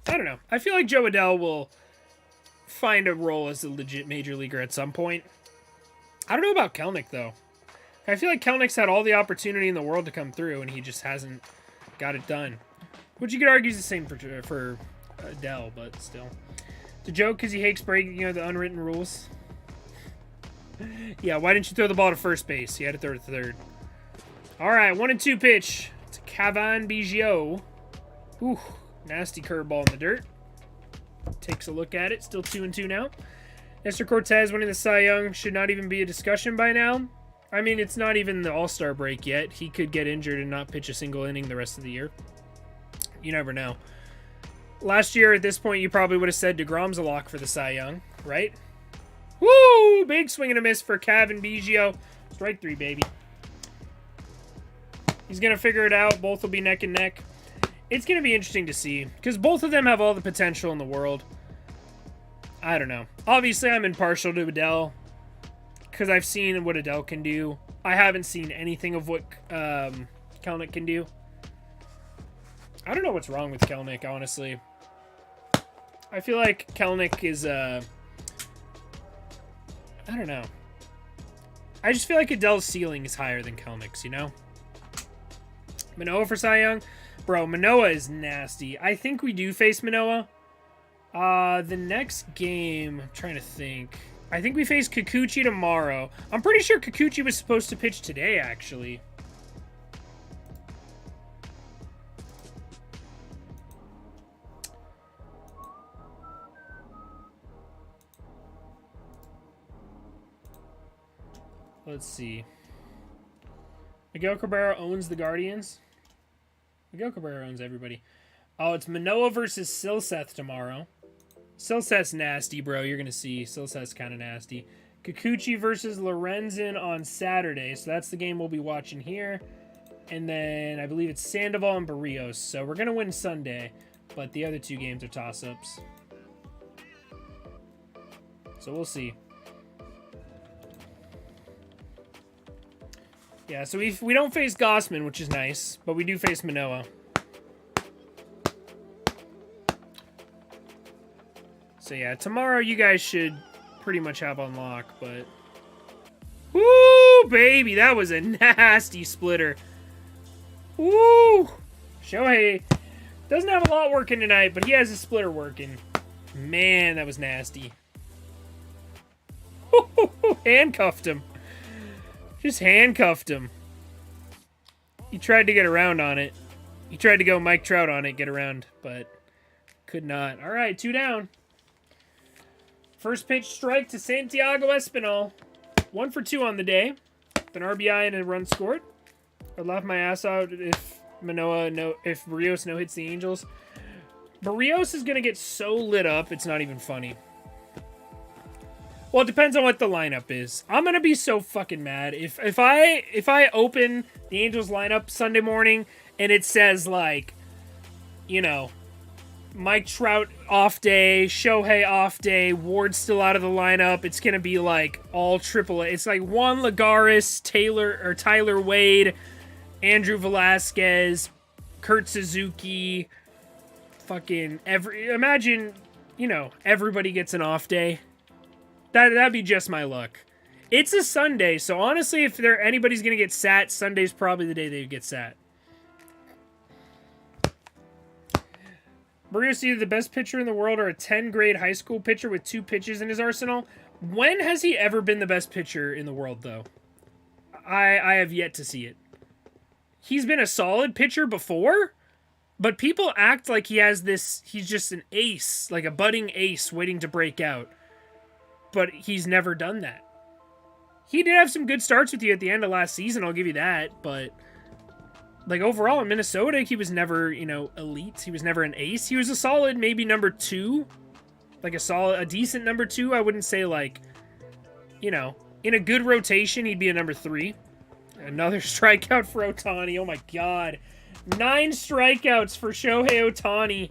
Speaker 1: don't know. I feel like Joe Adell will find a role as a legit major leaguer at some point. I don't know about Kelenic, though. I feel like Kelnic's had all the opportunity in the world to come through, and he just hasn't got it done. Which you could argue is the same for Adell, but still. It's a joke because he hates breaking the unwritten rules. Yeah, why didn't you throw the ball to first base? You had to throw to 3rd. All right, 1-2 pitch. It's Cavan Biggio. Ooh, nasty curveball in the dirt. Takes a look at it. Still 2-2 now. Nestor Cortez winning the Cy Young should not even be a discussion by now. I mean, it's not even the All-Star break yet. He could get injured and not pitch a single inning the rest of the year. You never know. Last year at this point, you probably would have said DeGrom's a lock for the Cy Young, right? Woo! Big swing and a miss for Cavan Biggio. Strike 3, baby. He's going to figure it out. Both will be neck and neck. It's going to be interesting to see because both of them have all the potential in the world. I don't know. Obviously, I'm impartial to Adell because I've seen what Adell can do. I haven't seen anything of what Kelenic can do. I don't know what's wrong with Kelenic, honestly. I feel like Kelenic is, I don't know. I just feel like Adell's ceiling is higher than Kelenic's, you know? Manoah for Cy Young? Bro, Manoah is nasty. I think we do face Manoah. The next game, I'm trying to think. I think we face Kikuchi tomorrow. I'm pretty sure Kikuchi was supposed to pitch today, actually. Let's see. Miguel Cabrera owns the Guardians. Miguel Cabrera owns everybody. Oh, it's Manoah versus Silseth tomorrow. Silseth's nasty, bro. You're going to see. Silseth's kind of nasty. Kikuchi versus Lorenzen on Saturday. So that's the game we'll be watching here. And then I believe it's Sandoval and Barrios. So we're going to win Sunday. But the other 2 games are toss-ups. So we'll see. Yeah, so we don't face Gossman, which is nice, but we do face Manoah. So yeah, tomorrow you guys should pretty much have on lock, but... Woo, baby, that was a nasty splitter. Woo! Shohei doesn't have a lot working tonight, but he has a splitter working. Man, that was nasty. Handcuffed him. Just handcuffed him. He tried to get around on it. He tried to go Mike Trout on it, get around, but could not. All right, 2 down. First pitch strike to Santiago Espinal. 1 for 2 on the day. With an RBI and a run scored. I'd laugh my ass out if if Barrios no hits the Angels. Barrios is gonna get so lit up, it's not even funny. Well, it depends on what the lineup is. I'm gonna be so fucking mad if I open the Angels lineup Sunday morning and it says like, you know, Mike Trout off day, Shohei off day, Ward's still out of the lineup. It's gonna be like all AAA. It's like Juan Lagares, Tyler Wade, Andrew Velasquez, Kurt Suzuki, fucking imagine, you know, everybody gets an off day. That'd be just my luck. It's a Sunday, so honestly, if anybody's gonna get sat, Sunday's probably the day they get sat. Barrios is either the best pitcher in the world or a 10th-grade high school pitcher with 2 pitches in his arsenal. When has he ever been the best pitcher in the world, though? I have yet to see it. He's been a solid pitcher before, but people act like he's just an ace, like a budding ace waiting to break out. But he's never done that. He did have some good starts with you at the end of last season, I'll give you that, but like overall in Minnesota, he was never, you know, elite. He was never an ace. He was a solid maybe number 2. Like a decent number 2. I wouldn't say like, you know, in a good rotation, he'd be a number 3. Another strikeout for Ohtani. Oh my God. 9 strikeouts for Shohei Ohtani.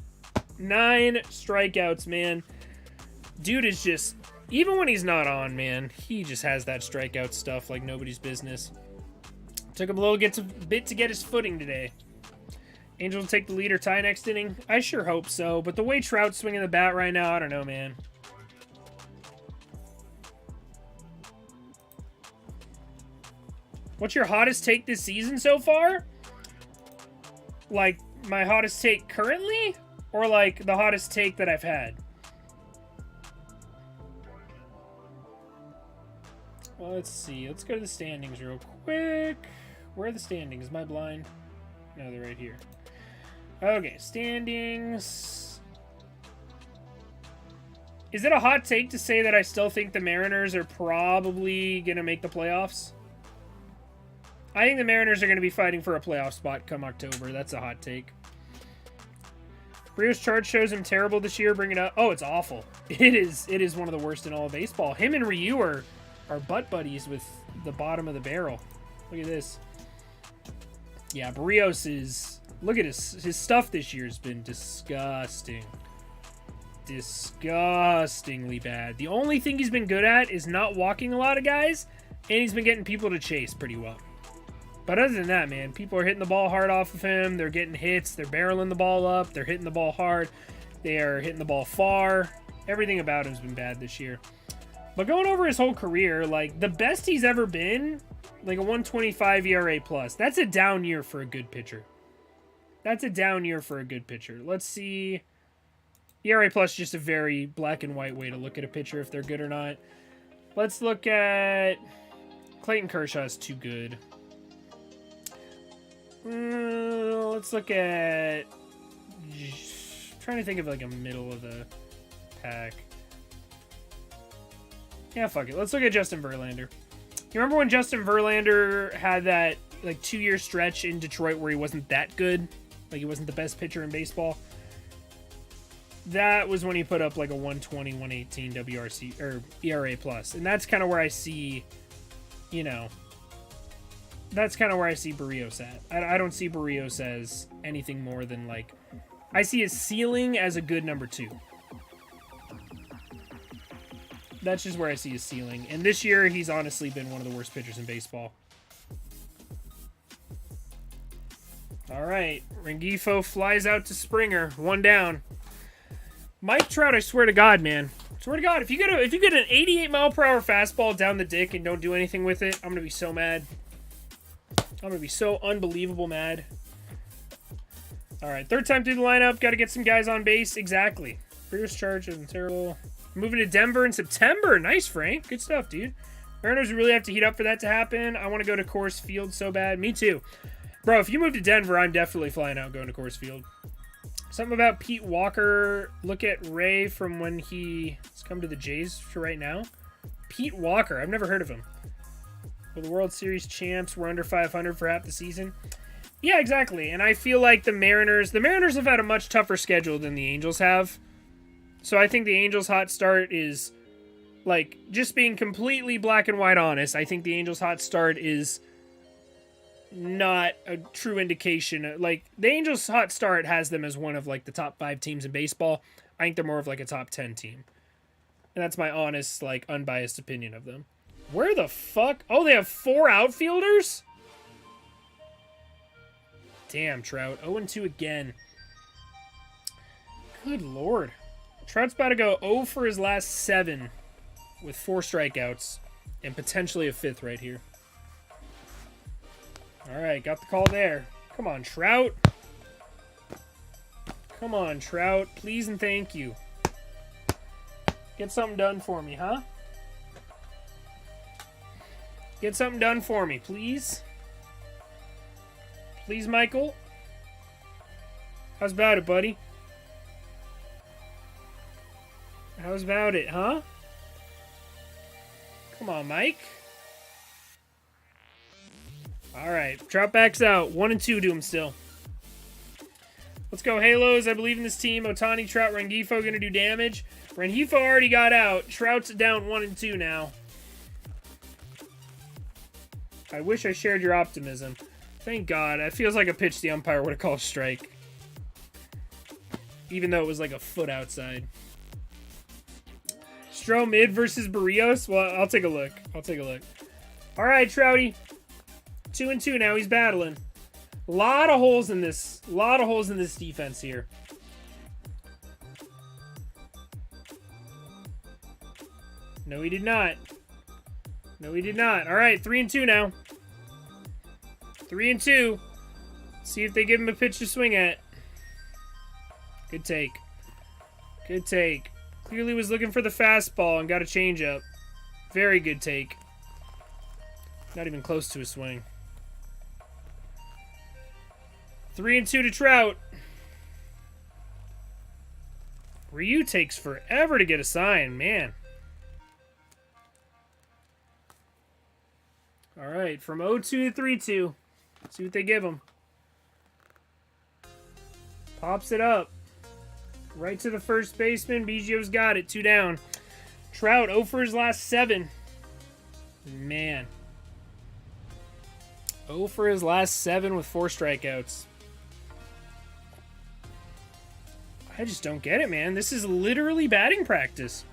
Speaker 1: 9 strikeouts, man. Dude is just, even when he's not on, man, he just has that strikeout stuff like nobody's business. Took him a little bit to get his footing today. Angels will take the lead or tie next inning. I sure hope so, but the way Trout's swinging the bat right now, I don't know, man. What's your hottest take this season so far? Like, my hottest take currently? Or, like, the hottest take that I've had? Well, let's see. Let's go to the standings real quick. Where are the standings? Am I blind? No, they're right here. Okay, standings. Is it a hot take to say that I still think the Mariners are probably going to make the playoffs? I think the Mariners are going to be fighting for a playoff spot come October. That's a hot take. Barrios' chart shows him terrible this year. Bring it up. Oh, it's awful. It is one of the worst in all of baseball. Him and Ryu are butt buddies with the bottom of the barrel. Look at this. Yeah, Barrios is... Look at his stuff this year has been disgusting. Disgustingly bad. The only thing he's been good at is not walking a lot of guys, and he's been getting people to chase pretty well. But other than that, man, people are hitting the ball hard off of him. They're getting hits. They're barreling the ball up. They're hitting the ball hard. They are hitting the ball far. Everything about him's been bad this year. But going over his whole career, like, the best he's ever been, like a 1.25 ERA plus. That's a down year for a good pitcher. That's a down year for a good pitcher. Let's see. ERA plus is just a very black and white way to look at a pitcher if they're good or not. Let's look at... Clayton Kershaw's too good. Let's look at... I'm trying to think of like a middle of the pack. Yeah, fuck it. Let's look at Justin Verlander. You remember when Justin Verlander had that like 2-year stretch in Detroit where he wasn't that good? Like he wasn't the best pitcher in baseball? That was when he put up like a 120, 118 WRC or ERA plus. And that's kind of where I see, you know, that's kind of where I see Barrios at. I don't see Barrios as anything more than like, I see his ceiling as a good number 2. That's just where I see his ceiling. And this year, he's honestly been one of the worst pitchers in baseball. All right. Rengifo flies out to Springer. 1 down. Mike Trout, I swear to God, man. I swear to God, if you get an 88-mile-per-hour fastball down the dick and don't do anything with it, I'm going to be so mad. I'm going to be so unbelievable mad. All right. 3rd time through the lineup. Got to get some guys on base. Exactly. Barrios' charge isn't terrible. Moving to Denver in September. Nice, Frank. Good stuff, dude. Mariners really have to heat up for that to happen. I want to go to Coors Field so bad. Me too. Bro, if you move to Denver, I'm definitely flying out going to Coors Field. Something about Pete Walker. Look at Ray from when he's come to the Jays for right now. Pete Walker. I've never heard of him. Well, the World Series champs were under 500 for half the season. Yeah, exactly. And I feel like the Mariners have had a much tougher schedule than the Angels have. So I think the Angels' hot start is, like, just being completely black and white honest, I think the Angels' hot start is not a true indication. Like, the Angels' hot start has them as one of, like, the top 5 teams in baseball. I think they're more of, like, a top 10 team. And that's my honest, like, unbiased opinion of them. Where the fuck? Oh, they have 4 outfielders? Damn, Trout. 0-2 again. Good lord. Trout's about to go 0 for his last 7 with 4 strikeouts and potentially a 5th right here. All right, got the call there. Come on, Trout. Come on, Trout. Please and thank you. Get something done for me, huh? Get something done for me, please. Please, Michael. How's about it, buddy? How's about it, huh? Come on, Mike. All right, Trout backs out. 1-2 to him still. Let's go, Halos. I believe in this team. Ohtani, Trout, Rengifo going to do damage. Rengifo already got out. Trout's down 1-2 now. I wish I shared your optimism. Thank God. It feels like a pitch the umpire would have called strike. Even though it was like a foot outside. Stro mid versus Barrios? Well, I'll take a look. All right, Trouty. 2-2 now. He's battling. A lot of holes in this defense here. No, he did not. All right, 3-2 now. 3-2. See if they give him a pitch to swing at. Good take. Clearly was looking for the fastball and got a changeup. Very good take. Not even close to a swing. 3-2 to Trout. Ryu takes forever to get a sign, man. All right, from 0-2 to 3-2. See what they give him. Pops it up. Right to the first baseman. Biggio's got it. 2 down. Trout 0 for his last 7. Man. 0 for his last 7 with 4 strikeouts. I just don't get it, man. This is literally batting practice.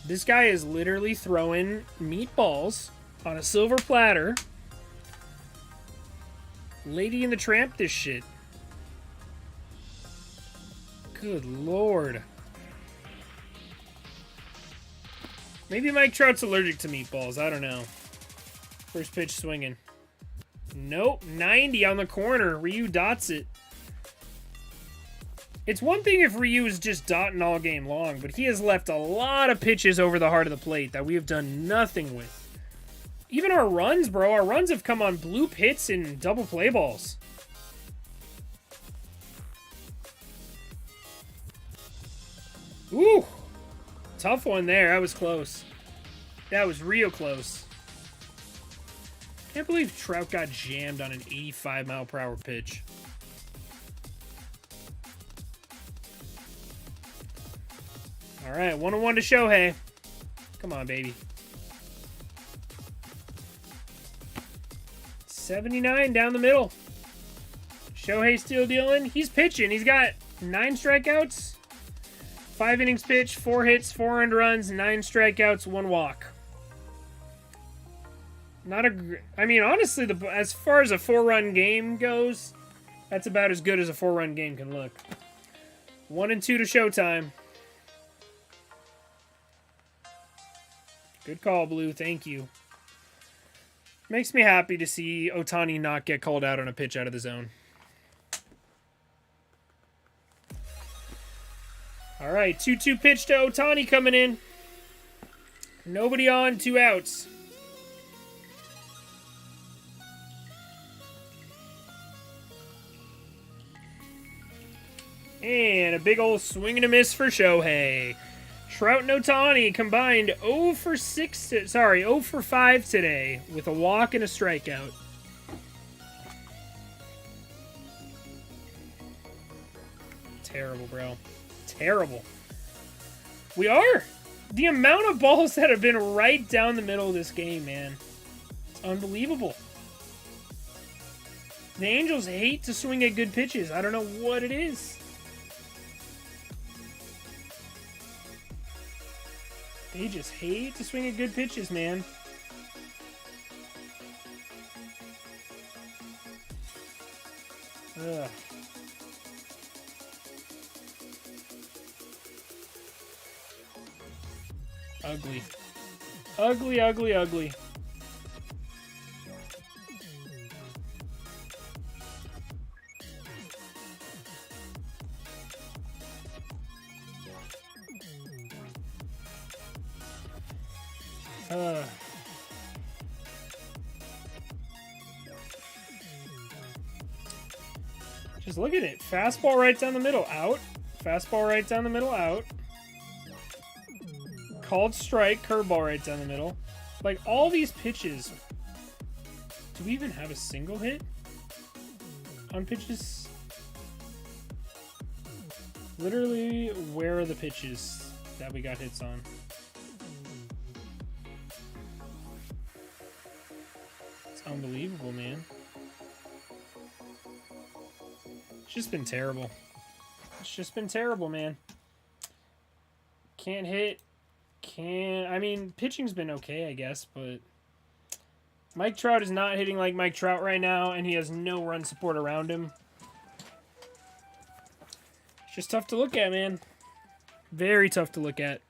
Speaker 1: This guy is literally throwing meatballs on a silver platter. Lady and the Tramp this shit. Good lord. Maybe Mike Trout's allergic to meatballs. I don't know. First pitch swinging. Nope. 90 on the corner. Ryu dots it. It's one thing if Ryu is just dotting all game long, but he has left a lot of pitches over the heart of the plate that we have done nothing with. Even our runs, bro. Our runs have come on bloop hits and double play balls. Ooh. Tough one there. That was close. That was real close. Can't believe Trout got jammed on an 85-mile-per-hour pitch. All right, 1-1 to Shohei. Come on, baby. 79 down the middle. Shohei still dealing. He's pitching. He's got 9 strikeouts. 5 innings pitched, 4 hits, 4 earned runs, 9 strikeouts, 1 walk. I mean, honestly, as far as a 4-run game goes, that's about as good as a 4-run game can look. 1-2 to Showtime. Good call, Blue. Thank you. Makes me happy to see Ohtani not get called out on a pitch out of the zone. All right, 2-2 pitch to Ohtani coming in. Nobody on, 2 outs. And a big old swing and a miss for Shohei. Trout and Ohtani combined 0 for 5 today with a walk and a strikeout. Terrible, bro. Terrible. We are. The amount of balls that have been right down the middle of this game, man. It's unbelievable. The Angels hate to swing at good pitches. I don't know what it is. They just hate to swing at good pitches, man. Ugh. Ugly. Ugly, ugly, ugly. Just look at it. Fastball right down the middle, out. Fastball right down the middle, out. Called strike, curveball right down the middle. Like, all these pitches. Do we even have a single hit on pitches? Literally, where are the pitches that we got hits on? It's unbelievable, man. It's just been terrible. It's just been terrible, man. Can't hit. I mean, pitching's been okay, I guess, but Mike Trout is not hitting like Mike Trout right now, and he has no run support around him. It's just tough to look at, man. Very tough to look at.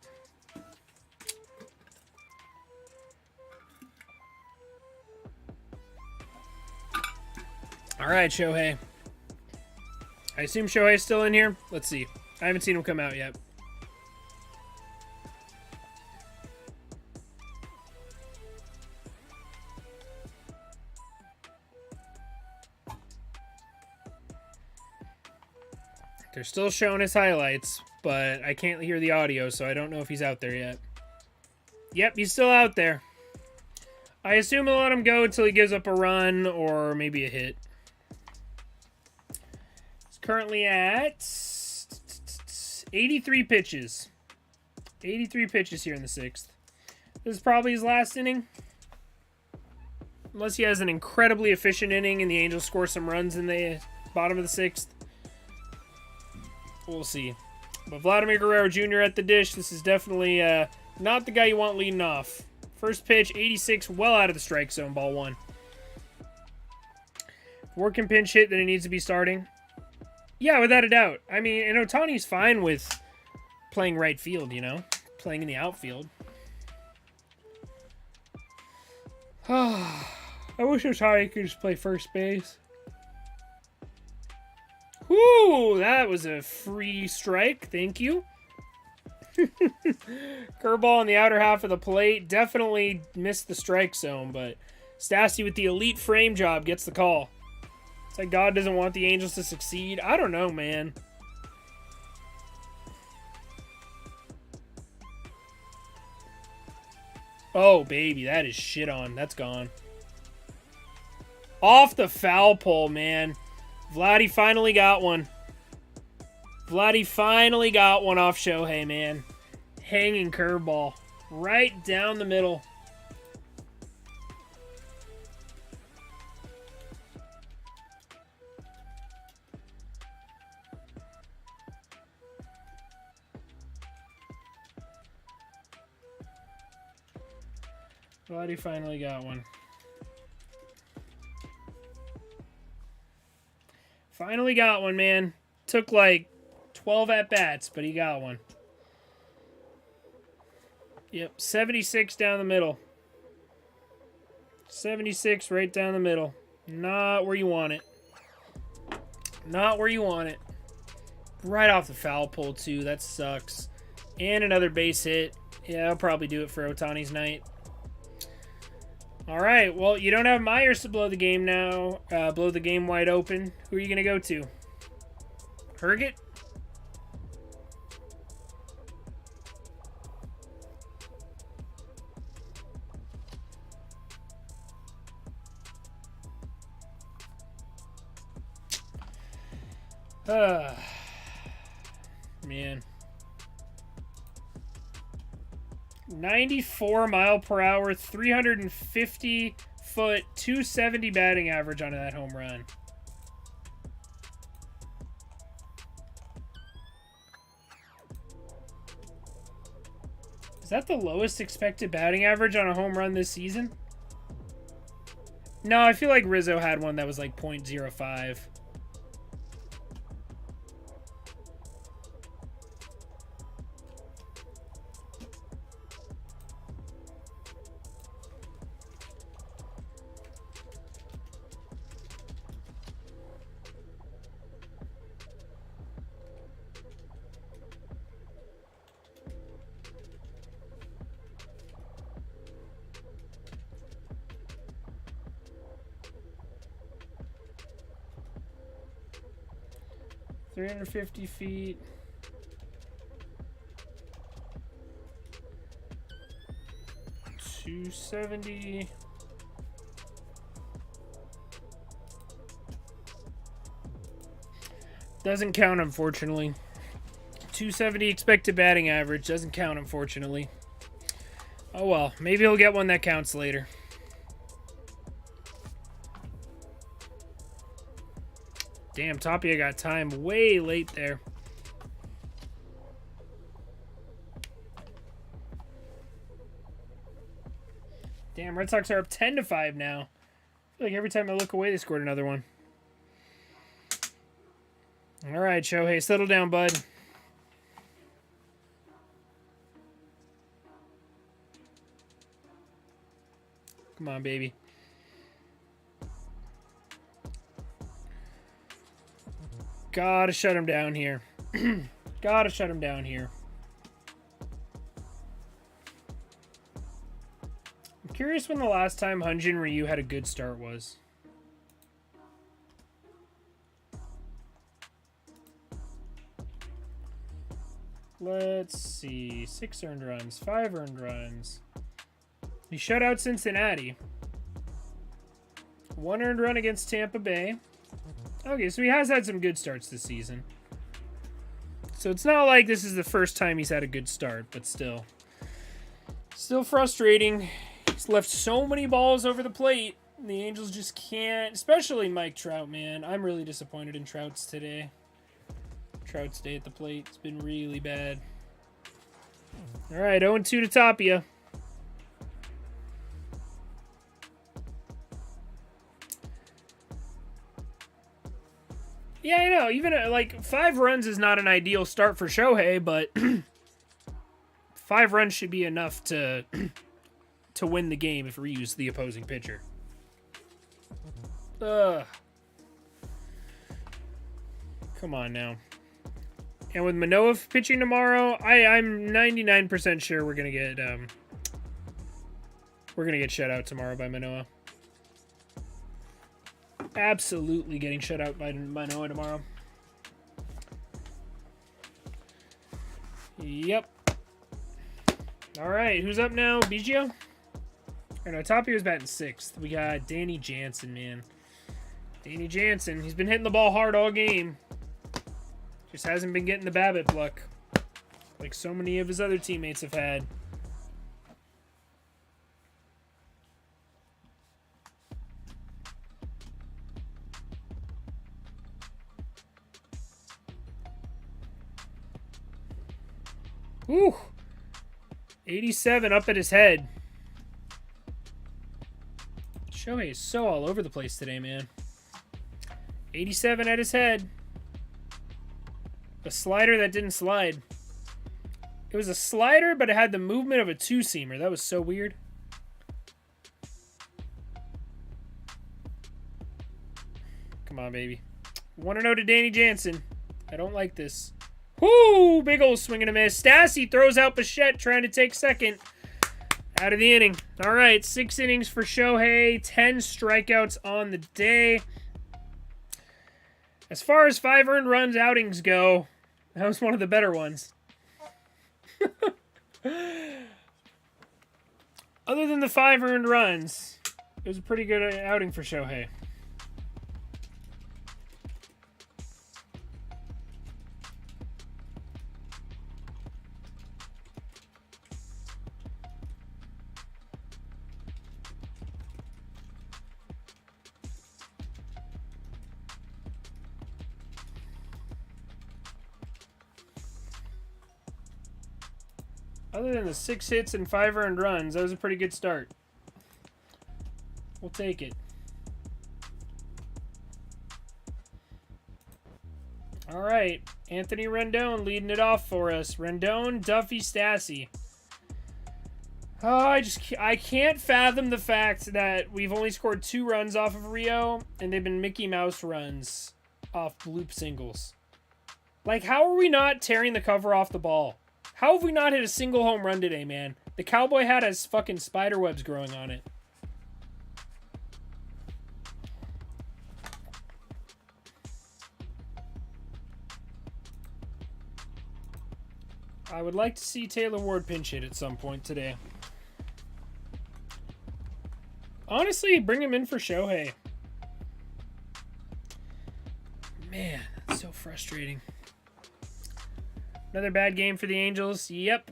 Speaker 1: All right, Shohei. I assume Shohei's still in here. Let's see. I haven't seen him come out yet. They're still showing his highlights, but I can't hear the audio, so I don't know if he's out there yet. Yep, he's still out there. I assume they'll let him go until he gives up a run or maybe a hit. He's currently at 83 pitches. 83 pitches here in the 6th. This is probably his last inning. Unless he has an incredibly efficient inning and the Angels score some runs in the bottom of the 6th. We'll see. But Vladimir Guerrero Jr. at the dish. This is definitely not the guy you want leading off. First pitch, 86, well out of the strike zone, ball 1. Working pinch hit, then he needs to be starting. Yeah, without a doubt. I mean, and Ohtani's fine with playing right field, you know? Playing in the outfield. I wish Ohtani could just play first base. Whoo, that was a free strike. Thank you. Curveball in the outer half of the plate. Definitely missed the strike zone, but Stassi with the elite frame job gets the call. It's like God doesn't want the Angels to succeed. I don't know, man. Oh, baby, that is shit on. That's gone. Off the foul pole, man. Vladdy finally got one. Vladdy finally got one off Shohei, man. Hanging curveball. Right down the middle. Vladdy finally got one. Finally got one, man. Took like 12 at-bats, but he got one. Yep, 76 down the middle. 76 right down the middle. Not where you want it. Not where you want it. Right off the foul pole, too. That sucks. And another base hit. Yeah, I'll probably do it for Ohtani's night. All right, well, you don't have Myers to blow the game now. Blow the game wide open. Who are you going to go to? Herget? Man. 94 mile per hour, 350 foot, 270 batting average on that home run. Is that the lowest expected batting average on a home run this season? No, I feel like Rizzo had one that was like .05. .350 feet. .270. Doesn't count, unfortunately. .270 expected batting average. Doesn't count, unfortunately. Oh well. Maybe he'll get one that counts later. Damn, Tapia got time way late there. Damn, Red Sox are up 10-5 now. I feel like every time I look away, they scored another one. All right, Shohei, settle down, bud. Come on, baby. Gotta shut him down here. Gotta shut him down here. I'm curious when the last time Hyun-Jin Ryu had a good start was. Let's see. 6 earned runs, 5 earned runs. He shut out Cincinnati. 1 earned run against Tampa Bay. Okay, so he has had some good starts this season. So it's not like this is the first time he's had a good start, but still. Still frustrating. He's left so many balls over the plate. The Angels just can't, especially Mike Trout, man. I'm really disappointed in Trout's today. Trout's day at the plate. It's been really bad. All right, 0-2 to Tapia. Yeah, I know. Even like 5 runs is not an ideal start for Shohei, but 5 runs should be enough to win the game if Ryu's the opposing pitcher. Come on now. And with Manoah pitching tomorrow, I'm 99% sure we're gonna get shut out tomorrow by Manoah. Absolutely getting shut out by Manoah tomorrow. Yep. All right, who's up now? Biggio? Or no, Tapio's batting 6th. We got Danny Jansen, man. Danny Jansen. He's been hitting the ball hard all game. Just hasn't been getting the BABIP luck like so many of his other teammates have had. Woo! 87 up at his head. Shohei is so all over the place today, man. 87 at his head. A slider that didn't slide. It was a slider, but it had the movement of a 2-seamer. That was so weird. Come on, baby. 1-0 to Danny Jansen. I don't like this. Whoo! Big old swing and a miss. Stassi throws out Bichette trying to take second. Out of the inning. All right, 6 innings for Shohei. 10 strikeouts on the day. As far as 5 earned runs outings go, that was one of the better ones. Other than the 5 earned runs, it was a pretty good outing for Shohei. Other than the 6 hits and 5 earned runs, that was a pretty good start. We'll take it. All right, Anthony Rendon leading it off for us. Rendon, Duffy, Stassi. Oh, I can't fathom the fact that we've only scored 2 runs off of Rio, and they've been Mickey Mouse runs off bloop singles. Like, how are we not tearing the cover off the ball? How have we not hit a single home run today, man? The cowboy hat has fucking spider webs growing on it. I would like to see Taylor Ward pinch hit at some point today. Honestly, bring him in for Shohei. Man, that's so frustrating. Another bad game for the Angels. Yep.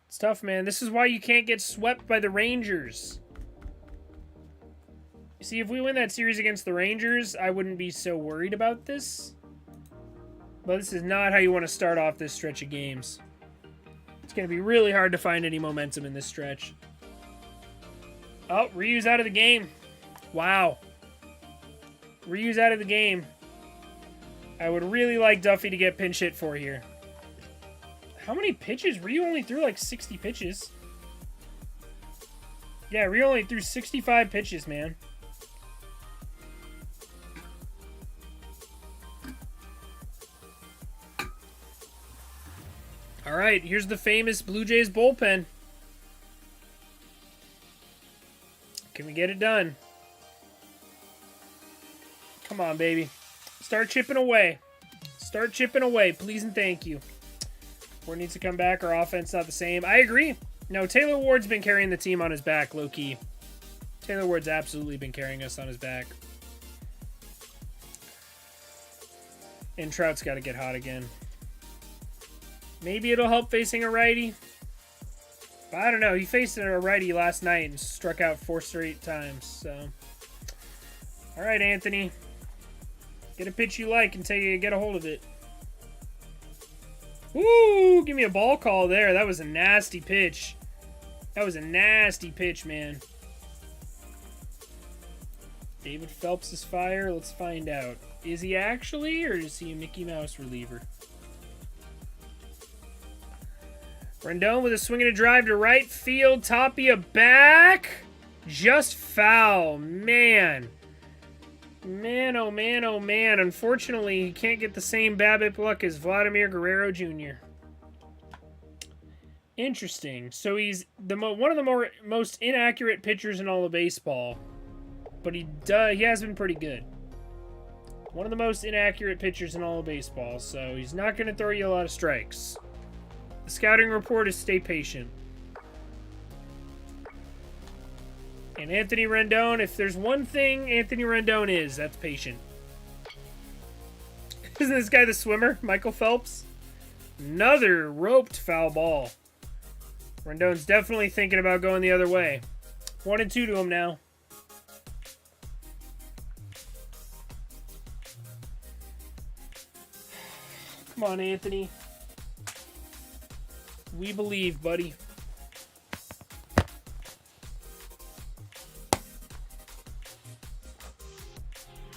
Speaker 1: It's tough, man. This is why you can't get swept by the Rangers. You see, if we win that series against the Rangers, I wouldn't be so worried about this. But this is not how you want to start off this stretch of games. It's going to be really hard to find any momentum in this stretch. Oh, Ryu's out of the game. Wow. Ryu's out of the game. I would really like Duffy to get pinch hit for here. How many pitches? Ryu only threw like 60 pitches. Yeah, Ryu only threw 65 pitches, man. All right, here's the famous Blue Jays bullpen. Can we get it done? Come on, baby. Start chipping away. Start chipping away, please and thank you. Ward needs to come back. Our offense not the same. I agree. No, Taylor Ward's been carrying the team on his back, low-key. Taylor Ward's absolutely been carrying us on his back. And Trout's got to get hot again. Maybe it'll help facing a righty. But I don't know. He faced a righty last night and struck out 4 straight times. So, all right, Anthony. Get a pitch you like until you get a hold of it. Woo! Give me a ball call there. That was a nasty pitch. That was a nasty pitch, man. David Phelps is fire. Let's find out. Is he actually, or is he a Mickey Mouse reliever? Rendon with a swing and a drive to right field. Tapia back. Just foul. Man. Man, oh man, oh man. Unfortunately, he can't get the same BABIP luck as Vladimir Guerrero Jr. Interesting. So he's one of the most inaccurate pitchers in all of baseball. But he has been pretty good. One of the most inaccurate pitchers in all of baseball. So he's not going to throw you a lot of strikes. The scouting report is stay patient. And Anthony Rendon, if there's one thing Anthony Rendon is, that's patient. Isn't this guy the swimmer, Michael Phelps? Another roped foul ball. Rendon's definitely thinking about going the other way. 1-2 to him now. Come on, Anthony. We believe, buddy.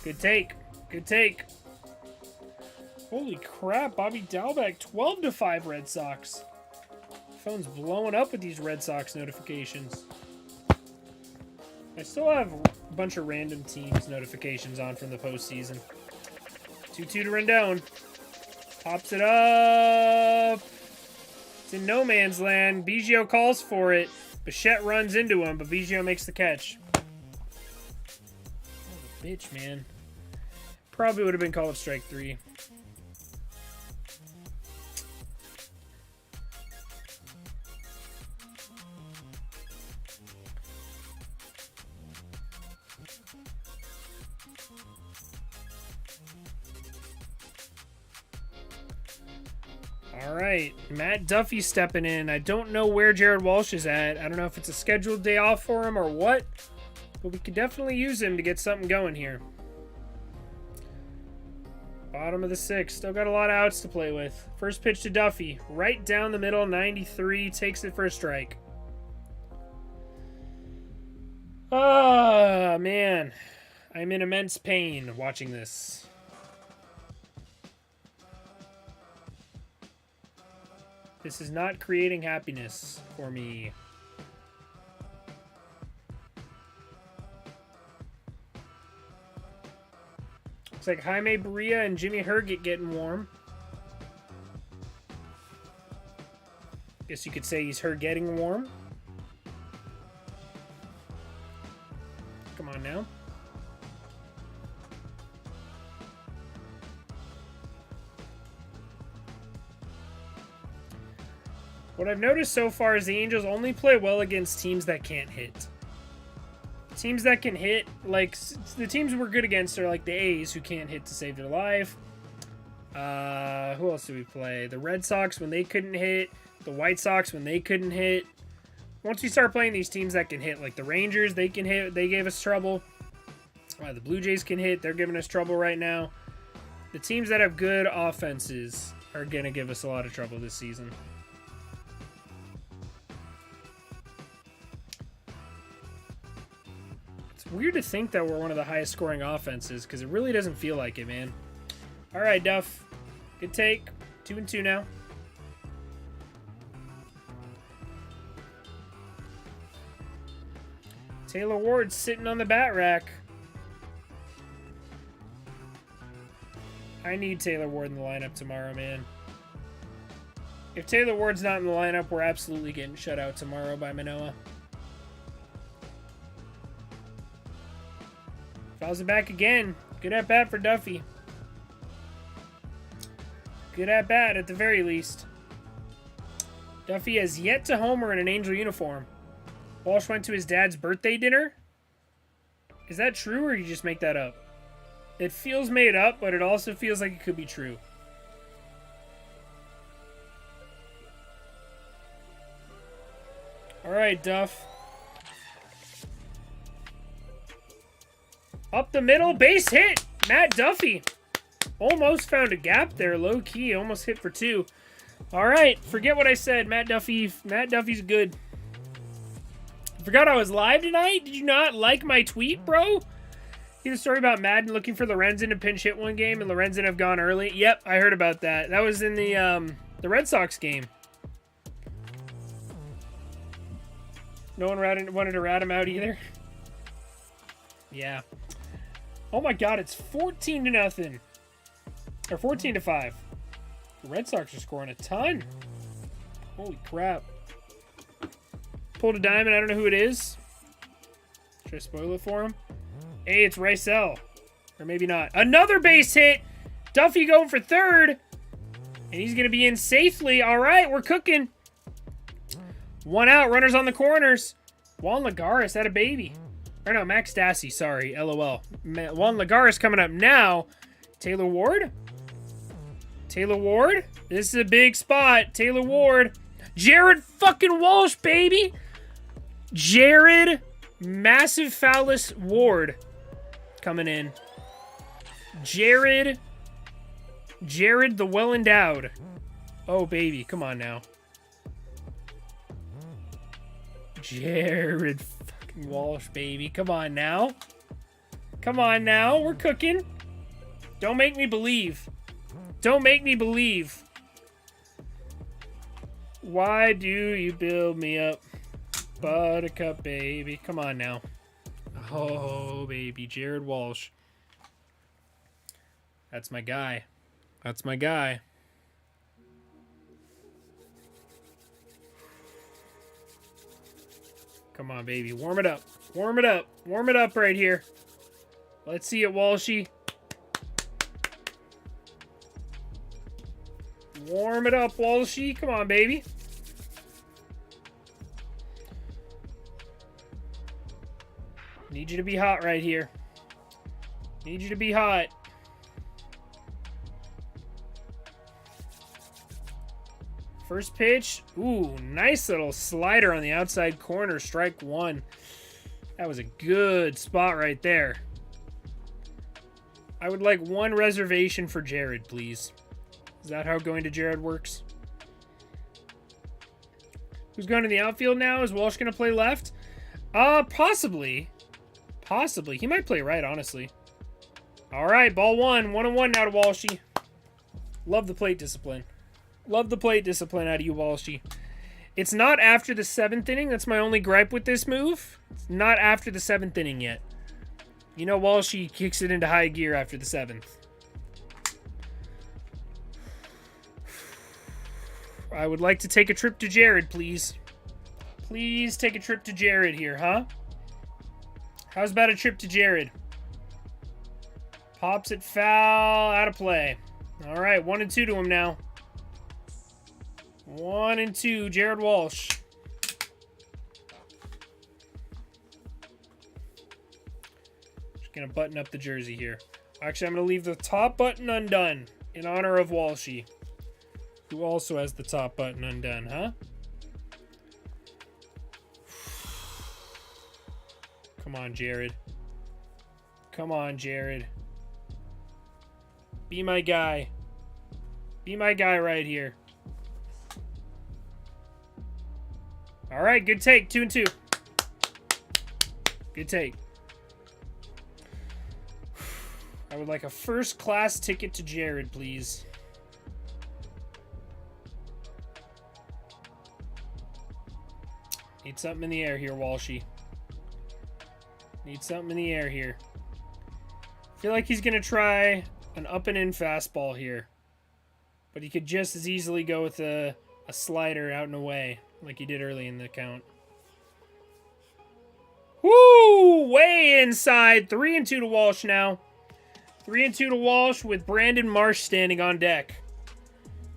Speaker 1: Good take. Good take. Holy crap, Bobby Dalbec, 12-5 Red Sox. Phone's blowing up with these Red Sox notifications. I still have a bunch of random teams notifications on from the postseason. 2-2 to Rendon. Pops it up. It's in no man's land. Biggio calls for it. Bichette runs into him, but Biggio makes the catch. Oh, bitch, man. Probably would have been called strike 3. All right, Matt Duffy stepping in. I don't know where Jared Walsh is at. I don't know if it's a scheduled day off for him or what, but we could definitely use him to get something going here. Bottom of the 6th. Still got a lot of outs to play with. First pitch to Duffy. Right down the middle, 93. Takes it for a strike. Ah, man. I'm in immense pain watching this. This is not creating happiness for me. Looks like Jaime Barria and Jimmy Herget getting warm. Guess you could say he's getting warm. Come on now. What I've noticed so far is the Angels only play well against teams that can't hit. Teams that can hit, like, the teams we're good against are like the A's, who can't hit to save their life. Who else do we play? The Red Sox when they couldn't hit. The White Sox when they couldn't hit. Once we start playing these teams that can hit, like the Rangers, they can hit. They gave us trouble. The Blue Jays can hit. They're giving us trouble right now. The teams that have good offenses are going to give us a lot of trouble this season. Weird to think that we're one of the highest scoring offenses because it really doesn't feel like it, man. All right, Duff. Good take. 2-2 now. Taylor Ward's sitting on the bat rack. I need Taylor Ward in the lineup tomorrow, man. If Taylor Ward's not in the lineup, we're absolutely getting shut out tomorrow by Manoah. Fouls it back again. Good at bat for Duffy. Good at bat at the very least. Duffy has yet to homer in an Angel uniform. Walsh went to his dad's birthday dinner. Is that true or did you just make that up? It feels made up, but it also feels like it could be true. All right, Duff. Up the middle, base hit. Matt Duffy. Almost found a gap there, low key. Almost hit for 2. All right, forget what I said. Matt Duffy's good. I forgot I was live tonight. Did you not like my tweet, bro? See the story about Madden looking for Lorenzen to pinch hit one game and Lorenzen have gone early? Yep, I heard about that. That was in the Red Sox game. No one wanted to rat him out either. Yeah. Oh my God, it's 14-0. Or 14-5. The Red Sox are scoring a ton. Holy crap. Pulled a diamond. I don't know who it is. Should I spoil it for him? Hey, it's Rysel. Or maybe not. Another base hit. Duffy going for 3rd. And he's going to be in safely. All right, we're cooking. 1 out. Runners on the corners. Juan Lagares had a baby. Or no, Max Stassi. Sorry. LOL. Juan Lagares coming up now. Taylor Ward? Taylor Ward? This is a big spot. Taylor Ward. Jared fucking Walsh, baby. Jared Massive Phallus Ward coming in. Jared the well-endowed. Oh, baby. Come on now. Jared fucking Walsh, baby. Come on now. Come on now. We're cooking. Don't make me believe. Don't make me believe. Why do you build me up? Buttercup, baby. Come on now. Oh, baby. Jared Walsh. That's my guy. That's my guy. Come on, baby. Warm it up. Warm it up. Warm it up right here. Let's see it, Walshy. Warm it up, Walshy. Come on, baby. Need you to be hot right here. Need you to be hot. First pitch. Ooh, nice little slider on the outside corner. Strike one. That was a good spot right there. I would like one reservation for Jared, please. Is that how going to Jared works? Who's going to the outfield now? Is Walsh going to play left? Possibly. Possibly. He might play right, honestly. All right, ball one. 1-1 now to Walshy. Love the plate discipline. Love the plate discipline out of you, Walshy. It's not after the 7th inning. That's my only gripe with this move. It's not after the 7th inning yet. You know, Walshy kicks it into high gear after the 7th. I would like to take a trip to Jared, please. Please take a trip to Jared here, huh? How's about a trip to Jared? Pops it foul, out of play. All right, 1-2 to him now. 1-2, Jared Walsh. Just gonna button up the jersey here. Actually, I'm gonna leave the top button undone in honor of Walshy, who also has the top button undone, huh? Come on, Jared. Come on, Jared. Be my guy. Be my guy right here. All right, good take. 2-2. Good take. I would like a first-class ticket to Jared, please. Need something in the air here, Walshy. Need something in the air here. I feel like he's going to try an up-and-in fastball here. But he could just as easily go with a slider out and away, like he did early in the count. Woo! Way inside. 3-2 to Walsh now. 3-2 to Walsh with Brandon Marsh standing on deck.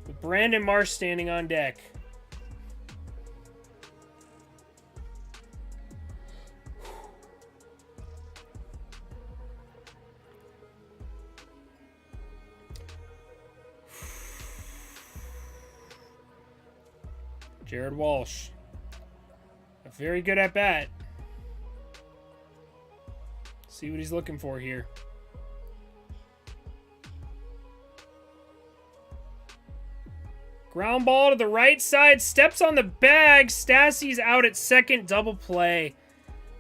Speaker 1: With Brandon Marsh standing on deck. Jared Walsh. A very good at bat. See what he's looking for here. Ground ball to the right side. Steps on the bag. Stassi's out at second. Double play.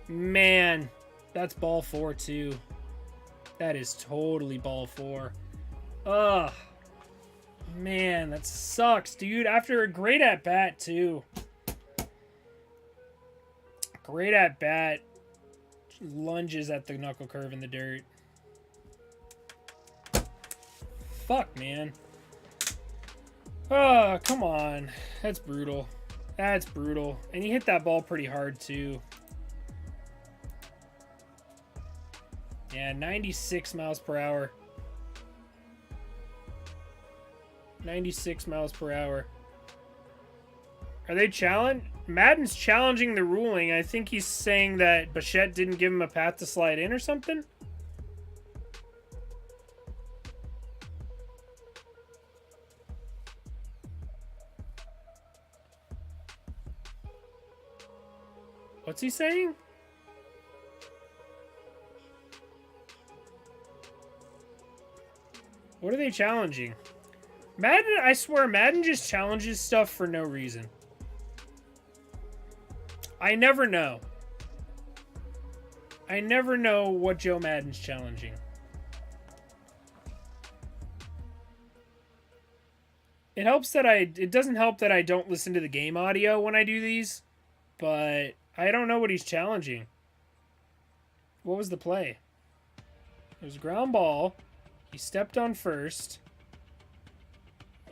Speaker 1: Man, that's ball 4 too. That is totally ball 4. Ugh. Man, that sucks, dude. After a great at-bat, too. Great at-bat. Lunges at the knuckle curve in the dirt. Fuck, man. Oh, come on. That's brutal. That's brutal. And he hit that ball pretty hard, too. Yeah, 96 miles per hour. 96 miles per hour. Are they challenged? Madden's challenging the ruling. I think he's saying that Bichette didn't give him a path to slide in or something. What's he saying? What are they challenging? Madden, I swear, Madden just challenges stuff for no reason. I never know. I never know what Joe Madden's challenging. It helps that it doesn't help that I don't listen to the game audio when I do these, but I don't know what he's challenging. What was the play? It was a ground ball. He stepped on first.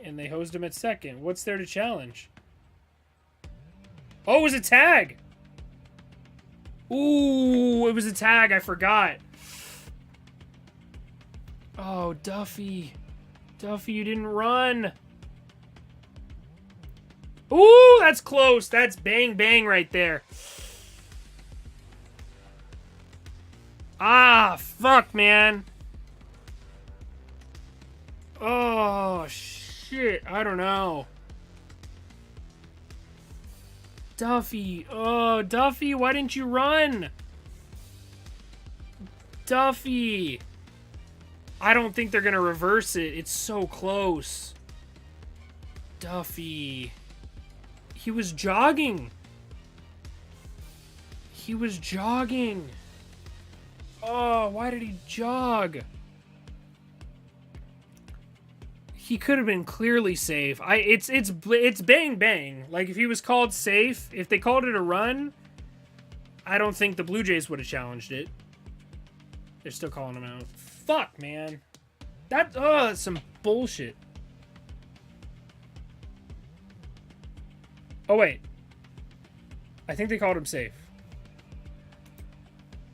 Speaker 1: And they hosed him at second. What's there to challenge? Oh, it was a tag! Ooh, it was a tag. I forgot. Oh, Duffy. Duffy, you didn't run. Ooh, that's close. That's bang, bang right there. Ah, fuck, man. Oh, shit. I don't know. Duffy. Oh, Duffy, why didn't you run? Duffy. I don't think they're going to reverse it. It's so close. Duffy. He was jogging. He was jogging. Oh, why did he jog? He could have been clearly safe. It's bang bang. Like, if he was called safe, if they called it a run, I don't think the Blue Jays would have challenged it. They're still calling him out. Fuck, man. That's some bullshit. Oh, wait. I think they called him safe.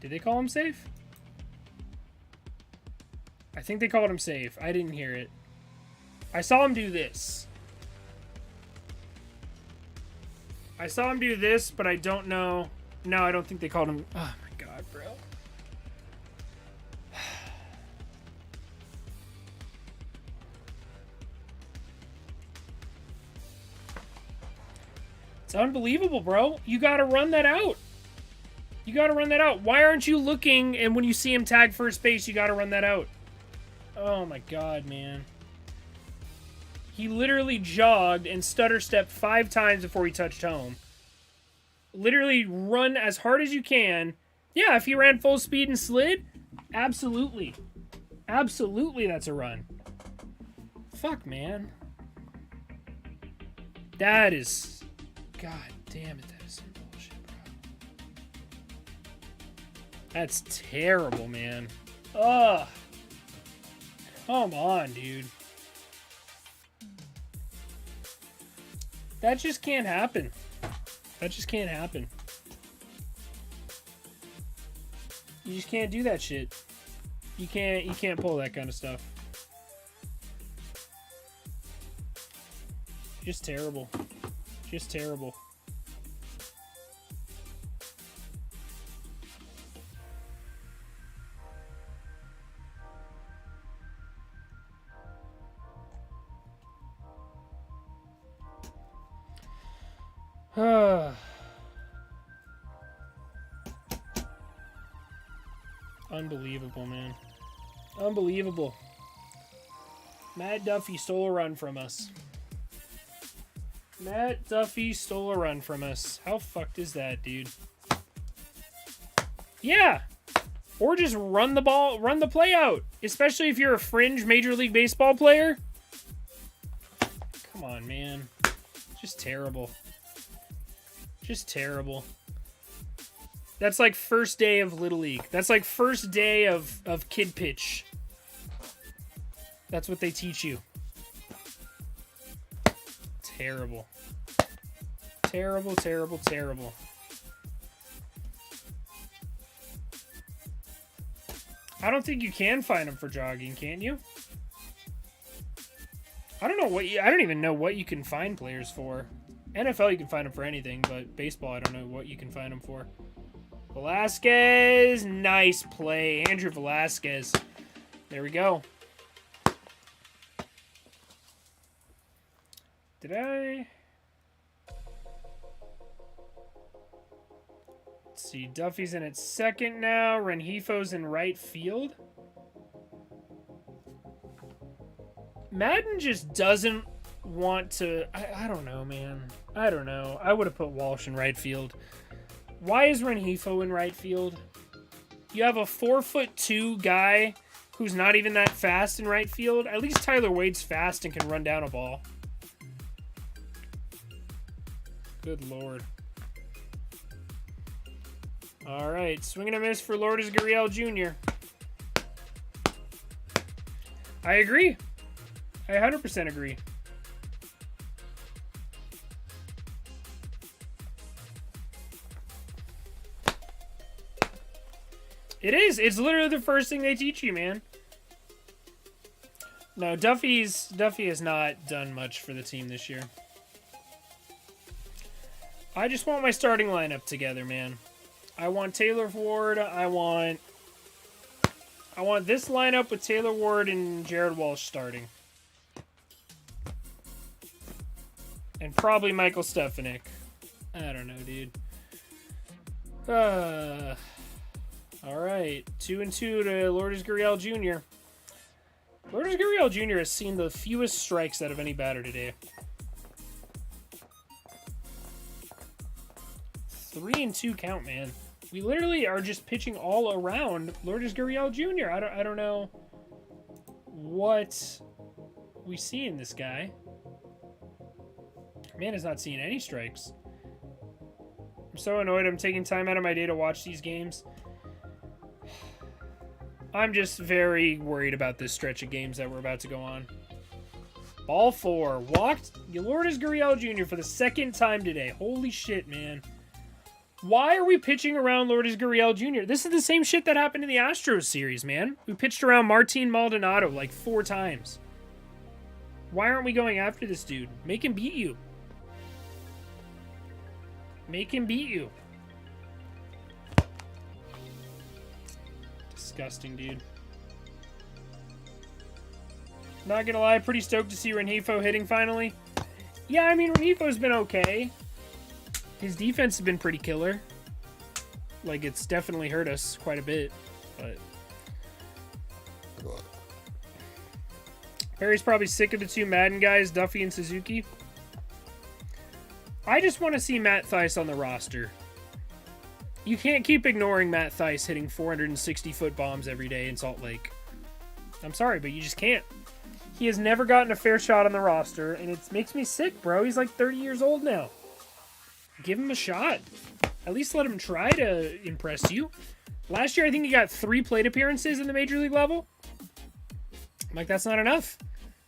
Speaker 1: Did they call him safe? I think they called him safe. I didn't hear it. I saw him do this. I saw him do this, but I don't know. No, I don't think they called him. Oh, my God, bro. It's unbelievable, bro. You got to run that out. You got to run that out. Why aren't you looking, and when you see him tag first base, you got to run that out? Oh, my God, man. He literally jogged and stutter stepped 5 times before he touched home. Literally run as hard as you can. Yeah, if he ran full speed and slid, absolutely. Absolutely that's a run. Fuck, man. That is... God damn it, that is some bullshit, bro. That's terrible, man. Ugh. Come on, dude. That just can't happen. That just can't happen. You just can't do that shit. You can't pull that kind of stuff. Just terrible. Just terrible. Unbelievable, man. Unbelievable. Matt Duffy stole a run from us. Matt Duffy stole a run from us. How fucked is that, dude? Yeah. Or just run the ball, run the play out. Especially if you're a fringe Major League Baseball player. Come on, man. Just terrible. Just terrible. That's like first day of Little League. That's like first day of kid pitch. That's what they teach you. Terrible. Terrible, terrible, terrible. I don't think you can fine him for jogging, can you? I don't even know what you can fine players for. NFL, you can fine them for anything, but baseball, I don't know what you can fine them for. Velasquez, nice play. Andrew Velasquez. There we go. Did I? Let's see. Duffy's in at second now. Renjifo's in right field. Madden just doesn't want to... I don't know, man. I don't know. I would have put Walsh in right field. Why is Renjifo in right field? You have a 4'2" guy who's not even that fast in right field. At least Tyler Wade's fast and can run down a ball. Good Lord. All right, swing and a miss for Lourdes Gurriel Jr. I agree. I 100% agree. It is. It's literally the first thing they teach you, man. No, Duffy has not done much for the team this year. I just want my starting lineup together, man. I want Taylor Ward. I want this lineup with Taylor Ward and Jared Walsh starting. And probably Michael Stefanik. I don't know, dude. All right. 2-2 to Lourdes Gurriel Jr. Lourdes Gurriel Jr. has seen the fewest strikes out of any batter today. 3-2 count, man. We literally are just pitching all around Lourdes Gurriel Jr. I don't know what we see in this guy. Man is not seeing any strikes. I'm so annoyed I'm taking time out of my day to watch these games. I'm just very worried about this stretch of games that we're about to go on. Ball 4. Walked Lourdes Gurriel Jr. for the second time today. Holy shit, man. Why are we pitching around Lourdes Gurriel Jr.? This is the same shit that happened in the Astros series, man. We pitched around Martin Maldonado like 4 times. Why aren't we going after this dude? Make him beat you. Make him beat you. Disgusting, dude. Not gonna lie, pretty stoked to see Rengifo hitting finally. Yeah, I mean, Rengifo's been okay. His defense has been pretty killer. Like, it's definitely hurt us quite a bit, but... Perry's probably sick of the 2 Madden guys, Duffy and Suzuki. I just want to see Matt Thaiss on the roster. You can't keep ignoring Matt Thaiss hitting 460-foot bombs every day in Salt Lake. I'm sorry, but you just can't. He has never gotten a fair shot on the roster, and it makes me sick, bro. He's like 30 years old now. Give him a shot. At least let him try to impress you. Last year, I think he got 3 plate appearances in the Major League level. I'm like, that's not enough.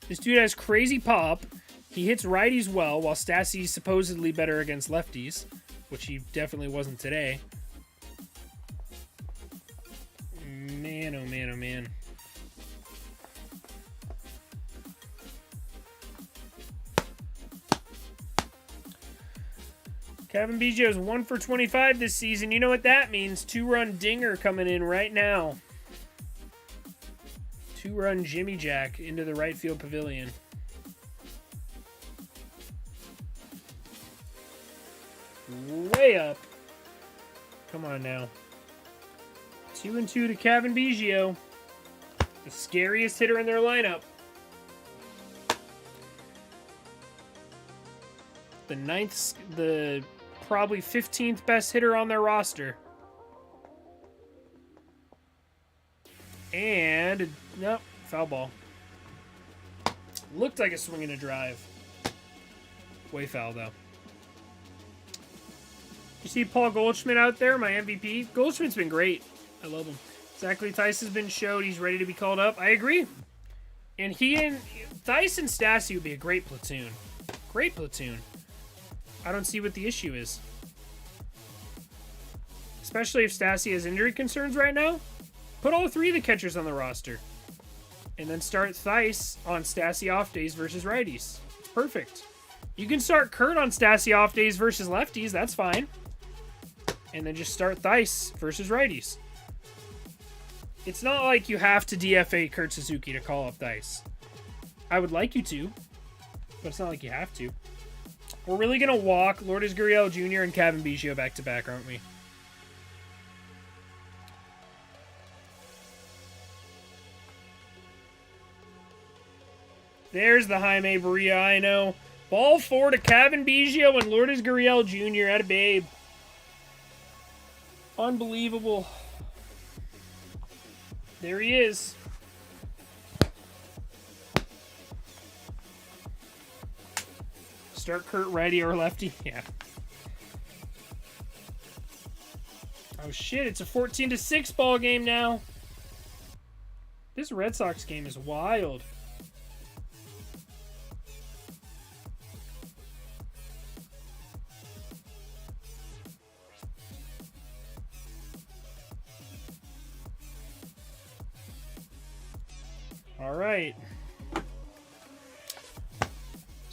Speaker 1: This dude has crazy pop. He hits righties well, while Stassi's supposedly better against lefties, which he definitely wasn't today. Man, oh man, oh man. Kevin Biggio's 1 for 25 this season. You know what that means. 2-run dinger coming in right now. 2-run Jimmy Jack into the right field pavilion. Way up. Come on now. 2-2 to Kevin Biggio. The scariest hitter in their lineup. The probably 15th best hitter on their roster. And, nope, foul ball. Looked like a swing and a drive. Way foul, though. You see Paul Goldschmidt out there, my MVP? Goldschmidt's been great. I love him. Zachary Theis has been showed. He's ready to be called up. I agree. And Theis and Stassi would be a great platoon. Great platoon. I don't see what the issue is. Especially if Stassi has injury concerns right now. Put all 3 of the catchers on the roster. And then start Theis on Stassi off days versus righties. It's perfect. You can start Kurt on Stassi off days versus lefties. That's fine. And then just start Theis versus righties. It's not like you have to DFA Kurt Suzuki to call up Theis. I would like you to, but it's not like you have to. We're really going to walk Lourdes Gurriel Jr. and Kevin Biggio back-to-back, aren't we? There's the Jaime Barria, I know. Ball 4 to Kevin Biggio and Lourdes Gurriel Jr. Atta babe. Unbelievable. There he is. Start Kurt righty or lefty? Yeah. Oh shit, it's a 14-6 ball game now. This Red Sox game is wild. All right.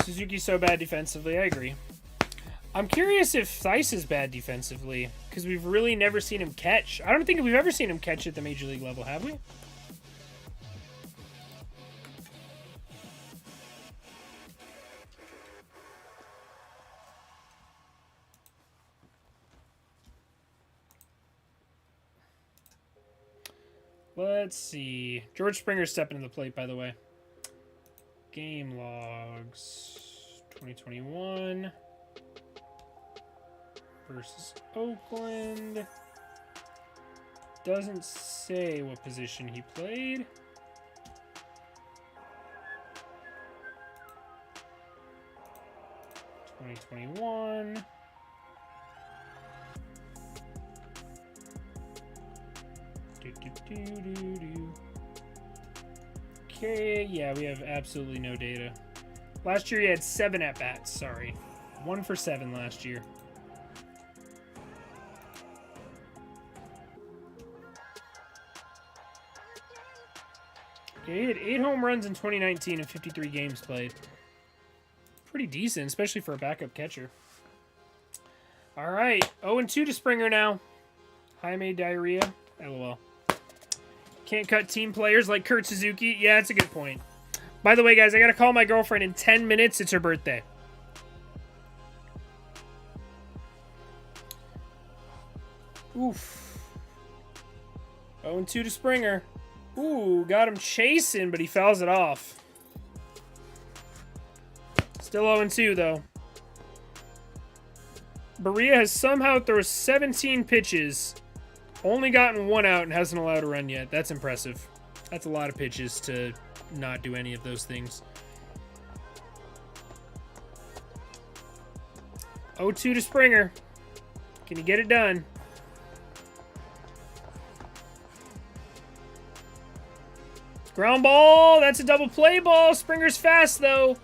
Speaker 1: Suzuki's so bad defensively. I agree. I'm curious if Theis is bad defensively, because we've really never seen him catch. I don't think we've ever seen him catch at the Major League level, have we? Let's see. George Springer's stepping to the plate, by the way. Game logs. 2021 versus Oakland. Doesn't say what position he played. '21. Okay, yeah, we have absolutely no data. Last year he had 7 at-bats, sorry. 1 for 7 last year. Okay, he had 8 home runs in 2019 and 53 games played. Pretty decent, especially for a backup catcher. All right, 0-2 to Springer now. Jaime Diarrhea, LOL. Can't cut team players like Kurt Suzuki. Yeah, that's a good point. By the way, guys, I got to call my girlfriend in 10 minutes. It's her birthday. Oof. 0-2 to Springer. Ooh, got him chasing, but he fouls it off. Still 0-2, though. Berea has somehow thrown 17 pitches, only gotten 1 out, and hasn't allowed a run yet. That's impressive. That's a lot of pitches to not do any of those things. 0-2 to Springer. Can he get it done? Ground ball. That's a double play ball. Springer's fast, though.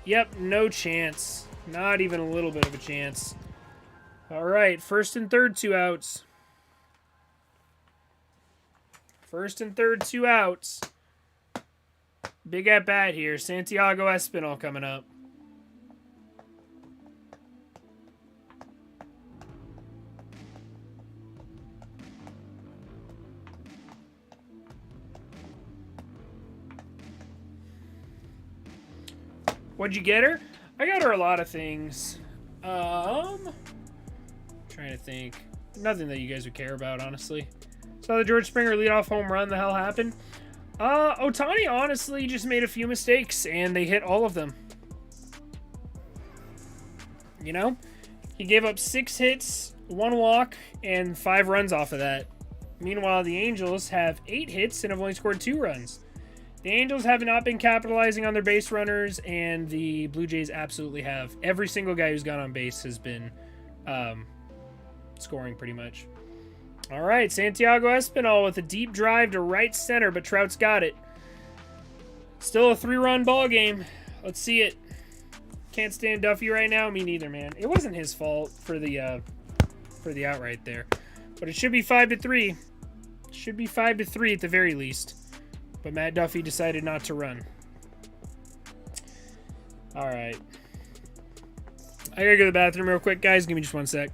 Speaker 1: Yep, no chance. Not even a little bit of a chance. All right, first and third, 2 outs. First and third, 2 outs. Big at bat here. Santiago Espinal coming up. What'd you get her? I got her a lot of things. Trying to think. Nothing that you guys would care about, honestly. Saw the George Springer leadoff home run. The hell happened? Ohtani honestly just made a few mistakes, and they hit all of them. You know? He gave up 6 hits, 1 walk, and 5 runs off of that. Meanwhile, the Angels have 8 hits and have only scored 2 runs. The Angels have not been capitalizing on their base runners, and the Blue Jays absolutely have. Every single guy who's gone on base has been scoring pretty much. All right, Santiago Espinal with a deep drive to right center, but Trout's got it. Still a 3-run ball game. Let's see it. Can't stand Duffy right now. Me neither, man. It wasn't his fault for the out right there, but it should be 5-3. Should be 5-3 at the very least. But Matt Duffy decided not to run. All right. I gotta go to the bathroom real quick, guys. Give me just 1 sec.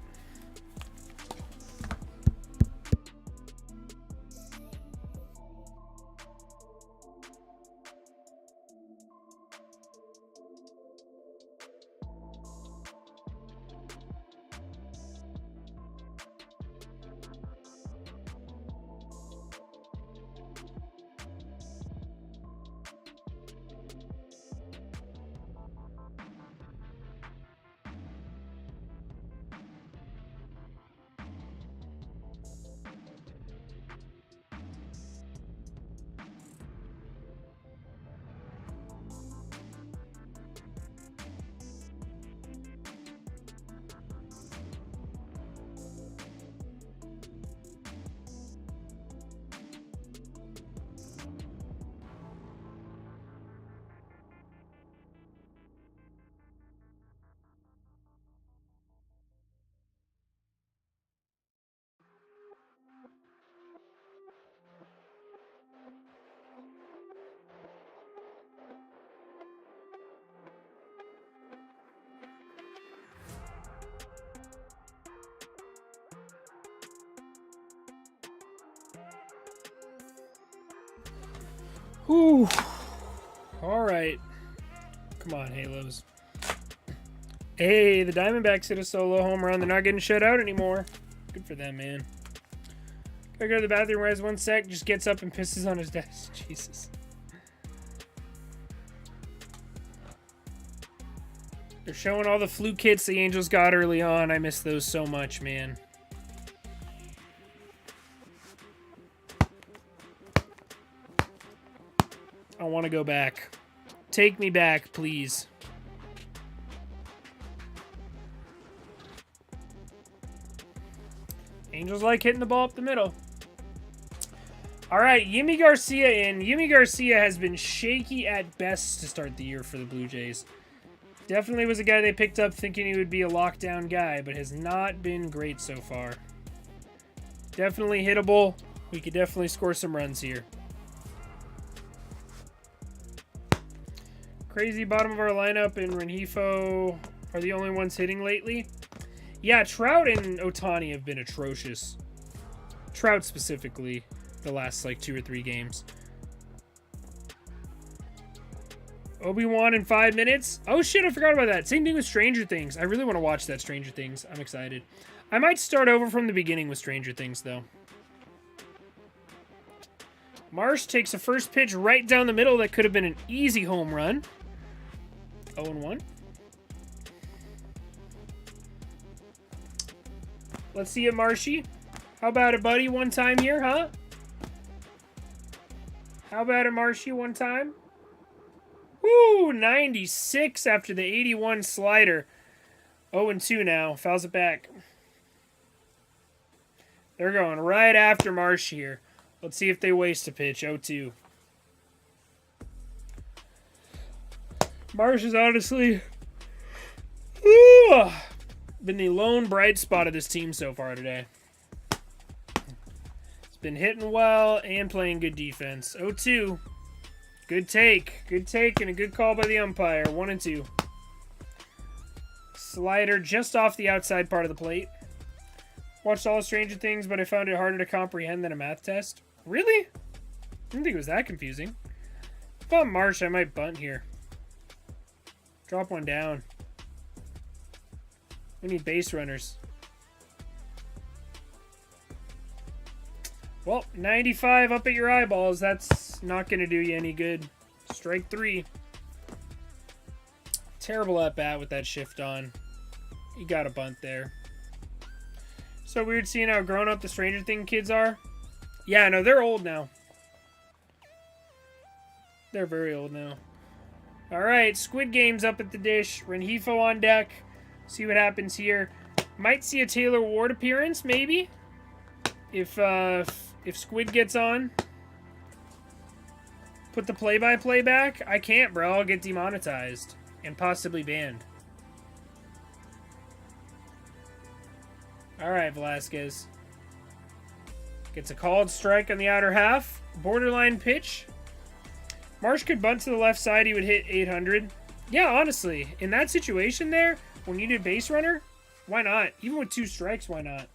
Speaker 1: Whew. All right. Come on, Halos. Hey, the Diamondbacks hit a solo home run. They're not getting shut out anymore. Good for them, man. Gotta go to the bathroom, whereas 1 sec, just gets up and pisses on his desk. Jesus. They're showing all the flu kits the Angels got early on. I miss those so much, man. I want to go back. Take me back, please. Angels like hitting the ball up the middle. All right, Yimi Garcia in. Yimi Garcia has been shaky at best to start the year for the Blue Jays. Definitely was a guy they picked up thinking he would be a lockdown guy, but has not been great so far. Definitely hittable. We could definitely score some runs here. Crazy bottom of our lineup and Rengifo are the only ones hitting lately. Yeah, Trout and Ohtani have been atrocious. Trout specifically, the last like 2 or 3 games. Obi-Wan in 5 minutes. Oh shit, I forgot about that. Same thing with Stranger Things. I really want to watch that Stranger Things. I'm excited. I might start over from the beginning with Stranger Things though. Marsh takes a first pitch right down the middle that could have been an easy home run. 0-1. Let's see it, Marshy. How about it, buddy? One time here, huh? How about it, Marshy? One time? Woo! 96 after the 81 slider. 0-2 now. Fouls it back. They're going right after Marsh here. Let's see if they waste a pitch. 0-2. Marsh is honestly been the lone bright spot of this team so far today. It's been hitting well and playing good defense. 0-2. Good take. Good take and a good call by the umpire. 1-2. Slider just off the outside part of the plate. Watched all of Stranger Things, but I found it harder to comprehend than a math test. Really? I didn't think it was that confusing. If I'm Marsh, I might bunt here. Drop one down. We need base runners. Well, 95 up at your eyeballs. That's not going to do you any good. Strike 3. Terrible at bat with that shift on. You got a bunt there. So weird seeing how grown up the Stranger Things kids are. Yeah, no, they're old now. They're very old now. All right, Squid Game's up at the dish. Rengifo on deck. See what happens here. Might see a Taylor Ward appearance, maybe. If Squid gets on. Put the play-by-play back. I can't, bro. I'll get demonetized and possibly banned. All right, Velasquez. Gets a called strike on the outer half. Borderline pitch. Marsh could bunt to the left side. He would hit 800. Yeah, honestly, in that situation there, when you did base runner, why not? Even with 2 strikes, why not?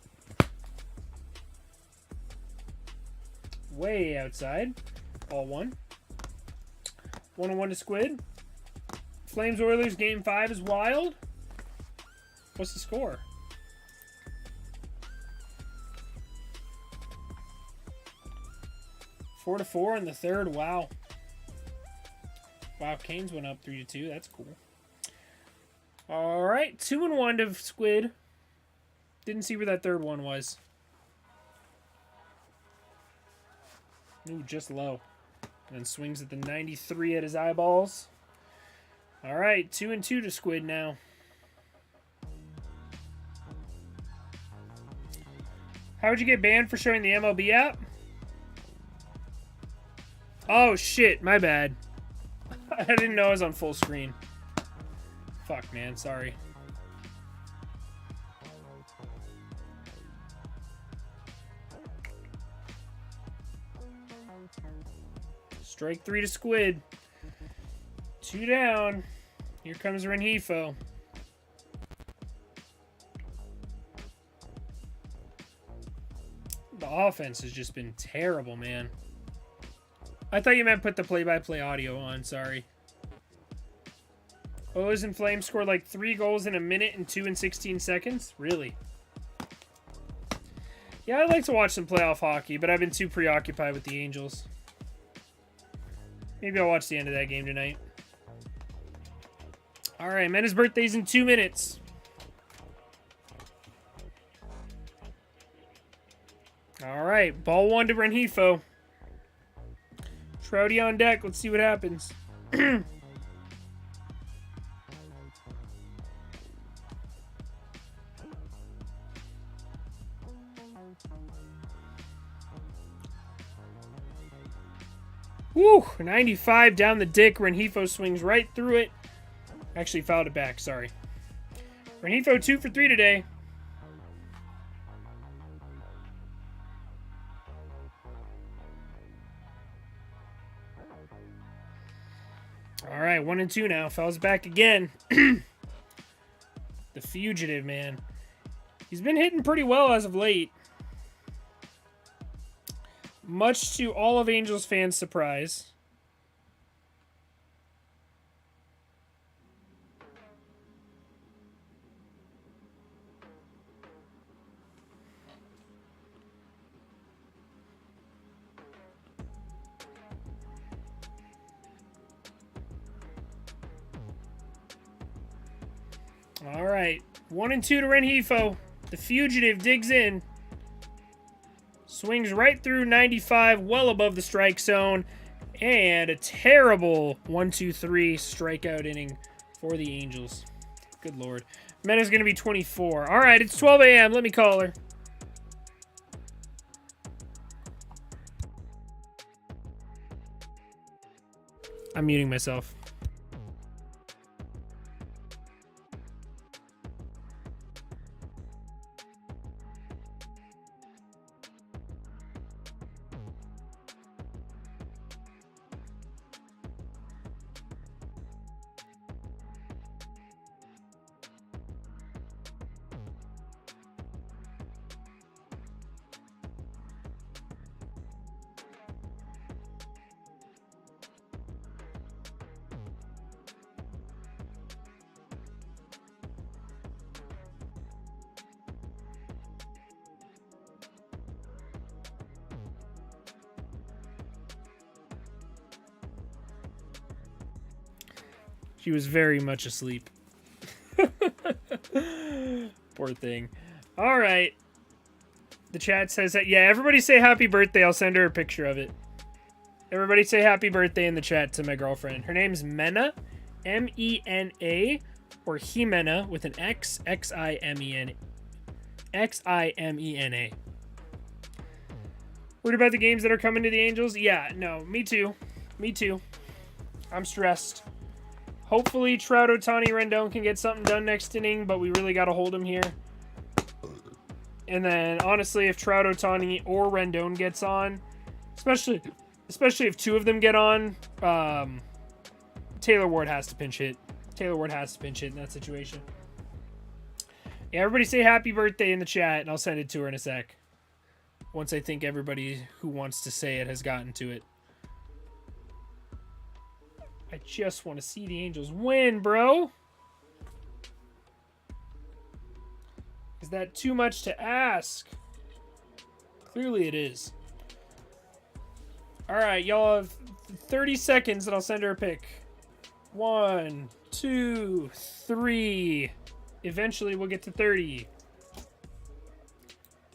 Speaker 1: Way outside. All 1. 1-1 to Squid. Flames Oilers game 5 is wild. What's the score? 4-4 in the third. Wow. Wow, Canes went up 3-2. That's cool. All right, 2-1 to Squid. Didn't see where that third one was. Ooh, just low. And then swings at the 93 at his eyeballs. All right, 2-2 to Squid now. How would you get banned for showing the MLB app? Oh, shit, my bad. I didn't know I was on full screen. Fuck, man, sorry. Strike 3 to Squid. 2 down. Here comes Rengifo. The offense has just been terrible, man. I thought you meant put the play-by-play audio on. Sorry. Oilers and Flames scored like 3 goals in a minute and 2 in 16 seconds? Really? Yeah, I'd like to watch some playoff hockey, but I've been too preoccupied with the Angels. Maybe I'll watch the end of that game tonight. All right, Mena's birthday's in 2 minutes. All right, ball 1 to Rengifo. Trouty on deck. Let's see what happens. Woo! 95 down the dick. Rengifo swings right through it. Actually fouled it back. Sorry. Rengifo 2 for 3 today. All right, 1 and 2 now. Fouls back again. The fugitive, man. He's been hitting pretty well as of late. Much to all of Angels fans' surprise. All right, 1 and 2 to Rengifo. The fugitive digs in. Swings right through 95, well above the strike zone. And a terrible 1-2-3 strikeout inning for the Angels. Good Lord. Mena's going to be 24. All right, it's 12 a.m. Let me call her. I'm muting myself. She was very much asleep. Poor thing. All right. The chat says that, yeah, everybody say happy birthday. I'll send her a picture of it. Everybody say happy birthday in the chat to my girlfriend. Her name's Mena, M-E-N-A, or Jimena with an X, X-I-M-E-N, X-I-M-E-N-A. Worried about the games that are coming to the Angels? Yeah, no, me too. Me too. I'm stressed. Hopefully, Trout, Ohtani, Rendon can get something done next inning, but we really got to hold him here. And then, honestly, if Trout, Ohtani, or Rendon gets on, especially if 2 of them get on, Taylor Ward has to pinch hit. Taylor Ward has to pinch hit in that situation. Yeah, everybody say happy birthday in the chat, and I'll send it to her in a sec. Once I think everybody who wants to say it has gotten to it. I just want to see the Angels win, bro. Is that too much to ask? Clearly it is. All right, y'all have 30 seconds and I'll send her a pic. 1, 2, 3. Eventually we'll get to 30.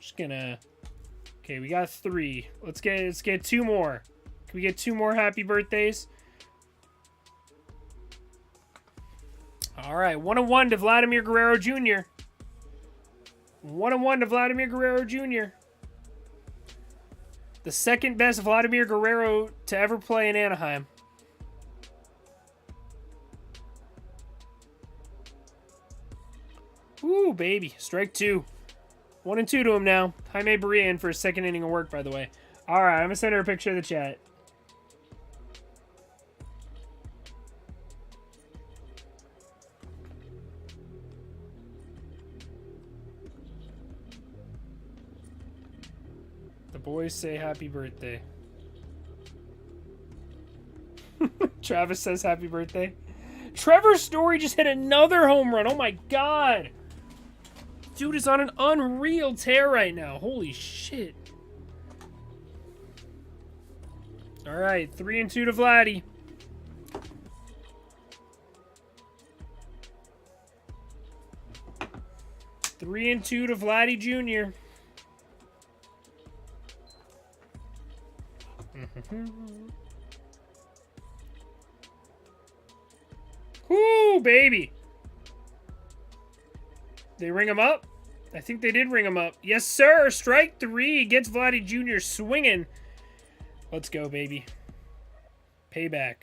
Speaker 1: Just gonna... Okay, we got 3. Let's get 2 more. Can we get 2 more happy birthdays? All right, 1-1 to Vladimir Guerrero Jr. 1-1 to Vladimir Guerrero Jr. The second best Vladimir Guerrero to ever play in Anaheim. Ooh, baby. Strike 2. 1-2 to him now. Jaime Barria in for his second inning of work, by the way. All right, I'm going to send her a picture of the chat. The boys say happy birthday. Travis says happy birthday. Trevor Story just hit another home run. Oh my god. Dude is on an unreal tear right now. Holy shit. Alright, 3-2 to Vladdy. Three and 2 to Vladdy Jr. Whoo, baby. They ring him up? I think they did ring him up. Yes, sir. Strike 3 gets Vladdy Jr. swinging. Let's go, baby. Payback.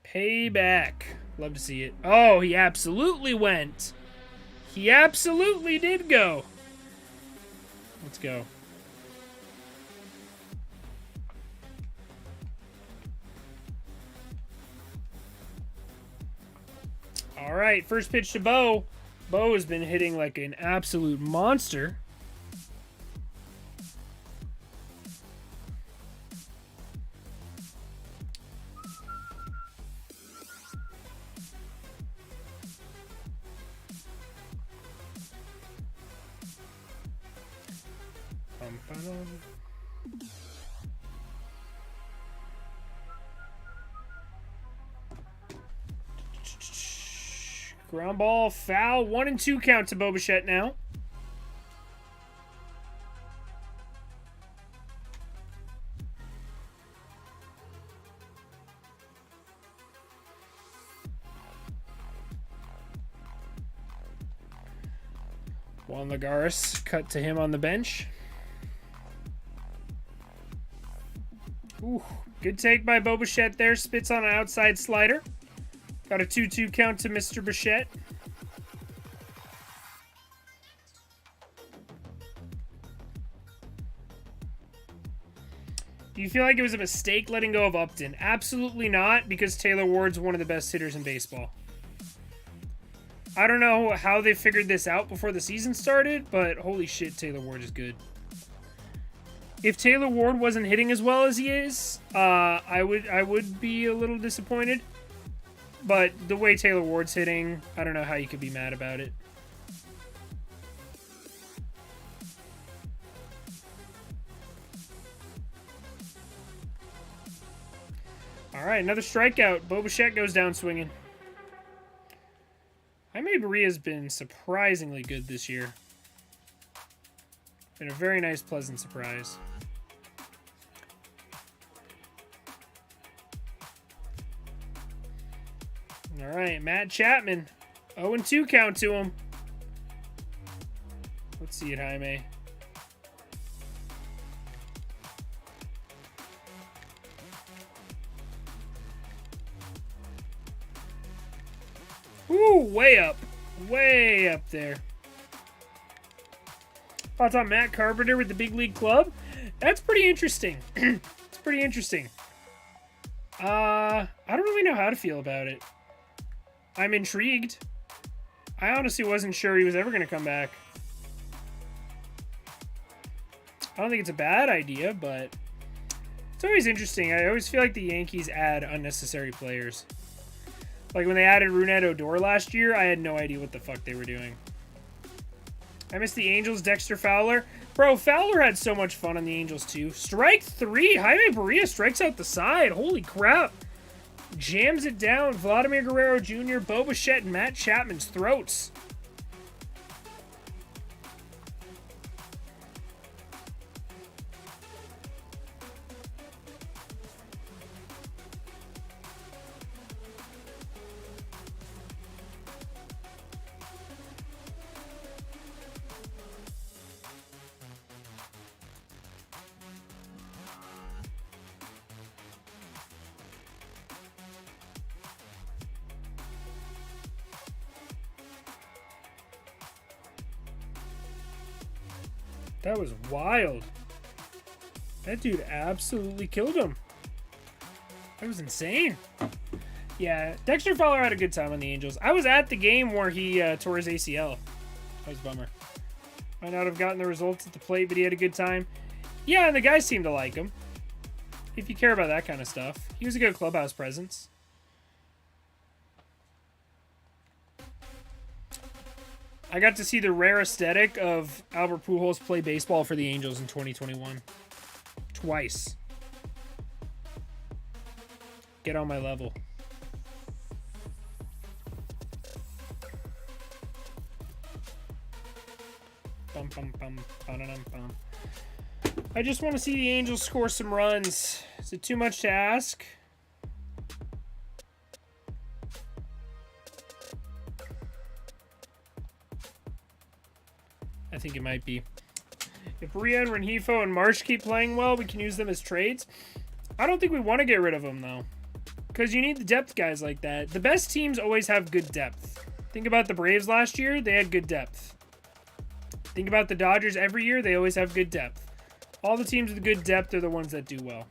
Speaker 1: Payback. Love to see it. Oh, he absolutely went. He absolutely did go. Let's go. All right, first pitch to Bo. Bo has been hitting like an absolute monster. Ground ball, foul. 1-2 count to Bo Bichette now. Juan Lagares cut to him on the bench. Ooh, good take by Bo Bichette there. Spits on an outside slider. Got a 2-2 count to Mr. Bichette. Do you feel like it was a mistake letting go of Upton? Absolutely not, because Taylor Ward's one of the best hitters in baseball. I don't know how they figured this out before the season started, but holy shit, Taylor Ward is good. If Taylor Ward wasn't hitting as well as he is, I would be a little disappointed. But the way Taylor Ward's hitting, I don't know how you could be mad about it. All right, another strikeout. Bo Bichette goes down swinging. Jaime Barria's been surprisingly good this year. Been a very nice, pleasant surprise. All right, Matt Chapman. 0-2 count to him. Let's see it, Jaime. Ooh, way up. Way up there. Thoughts on Matt Carpenter with the big league club? That's pretty interesting. It's pretty interesting. I don't really know how to feel about it. I'm intrigued. I honestly wasn't sure he was ever going to come back. I don't think it's a bad idea, but it's always interesting. I always feel like the Yankees add unnecessary players. Like when they added Rougned Odor last year, I had no idea what the fuck they were doing. I missed the Angels, Dexter Fowler. Bro, Fowler had so much fun on the Angels too. Strike 3. Jaime Barria strikes out the side. Holy crap. Jams it down. Vladimir Guerrero Jr., Bo Bichette, and Matt Chapman's throats. That was wild. That dude absolutely killed him. That was insane. Yeah, Dexter Fowler had a good time on the Angels. I was at the game where he tore his ACL. That was a bummer. Might not have gotten the results at the plate, but he had a good time. Yeah, and the guys seemed to like him. If you care about that kind of stuff. He was a good clubhouse presence. I got to see the rare aesthetic of Albert Pujols play baseball for the Angels in 2021. Twice. Get on my level. Bum, bum, bum, ba-da-dum, bum. I just want to see the Angels score some runs. Is it too much to ask? I think it might be. If Brian, Rengifo, and Marsh keep playing well, we can use them as trades. I don't think we want to get rid of them, though. Because you need the depth guys like that. The best teams always have good depth. Think about the Braves last year. They had good depth. Think about the Dodgers every year. They always have good depth. All the teams with good depth are the ones that do well.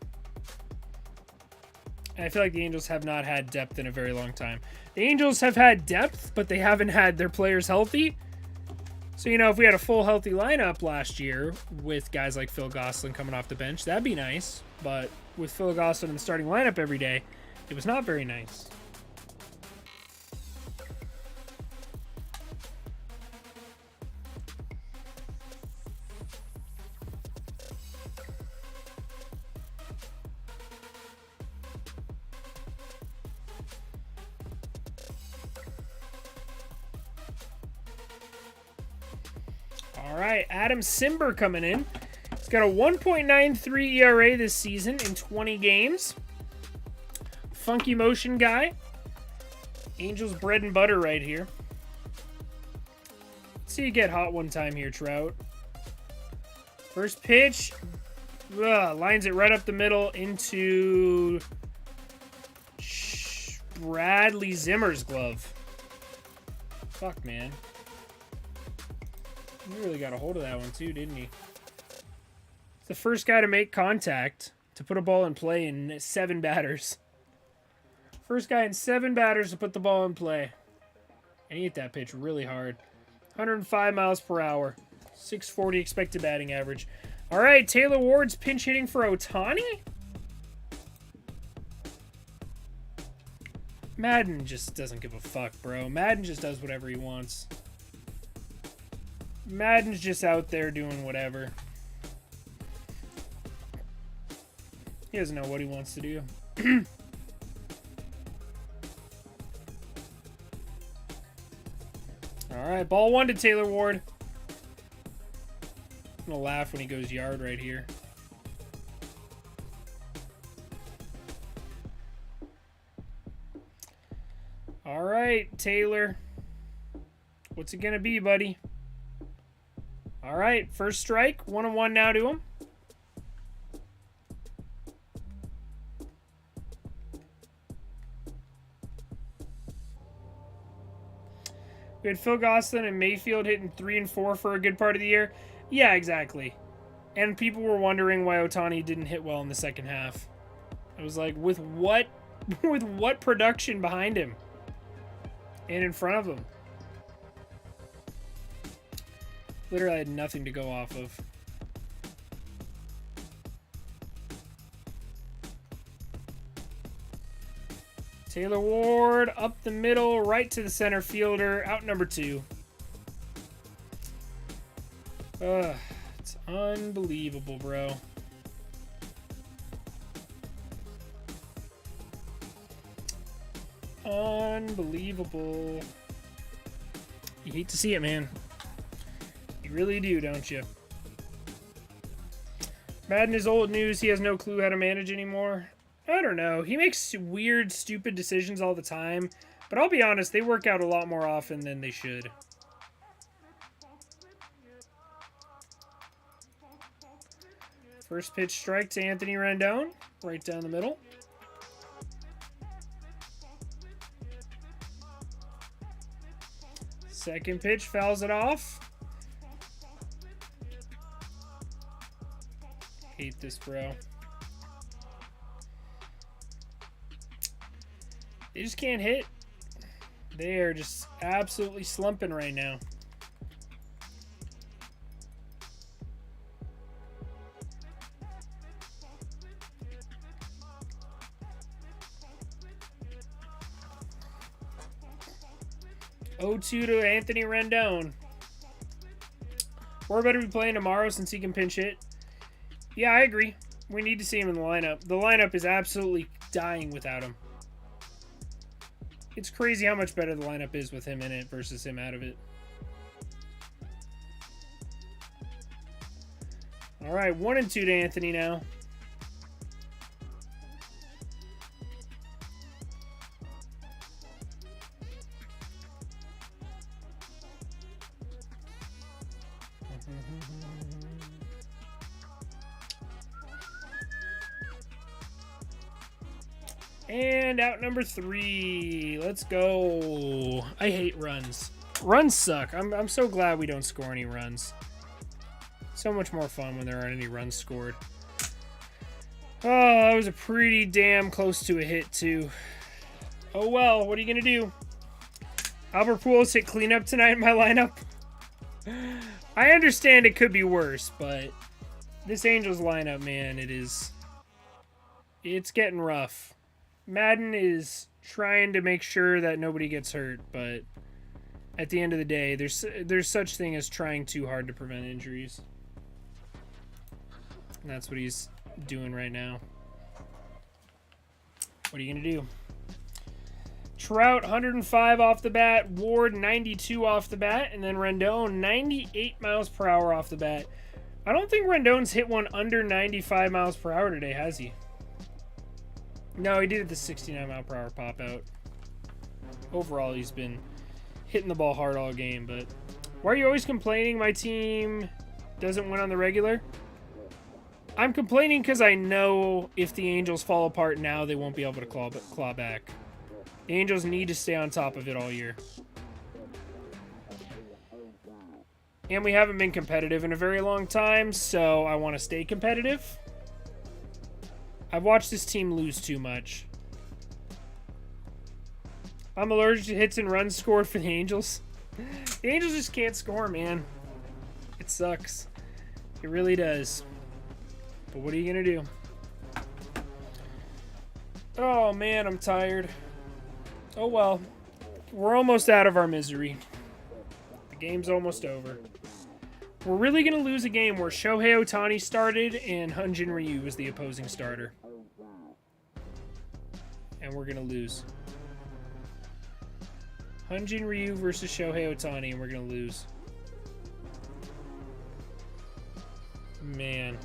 Speaker 1: And I feel like the Angels have not had depth in a very long time. The Angels have had depth, but they haven't had their players healthy. So, you know, if we had a full healthy lineup last year with guys like Phil Gosselin coming off the bench, that'd be nice. But with Phil Gosselin in the starting lineup every day, it was not very nice. All right, Adam Simber coming in. He's got a 1.93 ERA this season in 20 games. Funky motion guy. Angels bread and butter right here. Let's see you get hot one time here, Trout. First pitch. Lines it right up the middle into Bradley Zimmer's glove. Fuck, man. He really got a hold of that one too, didn't he? He's the first guy to make contact to put a ball in play in 7 batters. First guy in 7 batters to put the ball in play. And he hit that pitch really hard. 105 miles per hour. 640 expected batting average. All right, Taylor Ward's pinch hitting for Ohtani? Madden just doesn't give a fuck, bro. Madden just does whatever he wants. Madden's just out there doing whatever. He doesn't know what he wants to do. Alright, ball 1 to Taylor Ward. I'm gonna laugh when he goes yard right here. Alright, Taylor. What's it gonna be, buddy? All right, first strike. 1-1 now to him. We had Phil Gosselin and Mayfield hitting 3 and 4 for a good part of the year. Yeah, exactly. And people were wondering why Ohtani didn't hit well in the second half. I was like, with what production behind him and in front of him? Literally had nothing to go off of. Taylor Ward up the middle, right to the center fielder, out number 2. It's unbelievable, bro. Unbelievable. You hate to see it, man. You really do, don't you? Madden is old news. He has no clue how to manage anymore. I don't know. He makes weird, stupid decisions all the time. But I'll be honest, they work out a lot more often than they should. First pitch strike to Anthony Rendon. Right down the middle. Second pitch, fouls it off. Hate this, bro. They just can't hit. They are just absolutely slumping right now. 0-2 to Anthony Rendon. We're better be playing tomorrow since he can pinch hit. Yeah, I agree. We need to see him in the lineup. The lineup is absolutely dying without him. It's crazy how much better the lineup is with him in it versus him out of it. All right, 1-2 to Anthony now. And out number 3. Let's go. I hate runs. Runs suck. I'm so glad we don't score any runs. So much more fun when there aren't any runs scored. Oh, that was a pretty damn close to a hit, too. Oh, well. What are you going to do? Albert Pujols hit cleanup tonight in my lineup. I understand it could be worse, but this Angels lineup, man, it's getting rough. Madden is trying to make sure that nobody gets hurt, but at the end of the day, there's such thing as trying too hard to prevent injuries. And that's what he's doing right now. What are you going to do? Trout, 105 off the bat. Ward, 92 off the bat. And then Rendon, 98 miles per hour off the bat. I don't think Rendon's hit one under 95 miles per hour today, has he? No, he did at the 69 mile per hour pop out. Overall, he's been hitting the ball hard all game, but why are you always complaining my team doesn't win on the regular? I'm complaining because I know if the Angels fall apart now, they won't be able to claw back. The Angels need to stay on top of it all year. And we haven't been competitive in a very long time, so I want to stay competitive. I've watched this team lose too much. I'm allergic to hits and runs scored for the Angels. The Angels just can't score, man. It sucks. It really does. But what are you going to do? Oh, man, I'm tired. Oh, well. We're almost out of our misery. The game's almost over. We're really going to lose a game where Shohei Ohtani started and Hyun-Jin Ryu was the opposing starter. And we're going to lose. Hyun-Jin Ryu versus Shohei Ohtani, and we're going to lose. Man.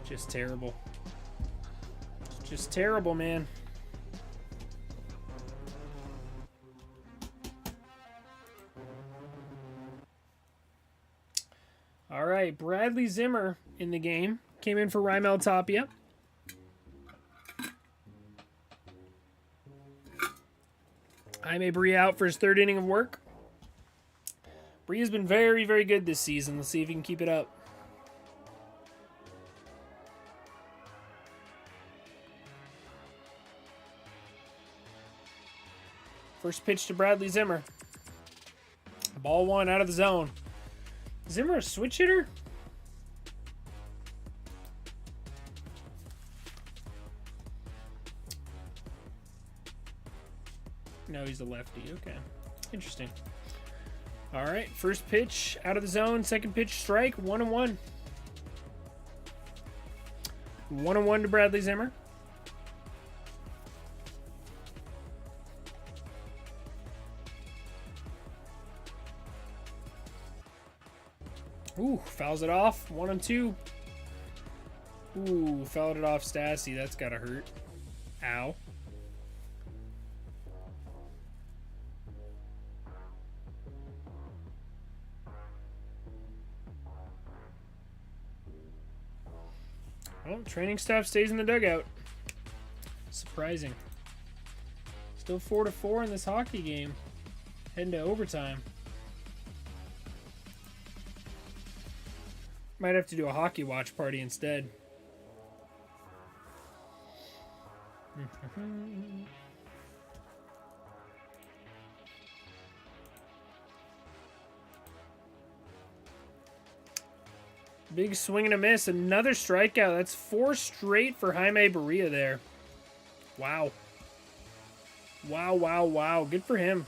Speaker 1: Just terrible. Just terrible, man. All right, Bradley Zimmer in the game. Came in for Raimel Tapia. Jaime Bree out for his 3rd inning of work. Bree has been very, very good this season. Let's see if he can keep it up. First pitch to Bradley Zimmer. Ball 1 out of the zone. Zimmer a switch hitter? No, he's a lefty. Okay. Interesting. All right. First pitch out of the zone. Second pitch strike. 1-1. 1-1 to Bradley Zimmer. Ooh, fouls it off. 1-2. Ooh, fouled it off Stassi. That's gotta hurt. Ow. Well, training staff stays in the dugout. Surprising. Still 4-4 in this hockey game. Heading to overtime. Might have to do a hockey watch party instead. Big swing and a miss. Another strikeout. That's 4 straight for Jaime Barria there. Wow. Wow, wow, wow. Good for him.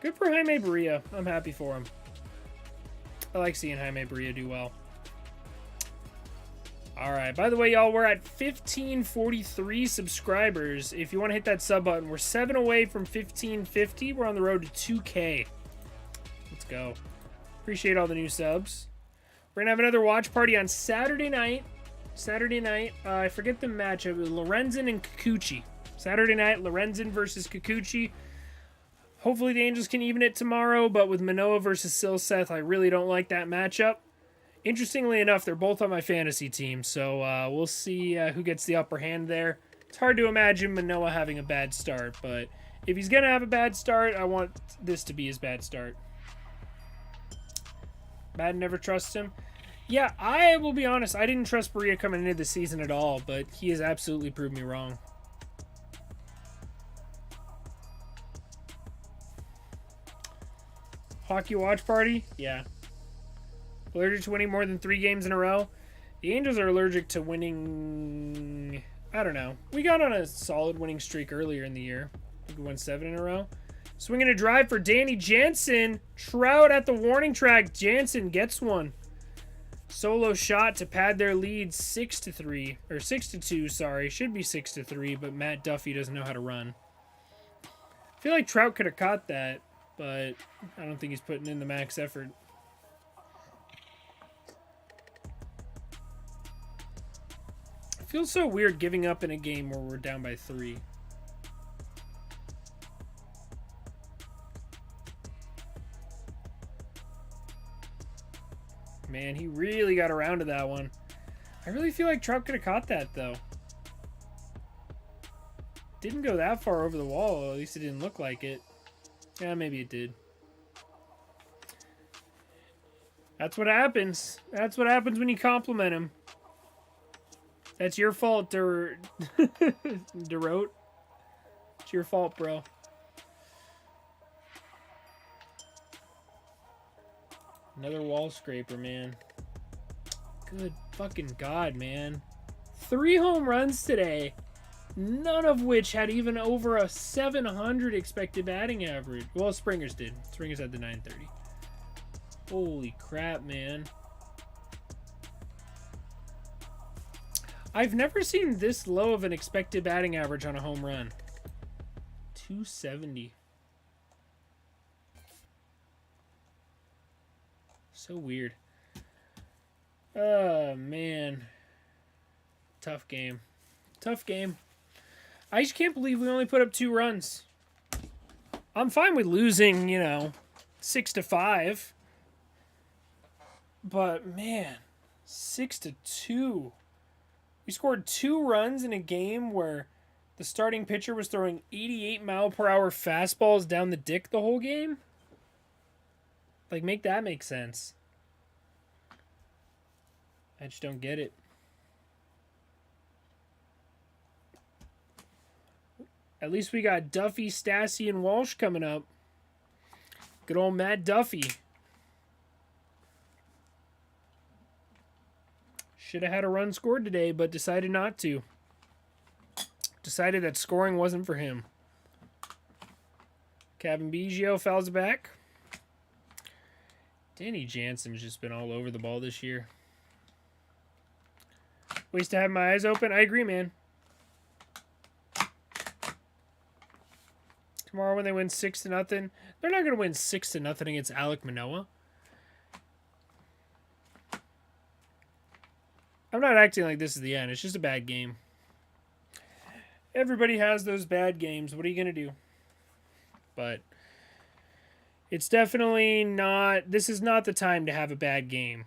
Speaker 1: Good for Jaime Barria. I'm happy for him. I like seeing Jaime Barria do well. All right. By the way, y'all, we're at 1543 subscribers. If you want to hit that sub button, we're 7 away from 1550. We're on the road to 2K. Let's go. Appreciate all the new subs. We're going to have another watch party on Saturday night. I forget the matchup. It was Lorenzen and Kikuchi. Saturday night, Lorenzen versus Kikuchi. Hopefully the Angels can even it tomorrow, but with Manoah versus Silseth, I really don't like that matchup. Interestingly enough, they're both on my fantasy team, so we'll see who gets the upper hand there. It's hard to imagine Manoah having a bad start, but if he's going to have a bad start, I want this to be his bad start. Madden never trusts him. Yeah, I will be honest, I didn't trust Barria coming into the season at all, but he has absolutely proved me wrong. Hockey watch party? Yeah. Allergic to winning more than 3 games in a row? The Angels are allergic to winning... I don't know. We got on a solid winning streak earlier in the year. I think we won 7 in a row. Swinging a drive for Danny Jansen. Trout at the warning track. Jansen gets one. Solo shot to pad their lead 6-3. Or 6-2, sorry. Should be 6-3, but Matt Duffy doesn't know how to run. I feel like Trout could have caught that, but I don't think he's putting in the max effort. It feels so weird giving up in a game where we're down by 3. Man, he really got around to that one. I really feel like Trout could have caught that, though. Didn't go that far over the wall. At least it didn't look like it. Yeah, maybe it did. That's what happens. That's what happens when you compliment him. That's your fault, DeRote. It's your fault, bro. Another wall scraper, man. Good fucking God, man. 3 home runs today. None of which had even over a 700 expected batting average. Well, Springer's did. Springer's had the 930. Holy crap, man. I've never seen this low of an expected batting average on a home run. 270. So weird. Oh, man. Tough game. Tough game. I just can't believe we only put up 2 runs. I'm fine with losing, 6-5. But, man, 6-2. We scored 2 runs in a game where the starting pitcher was throwing 88-mile-per-hour fastballs down the dick the whole game. Like, make that make sense. I just don't get it. At least we got Duffy, Stassi, and Walsh coming up. Good old Matt Duffy. Should have had a run scored today, but decided not to. Decided that scoring wasn't for him. Kevin Biggio fouls it back. Danny Jansen's just been all over the ball this year. Ways to have my eyes open. I agree, man. Tomorrow when they win 6-0, they're not going to win 6-0 against Alek Manoah. I'm not acting like this is the end. It's just a bad game. Everybody has those bad games. What are you going to do? But it's definitely not... This is not the time to have a bad game.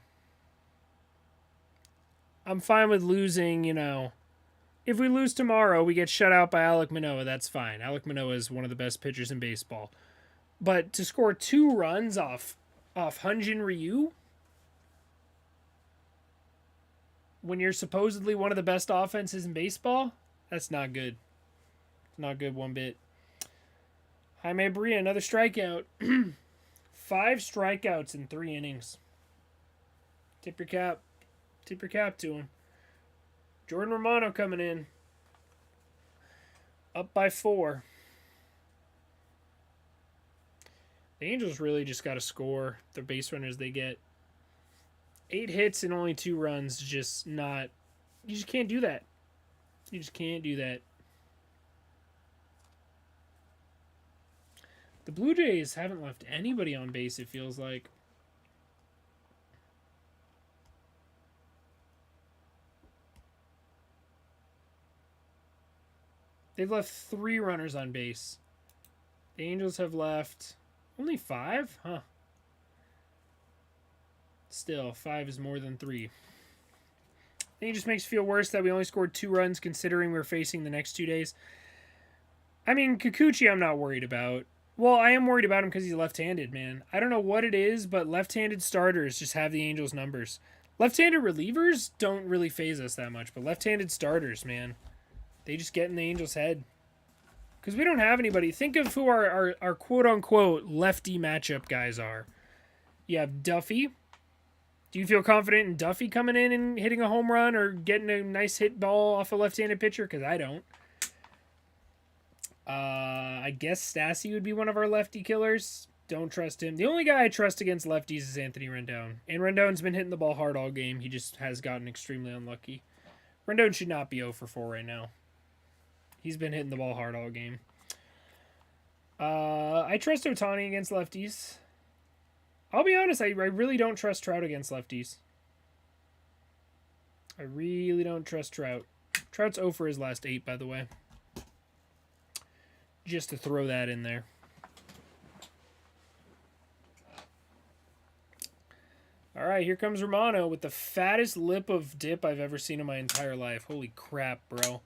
Speaker 1: I'm fine with losing, If we lose tomorrow, we get shut out by Alek Manoah. That's fine. Alek Manoah is one of the best pitchers in baseball. But to score 2 runs off Hyun-Jin Ryu, when you're supposedly one of the best offenses in baseball, that's not good. It's not good one bit. Jaime Barria, another strikeout. 5 strikeouts in 3 innings. Tip your cap. Tip your cap to him. Jordan Romano coming in. Up by 4. The Angels really just got to score the base runners they get. 8 hits and only 2 runs, just not... You just can't do that. You just can't do that. The Blue Jays haven't left anybody on base, it feels like. They've left 3 runners on base. The Angels have left only 5? Huh. Still, 5 is more than 3. I think it just makes it feel worse that we only scored 2 runs considering we're facing the next 2 days. I mean, Kikuchi I'm not worried about. Well, I am worried about him because he's left-handed, man. I don't know what it is, but left-handed starters just have the Angels' numbers. Left-handed relievers don't really faze us that much, but left-handed starters, man, they just get in the Angels' head. Because we don't have anybody. Think of who our quote-unquote lefty matchup guys are. You have Duffy. Do you feel confident in Duffy coming in and hitting a home run or getting a nice hit ball off a left-handed pitcher? Because I don't. I guess Stassi would be one of our lefty killers. Don't trust him. The only guy I trust against lefties is Anthony Rendon. And Rendon's been hitting the ball hard all game. He just has gotten extremely unlucky. Rendon should not be 0 for 4 right now. He's been hitting the ball hard all game. I trust Ohtani against lefties. I'll be honest, I really don't trust Trout against lefties. I really don't trust Trout. Trout's 0 for his last 8, by the way. Just to throw that in there. All right, here comes Romano with the fattest lip of dip I've ever seen in my entire life. Holy crap, bro.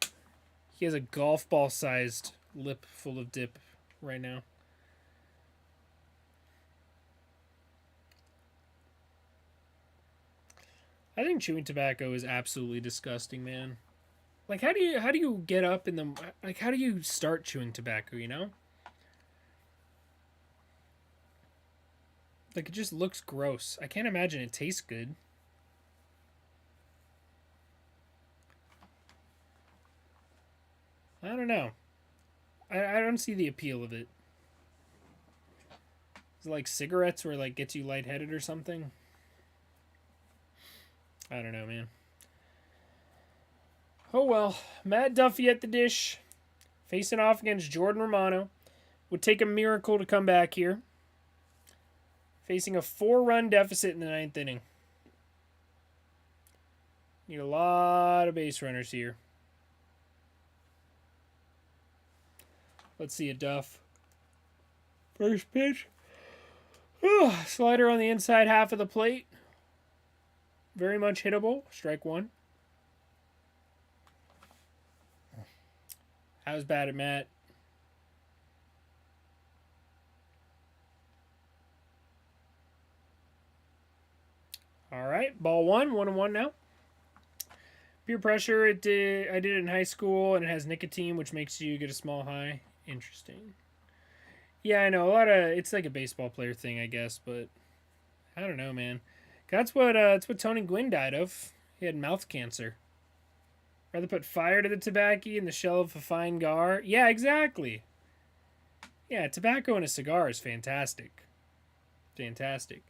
Speaker 1: He has a golf ball-sized lip full of dip right now. I think chewing tobacco is absolutely disgusting, man. Like, how do you get up in the... Like, how do you start chewing tobacco, you know? Like, it just looks gross. I can't imagine it tastes good. I don't know. I don't see the appeal of it. Is it like cigarettes where it, like, gets you lightheaded or something? I don't know, man. Oh, well. Matt Duffy at the dish. Facing off against Jordan Romano. Would take a miracle to come back here. Facing a 4-run deficit in the 9th inning. Need a lot of base runners here. Let's see a Duff. First pitch. Slider on the inside half of the plate. Very much hittable. Strike 1. How's bad at Matt? All right, ball 1, 1-1 now. Peer pressure, I did it in high school, and it has nicotine, which makes you get a small high. Interesting. Yeah, I know, it's like a baseball player thing, I guess, but I don't know, man. That's what Tony Gwynn died of. He had mouth cancer. Rather put fire to the tobacco in the shell of a fine gar. Yeah, exactly. Yeah, tobacco in a cigar is fantastic. Fantastic.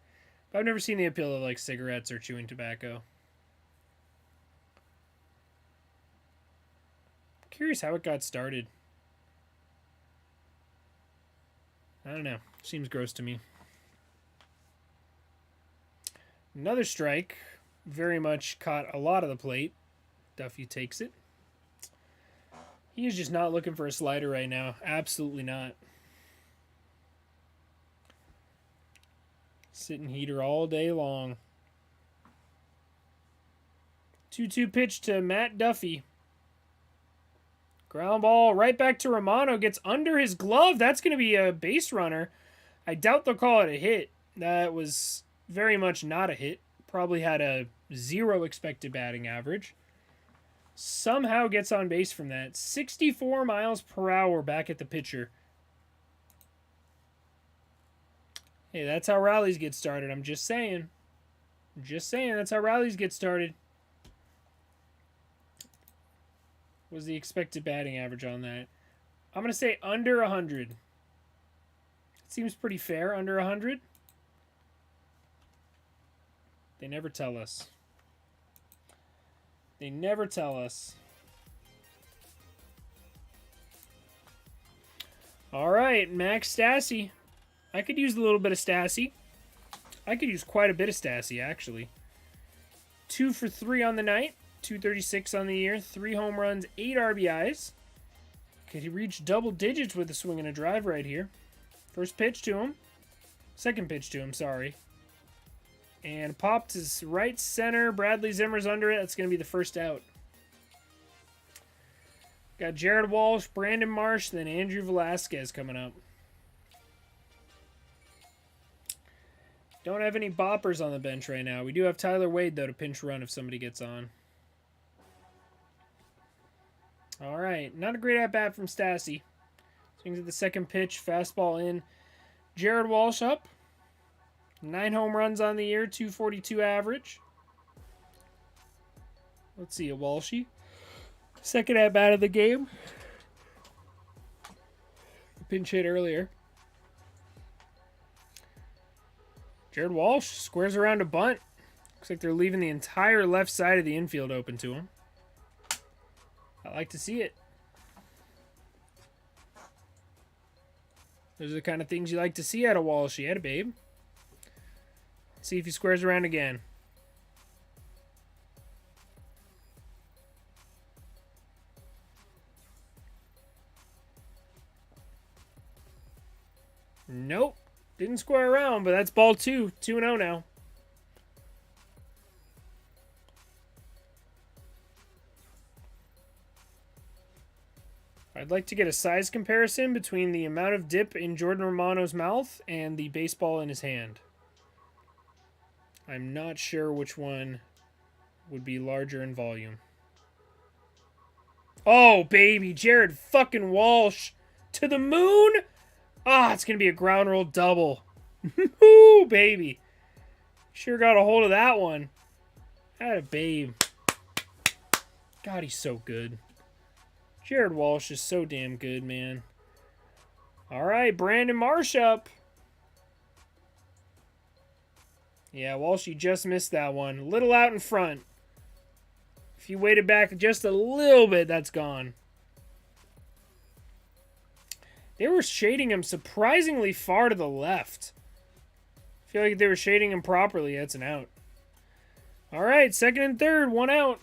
Speaker 1: But I've never seen the appeal of, like, cigarettes or chewing tobacco. I'm curious how it got started. I don't know. Seems gross to me. Another strike. Very much caught a lot of the plate. Duffy takes it. He is just not looking for a slider right now. Absolutely not. Sitting heater all day long. 2-2 pitch to Matt Duffy. Ground ball right back to Romano. Gets under his glove. That's going to be a base runner. I doubt they'll call it a hit. That was very much not a hit. Probably had a 0 expected batting average. Somehow gets on base from that. 64 miles per hour back at the pitcher. Hey, that's how rallies get started. I'm just saying. Just saying, that's how rallies get started. was the expected batting average on that? I'm going to say under 100. It seems pretty fair, under 100. They never tell us. They never tell us. All right, Max Stassi. I could use a little bit of Stassi. I could use quite a bit of Stassi, actually. 2 for 3 on the night. 236 on the year. 3 home runs, 8 RBIs. Could he reach double digits with a swing and a drive right here? First pitch to him. Second pitch to him, sorry. And popped his right center. Bradley Zimmer's under it. That's going to be the first out. Got Jared Walsh, Brandon Marsh, then Andrew Velasquez coming up. Don't have any boppers on the bench right now. We do have Tyler Wade, though, to pinch run if somebody gets on. All right. Not a great at-bat from Stassi. Swings at the second pitch. Fastball in. Jared Walsh up. 9 home runs on the year. 242 average. Let's see, a Walshy. Second at-bat of the game. Pinch hit earlier. Jared Walsh squares around a bunt. Looks like they're leaving the entire left side of the infield open to him. I like to see it. Those are the kind of things you like to see out of Walsh. He had a babe. Let's see if he squares around again. Nope. Didn't square around, but that's ball 2. 2-0 now. I'd like to get a size comparison between the amount of dip in Jordan Romano's mouth and the baseball in his hand. I'm not sure which one would be larger in volume. Oh, baby. Jared fucking Walsh to the moon. Ah, it's going to be a ground roll double. Ooh, baby. Sure got a hold of that one. Had a babe. God, he's so good. Jared Walsh is so damn good, man. All right, Brandon Marsh up. Yeah, Walsh, you just missed that one. A little out in front. If you waited back just a little bit, that's gone. They were shading him surprisingly far to the left. I feel like they were shading him properly. That's an out. All right, second and third, 1 out.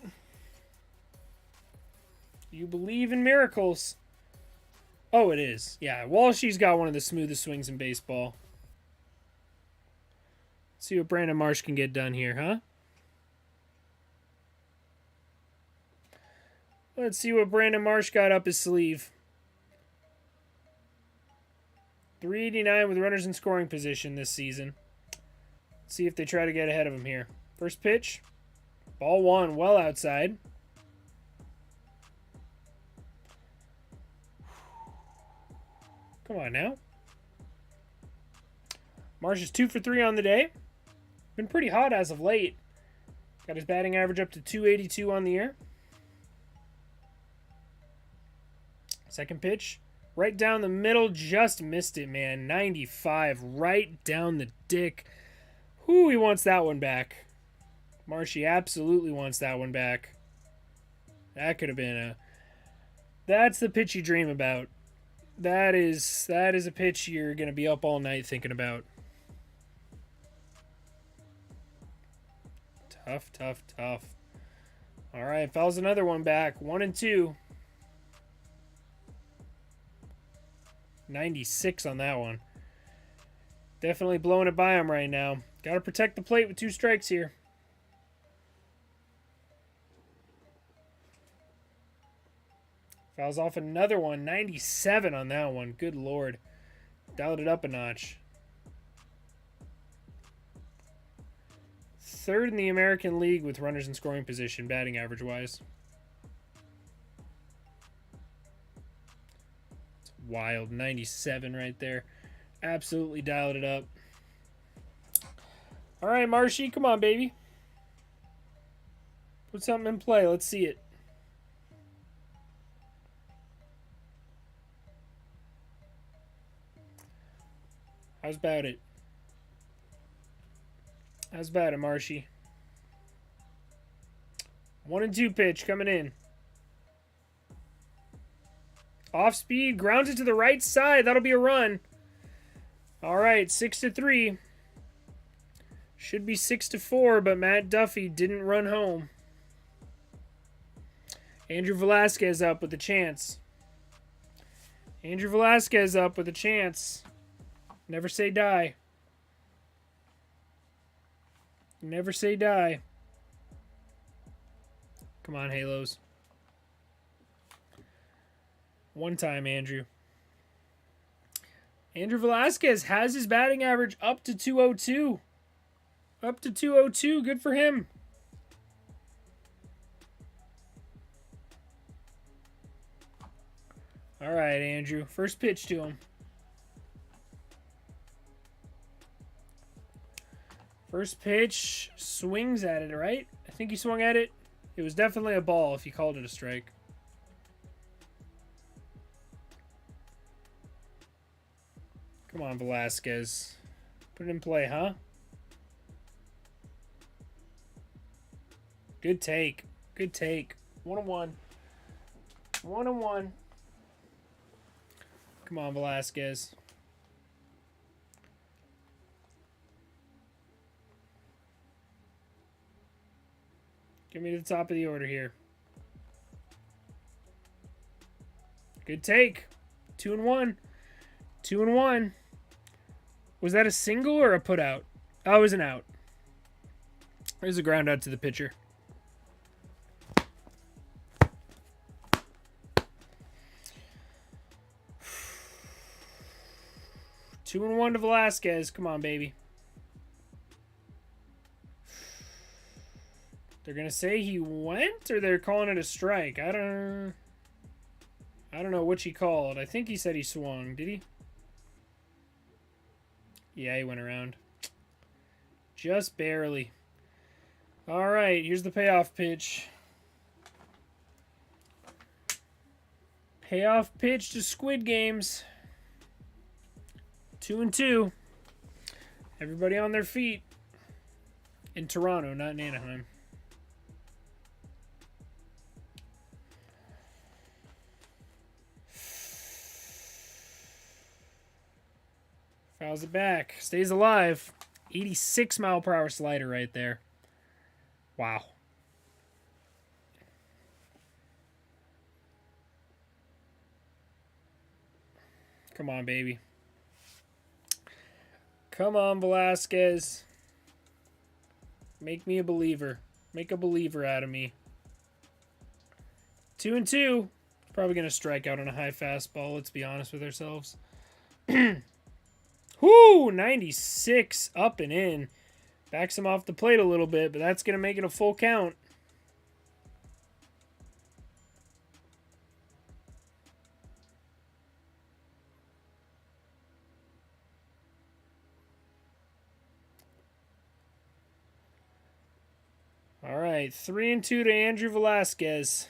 Speaker 1: You believe in miracles. Oh, it is. Yeah, Walshy's got one of the smoothest swings in baseball. Let's see what Brandon Marsh can get done here, huh? Let's see what Brandon Marsh got up his sleeve. 389 with runners in scoring position this season. Let's see if they try to get ahead of him here. First pitch. Ball 1, well outside. Come on now. Marsh is 2 for 3 on the day. Been pretty hot as of late. Got his batting average up to 282 on the year. Second pitch. Right down the middle. Just missed it, man. 95. Right down the dick. Whoo, he wants that one back. Marshy absolutely wants that one back. That could have been a... That's the pitch you dream about. That is a pitch you're going to be up all night thinking about. Tough, tough, tough. All right, fouls another one back. 1-2. 96 on that one. Definitely blowing it by him right now. Got to protect the plate with 2 strikes here. Fouls off another one. 97 on that one. Good Lord. Dialed it up a notch. Third in the American League with runners in scoring position, batting average-wise. It's wild. 97 right there. Absolutely dialed it up. All right, Marshy, come on, baby. Put something in play. Let's see it. How's about it? How's about it, Marshy? 1-2 pitch coming in. Off speed, grounds it to the right side. That'll be a run. All right, 6-3. Should be 6-4, but Matt Duffy didn't run home. Andrew Velasquez up with a chance. Andrew Velasquez up with a chance. Never say die. Never say die. Come on, Halos. One time, Andrew. Andrew Velasquez has his batting average up to 202. Up to 202. Good for him. All right, Andrew. First pitch to him. First pitch, swings at it, right? I think he swung at it. It was definitely a ball if he called it a strike. Come on, Velasquez. Put it in play, huh? Good take. Good take. 1-1. 1-1. Come on, Velasquez. Give me to the top of the order here. Good take. 2-1. 2-1. Was that a single or a put out? Oh, it was an out. There's a ground out to the pitcher. Two and 1 to Velasquez. Come on, baby. They're gonna say he went, or they're calling it a strike. I don't know which he called. I think he said he swung. Did he? Yeah, he went around. Just barely. All right, here's the payoff pitch. Payoff pitch to Squid Games. 2-2. Everybody on their feet. In Toronto, not in Anaheim. Fouls it back. Stays alive. 86 mile per hour slider right there. Wow. Come on, baby. Come on, Velasquez. Make me a believer. Make a believer out of me. 2-2. Probably going to strike out on a high fastball. Let's be honest with ourselves. Whoo! 96 up and in. Backs him off the plate a little bit, but that's going to make it a full count. All right, 3-2 to Andrew Velasquez.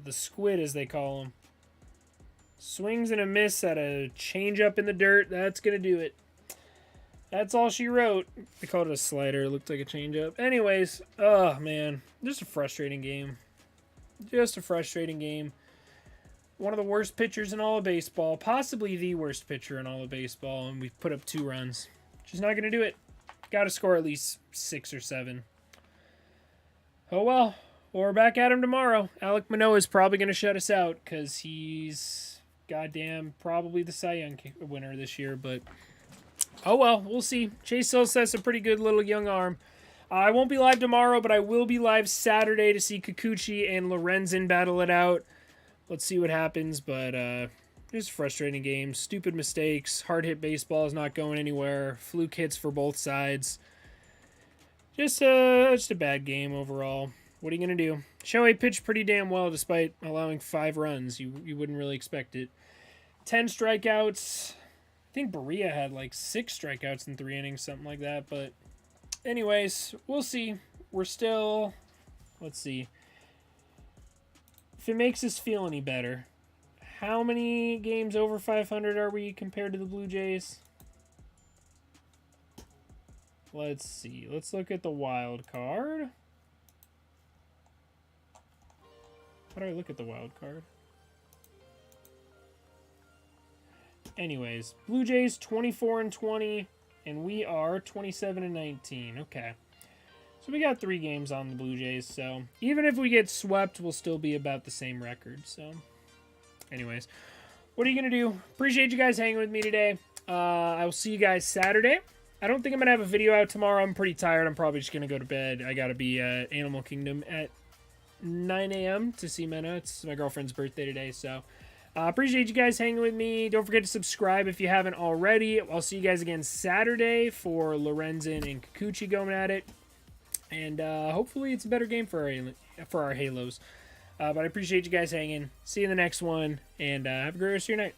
Speaker 1: The Squid, as they call him. Swings and a miss at a changeup in the dirt. That's going to do it. That's all she wrote. They called it a slider. It looked like a changeup. Anyways, oh, man. Just a frustrating game. Just a frustrating game. One of the worst pitchers in all of baseball. Possibly the worst pitcher in all of baseball. And we've put up 2 runs. Just not going to do it. Got to score at least 6 or 7. Oh, well. We're back at him tomorrow. Alek Manoah is probably going to shut us out because he's goddamn probably the Cy Young winner this year. But, oh, well. We'll see. Chase Hill says a pretty good little young arm. I won't be live tomorrow, but I will be live Saturday to see Kikuchi and Lorenzen battle it out. Let's see what happens. But just a frustrating game. Stupid mistakes. Hard-hit baseball is not going anywhere. Fluke hits for both sides. Just a bad game overall. What are you going to do? Shohei pitched pretty damn well despite allowing 5 runs. You wouldn't really expect it. 10 strikeouts. I think Berea had like 6 strikeouts in 3 innings, something like that. But anyways, we'll see. We're still... Let's see. If it makes us feel any better. How many games over 500 are we compared to the Blue Jays? Let's see. Let's look at the wild card. How do I look at the wild card? Anyways, Blue Jays 24-20, and we are 27-19. Okay. So we got 3 games on the Blue Jays, so even if we get swept, we'll still be about the same record. So, anyways, what are you going to do? Appreciate you guys hanging with me today. I will see you guys Saturday. I don't think I'm going to have a video out tomorrow. I'm pretty tired. I'm probably just going to go to bed. I got to be at Animal Kingdom at 9 a.m. to see Mena. It's my girlfriend's birthday today, so appreciate you guys hanging with me. Don't forget to subscribe if you haven't already. I'll see you guys again Saturday for Lorenzen and Kikuchi going at it. And hopefully it's a better game for our Halos. But I appreciate you guys hanging. See you in the next one, and have a great rest of your night.